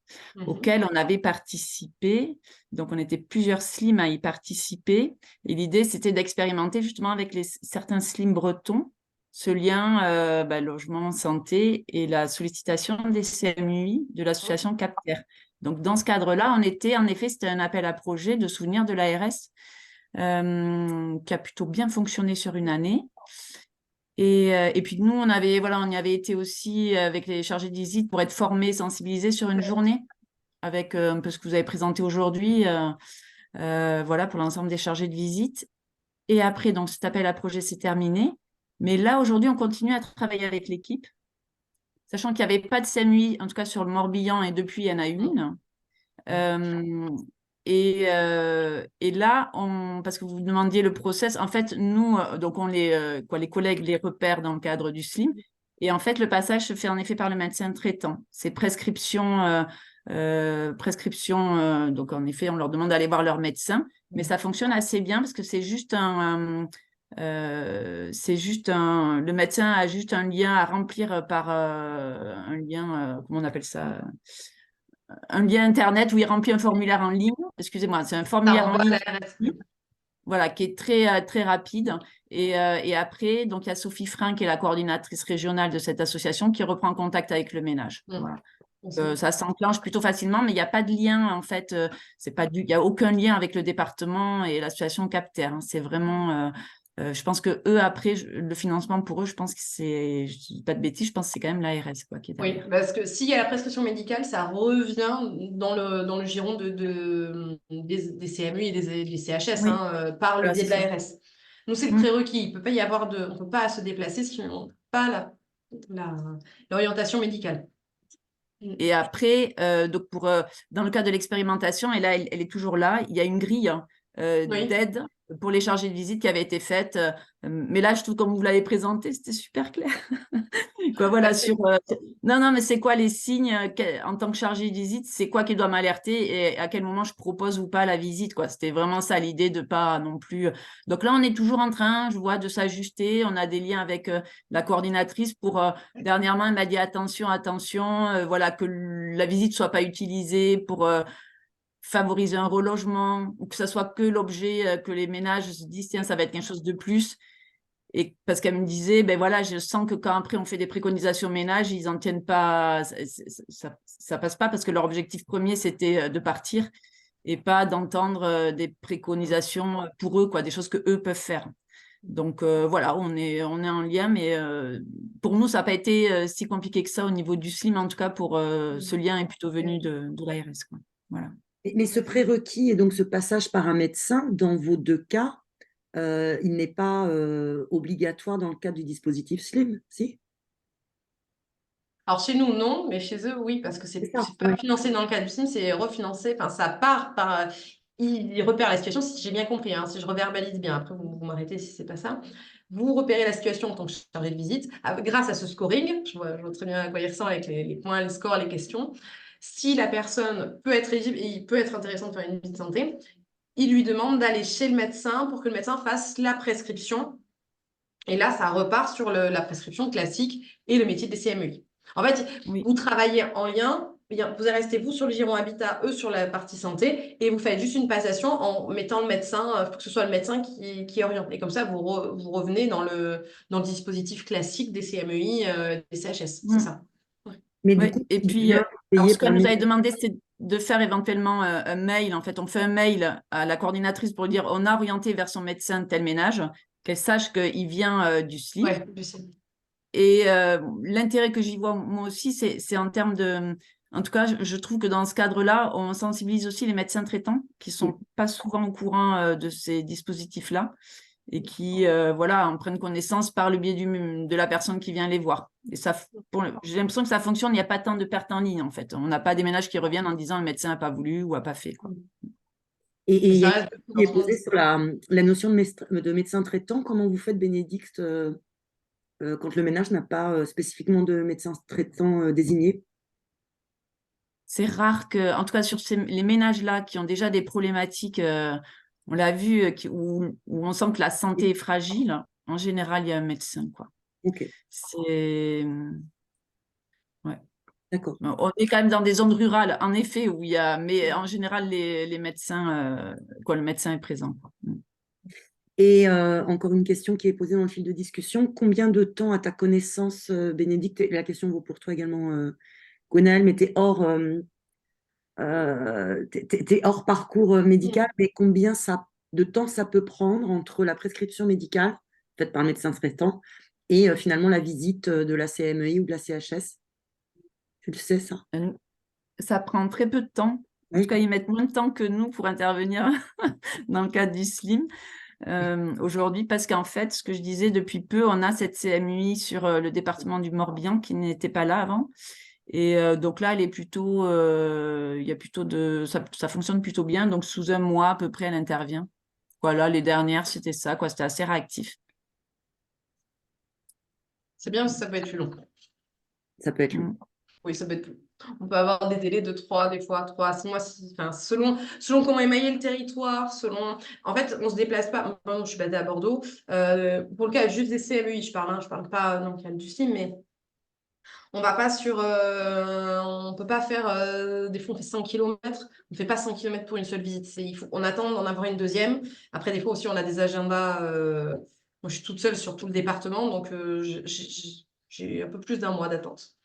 auquel on avait participé. Donc, on était plusieurs SLIM à y participer. Et l'idée, c'était d'expérimenter justement avec certains SLIM bretons ce lien logement, santé et la sollicitation des CMUI de l'association Capter. Donc, dans ce cadre-là, on était, en effet, c'était un appel à projet de souvenir de l'ARS qui a plutôt bien fonctionné sur une année. Et puis, nous, on y avait été aussi avec les chargés de visite pour être formés, sensibilisés sur une journée avec un peu ce que vous avez présenté aujourd'hui, voilà, pour l'ensemble des chargés de visite. Et après, donc, cet appel à projet s'est terminé. Mais là, aujourd'hui, on continue à travailler avec l'équipe, sachant qu'il n'y avait pas de CMUI, en tout cas sur le Morbihan, et depuis, il y en a une. Et là, parce que vous demandiez le process, en fait, nous, donc les collègues les repèrent dans le cadre du SLIM. Et en fait, le passage se fait en effet par le médecin traitant. C'est prescription, donc en effet, on leur demande d'aller voir leur médecin. Mais ça fonctionne assez bien parce que c'est juste le médecin a juste un lien à remplir par un lien, comment on appelle ça? Un lien Internet où il remplit un formulaire en ligne. Excusez-moi, c'est un Ça formulaire en renvoie à ligne, l'ARS. voilà, qui est très, très rapide. Et après, donc, il y a Sophie Frein, qui est la coordinatrice régionale de cette association, qui reprend contact avec le ménage. Voilà. Ça s'enclenche plutôt facilement, mais il n'y a pas de lien, en fait. Il n'y a aucun lien avec le département et l'association Capter. Hein. C'est vraiment... je pense que eux, après, le financement pour eux, je pense que c'est... Je dis pas de bêtises, je pense que c'est quand même l'ARS qui est Oui, derrière. parce que s'il y a la prescription médicale, ça revient dans le giron des CMU et des CHS Oui, par le voilà, biais c'est de ça. l'ARS. Nous, c'est le Mm. prérequis. On ne peut pas se déplacer si on n'a pas l'orientation médicale. Et après, donc dans le cas de l'expérimentation, et là, elle est toujours là, il y a une grille Oui. d'aide pour les chargés de visite qui avait été faite. Mais là, je trouve, comme vous l'avez présenté, c'était super clair. Quoi, voilà, non, mais c'est quoi les signes en tant que chargé de visite, c'est quoi qui doit m'alerter et à quel moment je propose ou pas la visite, quoi. C'était vraiment ça l'idée de pas non plus. Donc là, on est toujours en train, je vois, de s'ajuster. On a des liens avec la coordinatrice pour dernièrement, elle m'a dit attention, voilà, que la visite soit pas utilisée pour favoriser un relogement ou que ça soit que l'objet que les ménages se disent tiens, ça va être quelque chose de plus. Et parce qu'elle me disait, ben voilà, je sens que quand après on fait des préconisations ménage, ils n'en tiennent pas, ça passe pas parce que leur objectif premier c'était de partir et pas d'entendre des préconisations pour eux, quoi, des choses que eux peuvent faire. Donc voilà, on est en lien, mais pour nous, ça n'a pas été si compliqué que ça au niveau du SLIM, en tout cas pour ce lien est plutôt venu de l'ARS, quoi. Voilà. Mais ce prérequis et donc ce passage par un médecin, dans vos deux cas, il n'est pas obligatoire dans le cadre du dispositif SLIM, si? Alors chez nous, non, mais chez eux, oui, parce que c'est C'est ça, pas ouais. financé dans le cadre du SIM, c'est refinancé. Enfin, ça part par. Ils repèrent la situation, si j'ai bien compris, hein, si je reverbalise bien, après vous m'arrêtez si c'est pas ça. Vous repérez la situation en tant que chargé de visite grâce à ce scoring. Je vois très bien à quoi il ressemble avec les points, les scores, les questions. Si la personne peut être éligible et il peut être intéressant de faire une visite santé, il lui demande d'aller chez le médecin pour que le médecin fasse la prescription. Et là, ça repart sur la prescription classique et le métier des CMEI. En fait, Oui. vous travaillez en lien, vous restez vous sur le giron habitat, eux sur la partie santé, et vous faites juste une passation en mettant le médecin, que ce soit le médecin qui oriente. Et comme ça, vous revenez dans le dispositif classique des CMEI, des CHS. C'est ça. Mais du Ouais. coup, Et il puis, vient alors, payer ce par qu'elle nous avait médecin. demandé, c'est de faire éventuellement un mail. En fait, on fait un mail à la coordinatrice pour lui dire on a orienté vers son médecin de tel ménage, qu'elle sache qu'il vient du SLIM. Ouais, je sais. Et l'intérêt que j'y vois, moi aussi, c'est en termes de... En tout cas, je trouve que dans ce cadre-là, on sensibilise aussi les médecins traitants qui sont pas souvent au courant de ces dispositifs-là et qui voilà, en prennent connaissance par le biais de la personne qui vient les voir. Et ça, j'ai l'impression que ça fonctionne, il n'y a pas tant de pertes en ligne, en fait. On n'a pas des ménages qui reviennent en disant le médecin n'a pas voulu ou n'a pas fait, quoi. Et Mais il y a ça une reste question qui est posée sur la notion de médecin traitant. Comment vous faites, Bénédicte, quand le ménage n'a pas spécifiquement de médecin traitant désigné? C'est rare que, en tout cas sur les ménages-là qui ont déjà des problématiques, on l'a vu, où on sent que la santé est fragile, en général, il y a un médecin, quoi. Ok, C'est... Ouais. d'accord. On est quand même dans des zones rurales, en effet, où il y a... Mais en général, les médecins, quoi, le médecin est présent, quoi. Et encore une question qui est posée dans le fil de discussion. Combien de temps, à ta connaissance, Bénédicte, et la question vaut pour toi également, Gwenaëlle, mais t'es hors parcours médical, mais combien de temps ça peut prendre entre la prescription médicale faite par le médecin traitant et finalement la visite de la CMEI ou de la CHS? Tu le sais, ça? Ça prend très peu de temps. En Oui. tout cas, ils mettent moins de temps que nous pour intervenir dans le cadre du SLIM aujourd'hui, parce qu'en fait, ce que je disais, depuis peu, on a cette CMUI sur le département du Morbihan qui n'était pas là avant. Et donc là, elle est plutôt, il y a plutôt ça fonctionne plutôt bien. Donc sous un mois à peu près, elle intervient. Voilà, les dernières, c'était ça, quoi. C'était assez réactif. C'est bien, ça peut être plus long. Ça peut être long. Mm. Oui, ça peut être plus long. On peut avoir des délais de 3, des fois 3 à 6 mois, enfin, selon comment émailler le territoire, selon... En fait, on ne se déplace pas. Moi, je suis basée à Bordeaux. Pour le cas juste des CMEI, je parle, hein, je parle pas non, du SLIM, mais on va pas sur... on peut pas faire... des fois, on fait 100 km. On ne fait pas 100 km pour une seule visite. On attend d'en avoir une deuxième. Après, des fois aussi, on a des agendas... moi, je suis toute seule sur tout le département, donc j'ai un peu plus d'un mois d'attente.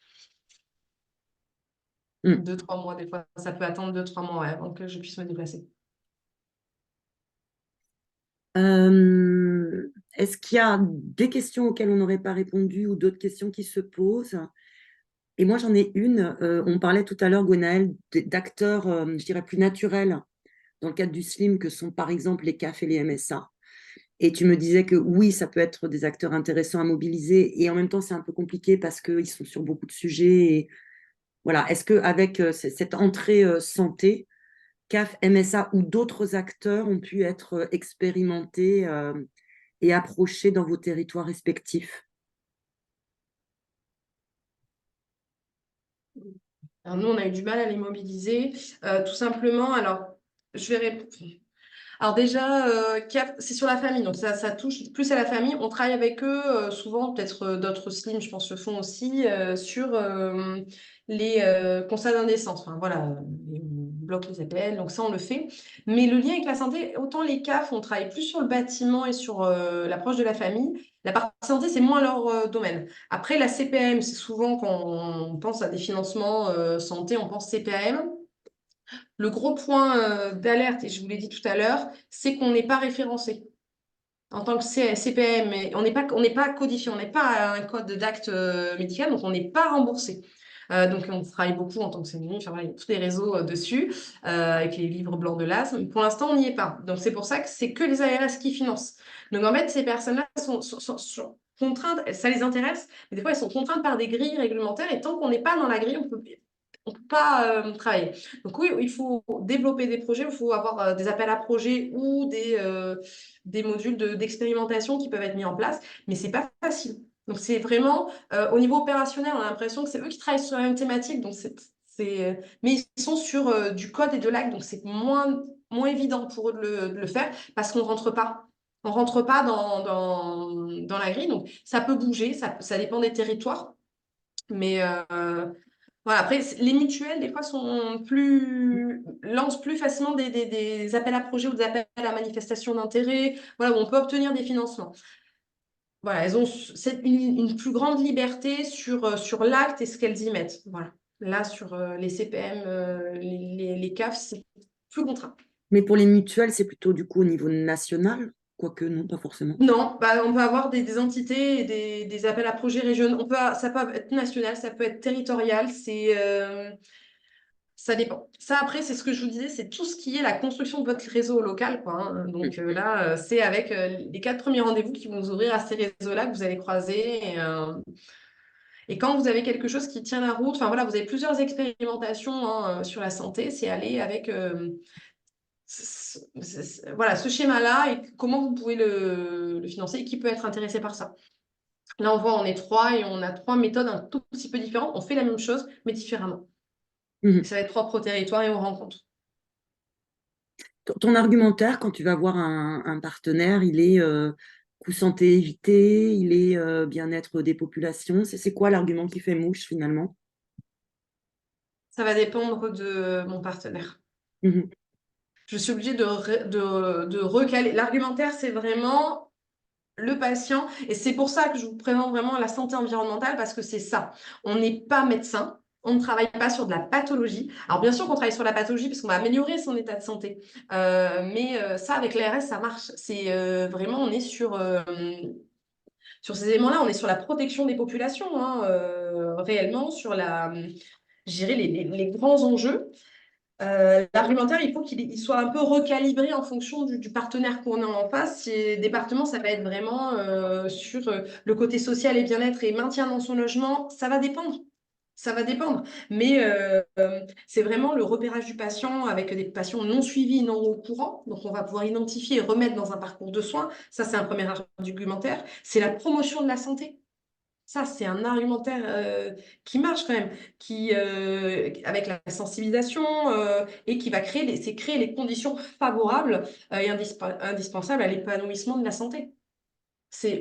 Mm. 2, 3 mois, des fois, ça peut attendre 2, 3 mois ouais, avant que je puisse me déplacer. Est-ce qu'il y a des questions auxquelles on n'aurait pas répondu ou d'autres questions qui se posent? Et moi, j'en ai une. On parlait tout à l'heure, Gwenaëlle, d'acteurs, je dirais, plus naturels dans le cadre du SLIM, que sont par exemple les CAF et les MSA. Et tu me disais que oui, ça peut être des acteurs intéressants à mobiliser. Et en même temps, c'est un peu compliqué parce qu'ils sont sur beaucoup de sujets. Et voilà. Est-ce qu'avec cette entrée santé, CAF, MSA ou d'autres acteurs ont pu être expérimentés et approchés dans vos territoires respectifs? Alors, nous, on a eu du mal à les mobiliser, tout simplement. Alors, je vais répondre. Alors déjà, c'est sur la famille, donc ça touche plus à la famille. On travaille avec eux, souvent, peut-être d'autres SLIM, je pense, le font aussi, sur les constats d'indécence. Enfin, voilà, on bloque les APL, donc ça, on le fait. Mais le lien avec la santé, autant les CAF, on travaille plus sur le bâtiment et sur l'approche de la famille. La partie santé, c'est moins leur domaine. Après, la CPAM, c'est souvent quand on pense à des financements santé, on pense CPAM. Le gros point d'alerte, et je vous l'ai dit tout à l'heure, c'est qu'on n'est pas référencé. En tant que CPM, on n'est pas codifié, on n'est pas un code d'acte médical, donc on n'est pas remboursé. Donc on travaille beaucoup en tant que CNI, enfin, voilà, il y a tous les réseaux dessus, avec les livres blancs de l'asthme. Pour l'instant, on n'y est pas. Donc c'est pour ça que c'est que les ARS qui financent. Donc en fait, ces personnes-là sont contraintes, ça les intéresse, mais des fois, elles sont contraintes par des grilles réglementaires, et tant qu'on n'est pas dans la grille, on peut pas travailler. Donc oui, il faut développer des projets, il faut avoir des appels à projets ou des modules d'expérimentation qui peuvent être mis en place, mais c'est pas facile. Donc c'est vraiment au niveau opérationnel, on a l'impression que c'est eux qui travaillent sur la même thématique, donc mais ils sont sur du code et de l'acte, donc c'est moins évident pour eux de le faire parce qu'on rentre pas. On rentre pas dans la grille, donc ça peut bouger, ça dépend des territoires, mais voilà, après, les mutuelles, des fois, lancent plus facilement des appels à projets ou des appels à manifestation d'intérêt, voilà, où on peut obtenir des financements. Voilà, elles ont une plus grande liberté sur l'acte et ce qu'elles y mettent. Voilà. Là, sur les CPM, les CAF, c'est plus contraint. Mais pour les mutuelles, c'est plutôt du coup au niveau national, quoique non, pas forcément. Non, bah, on peut avoir des entités et des appels à projets régionaux. Ça peut être national, ça peut être territorial. Ça dépend. Ça, après, c'est ce que je vous disais, c'est tout ce qui est la construction de votre réseau local, quoi, hein. Donc là, c'est avec les 4 premiers rendez-vous qui vont vous ouvrir à ces réseaux-là que vous allez croiser. Et quand vous avez quelque chose qui tient la route, enfin voilà, vous avez plusieurs expérimentations hein, sur la santé, c'est aller avec voilà, ce schéma-là et comment vous pouvez le financer et qui peut être intéressé par ça. Là, on voit, on est 3 et on a 3 méthodes un tout petit peu différentes. On fait la même chose, mais différemment. Ça va être propre au territoire et aux rencontres. Ton argumentaire, quand tu vas voir un partenaire, il est coût santé évité, il est bien-être des populations. C'est quoi l'argument qui fait mouche finalement? Ça va dépendre de mon partenaire. Mhm. je suis obligée de recaler. L'argumentaire, c'est vraiment le patient. Et c'est pour ça que je vous présente vraiment la santé environnementale, parce que c'est ça. On n'est pas médecin. On ne travaille pas sur de la pathologie. Alors, bien sûr qu'on travaille sur la pathologie parce qu'on va améliorer son état de santé. Mais ça, avec l'ARS, ça marche. C'est vraiment, on est sur ces éléments-là, on est sur la protection des populations, hein, réellement, sur je dirais les grands enjeux. L'argumentaire, il faut qu'il soit un peu recalibré en fonction du partenaire qu'on a en face. Si département, ça va être vraiment sur le côté social et bien-être et maintien dans son logement, ça va dépendre. Ça va dépendre. Mais c'est vraiment le repérage du patient avec des patients non suivis, non au courant. Donc, on va pouvoir identifier et remettre dans un parcours de soins. Ça, c'est un premier argumentaire. C'est la promotion de la santé. Ça, c'est un argumentaire qui marche quand même, avec la sensibilisation et qui va créer les conditions favorables et indispensables à l'épanouissement de la santé.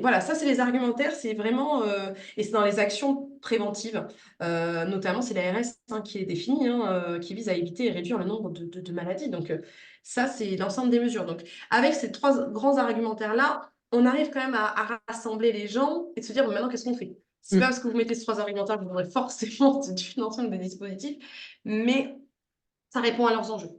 Voilà, ça, c'est les argumentaires, c'est vraiment, et c'est dans les actions préventives, notamment, c'est l'ARS qui est définie, hein, qui vise à éviter et réduire le nombre de maladies. Donc, ça, c'est l'ensemble des mesures. Donc, avec ces trois grands argumentaires-là, on arrive quand même à rassembler les gens et de se dire, bon, maintenant, qu'est-ce qu'on fait? C'est pas parce que vous mettez ces trois argumentaires que vous aurez forcément du financement des dispositifs, mais ça répond à leurs enjeux.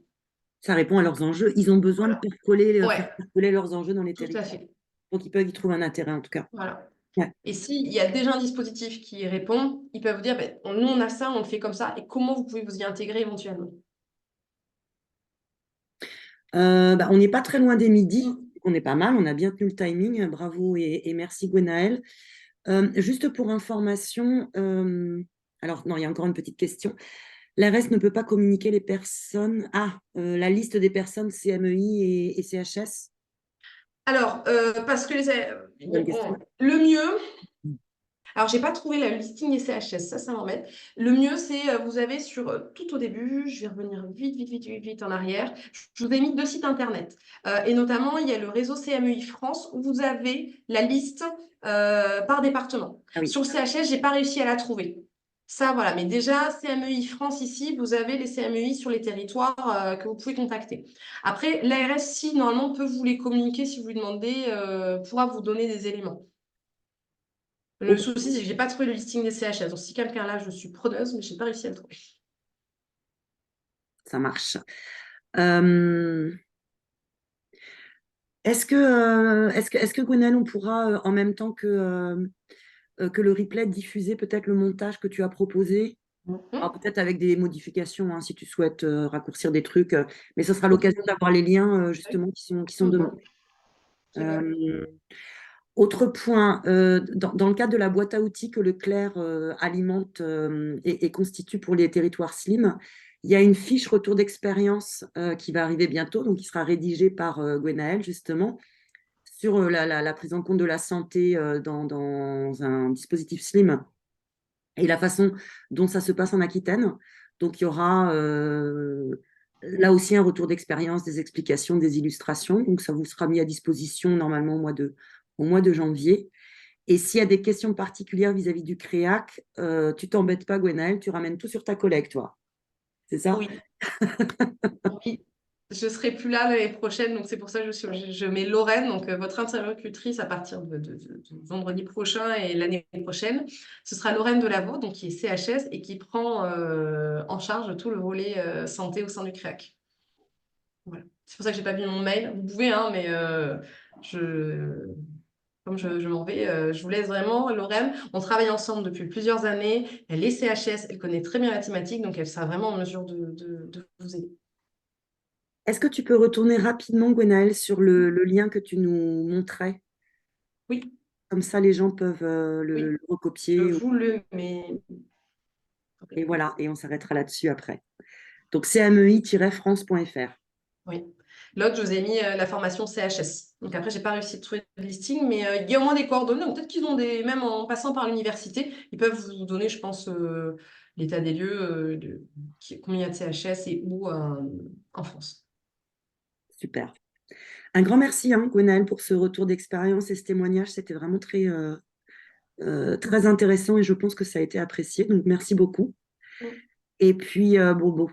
Ça répond à leurs enjeux. Ils ont besoin de Ouais, faire percoler leurs enjeux dans les tout à territoires. fait. Donc, ils peuvent y trouver un intérêt, en tout cas. Voilà. Ouais. Et s'il y a déjà un dispositif qui y répond, ils peuvent vous dire, ben, nous, on a ça, on le fait comme ça, et comment vous pouvez vous y intégrer éventuellement? On n'est pas très loin des midis. On est pas mal. On a bien tenu le timing. Bravo et merci, Gwenaëlle. Juste pour information, alors non, il y a encore une petite question. L'ARS ne peut pas communiquer les personnes. La liste des personnes CMEI et CHS. Alors, parce que Bonne question. le mieux, alors j'ai pas trouvé la listing des CHS, ça m'embête. Le mieux, c'est, vous avez sur, tout au début, je vais revenir vite en arrière, je vous ai mis deux sites internet. Et notamment, il y a le réseau CMEI France où vous avez la liste par département. Ah oui. Sur le CHS, j'ai pas réussi à la trouver. Ça, voilà. Mais déjà, CMEI France ici, vous avez les CMEI sur les territoires que vous pouvez contacter. Après, l'ARS, si, normalement, peut vous les communiquer si vous lui demandez, pourra vous donner des éléments. Le souci, c'est que je n'ai pas trouvé le listing des CHS. Donc, si quelqu'un là, je suis preneuse, mais je n'ai pas réussi à le trouver. Ça marche. Est-ce que Gwenaëlle, on pourra, en même temps que le replay, diffuser peut-être le montage que tu as proposé? Alors, peut-être avec des modifications, hein, si tu souhaites raccourcir des trucs, mais ce sera l'occasion d'avoir les liens justement qui sont demandés. Autre point, dans le cadre de la boîte à outils que Leclerc alimente et constitue pour les territoires SLIM, il y a une fiche retour d'expérience qui va arriver bientôt, donc qui sera rédigée par Gwenaëlle justement, sur la prise en compte de la santé dans un dispositif SLIM et la façon dont ça se passe en Aquitaine. Donc, il y aura là aussi un retour d'expérience, des explications, des illustrations. Donc, ça vous sera mis à disposition normalement au mois de janvier. Et s'il y a des questions particulières vis-à-vis du CREAC, tu t'embêtes pas, Gwenaëlle, tu ramènes tout sur ta collègue, toi. C'est ça? Oui. Oui. Je ne serai plus là l'année prochaine, donc c'est pour ça que je mets Lorraine, donc votre interlocutrice à partir de vendredi prochain et l'année prochaine. Ce sera Lorraine Delavaux, donc qui est CHS et qui prend en charge tout le volet santé au sein du CREAC. Voilà. C'est pour ça que je n'ai pas mis mon mail. Vous pouvez, hein, mais comme je m'en vais, je vous laisse vraiment, Lorraine. On travaille ensemble depuis plusieurs années. Elle est CHS, elle connaît très bien la thématique, donc elle sera vraiment en mesure de vous aider. Est-ce que tu peux retourner rapidement, Gwenaëlle, sur le lien que tu nous montrais? Oui, Comme ça, les gens peuvent oui. le Je recopier. vous le mets. Et voilà, et on s'arrêtera là-dessus après. Donc, cmei-france.fr. Oui. L'autre, je vous ai mis la formation CHS. Donc après, j'ai pas réussi à trouver de listing, mais il y a au moins des coordonnées. Donc peut-être qu'ils ont même en passant par l'université, ils peuvent vous donner, je pense, l'état des lieux, combien il y a de CHS et où en France. Super. Un grand merci, Gwenaëlle, pour ce retour d'expérience et ce témoignage. C'était vraiment très intéressant et je pense que ça a été apprécié. Donc, merci beaucoup. Et puis,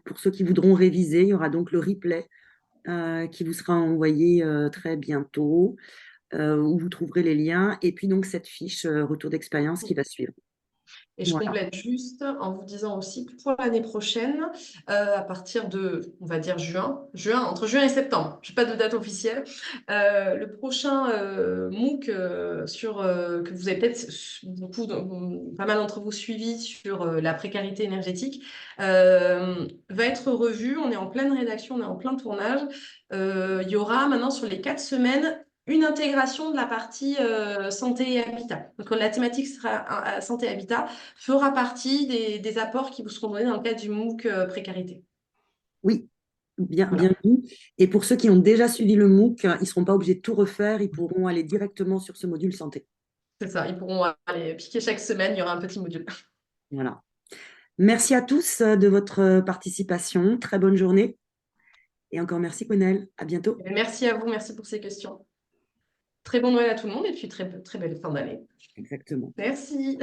pour ceux qui voudront réviser, il y aura donc le replay qui vous sera envoyé très bientôt, où vous trouverez les liens, et puis donc cette fiche retour d'expérience qui va suivre. Et je Voilà. complète juste en vous disant aussi que pour l'année prochaine, à partir de, on va dire entre juin et septembre, je n'ai pas de date officielle, le prochain MOOC que vous avez peut-être pas mal d'entre vous suivi sur la précarité énergétique va être revu. On est en pleine rédaction, on est en plein tournage. Il y aura maintenant sur les 4 semaines une intégration de la partie santé et habitat. Donc la thématique sera santé et habitat fera partie des apports qui vous seront donnés dans le cadre du MOOC précarité. Oui, bien, Voilà, bien vu. Et pour ceux qui ont déjà suivi le MOOC, ils ne seront pas obligés de tout refaire, ils pourront aller directement sur ce module santé. c'est ça. Ils pourront aller piquer chaque semaine, il y aura un petit module. Voilà. Merci à tous de votre participation. Très bonne journée. Et encore merci, Gwenaëlle. À bientôt. Merci à vous, merci pour ces questions. Très bon Noël à tout le monde et puis très belle fin d'année. Exactement. Merci.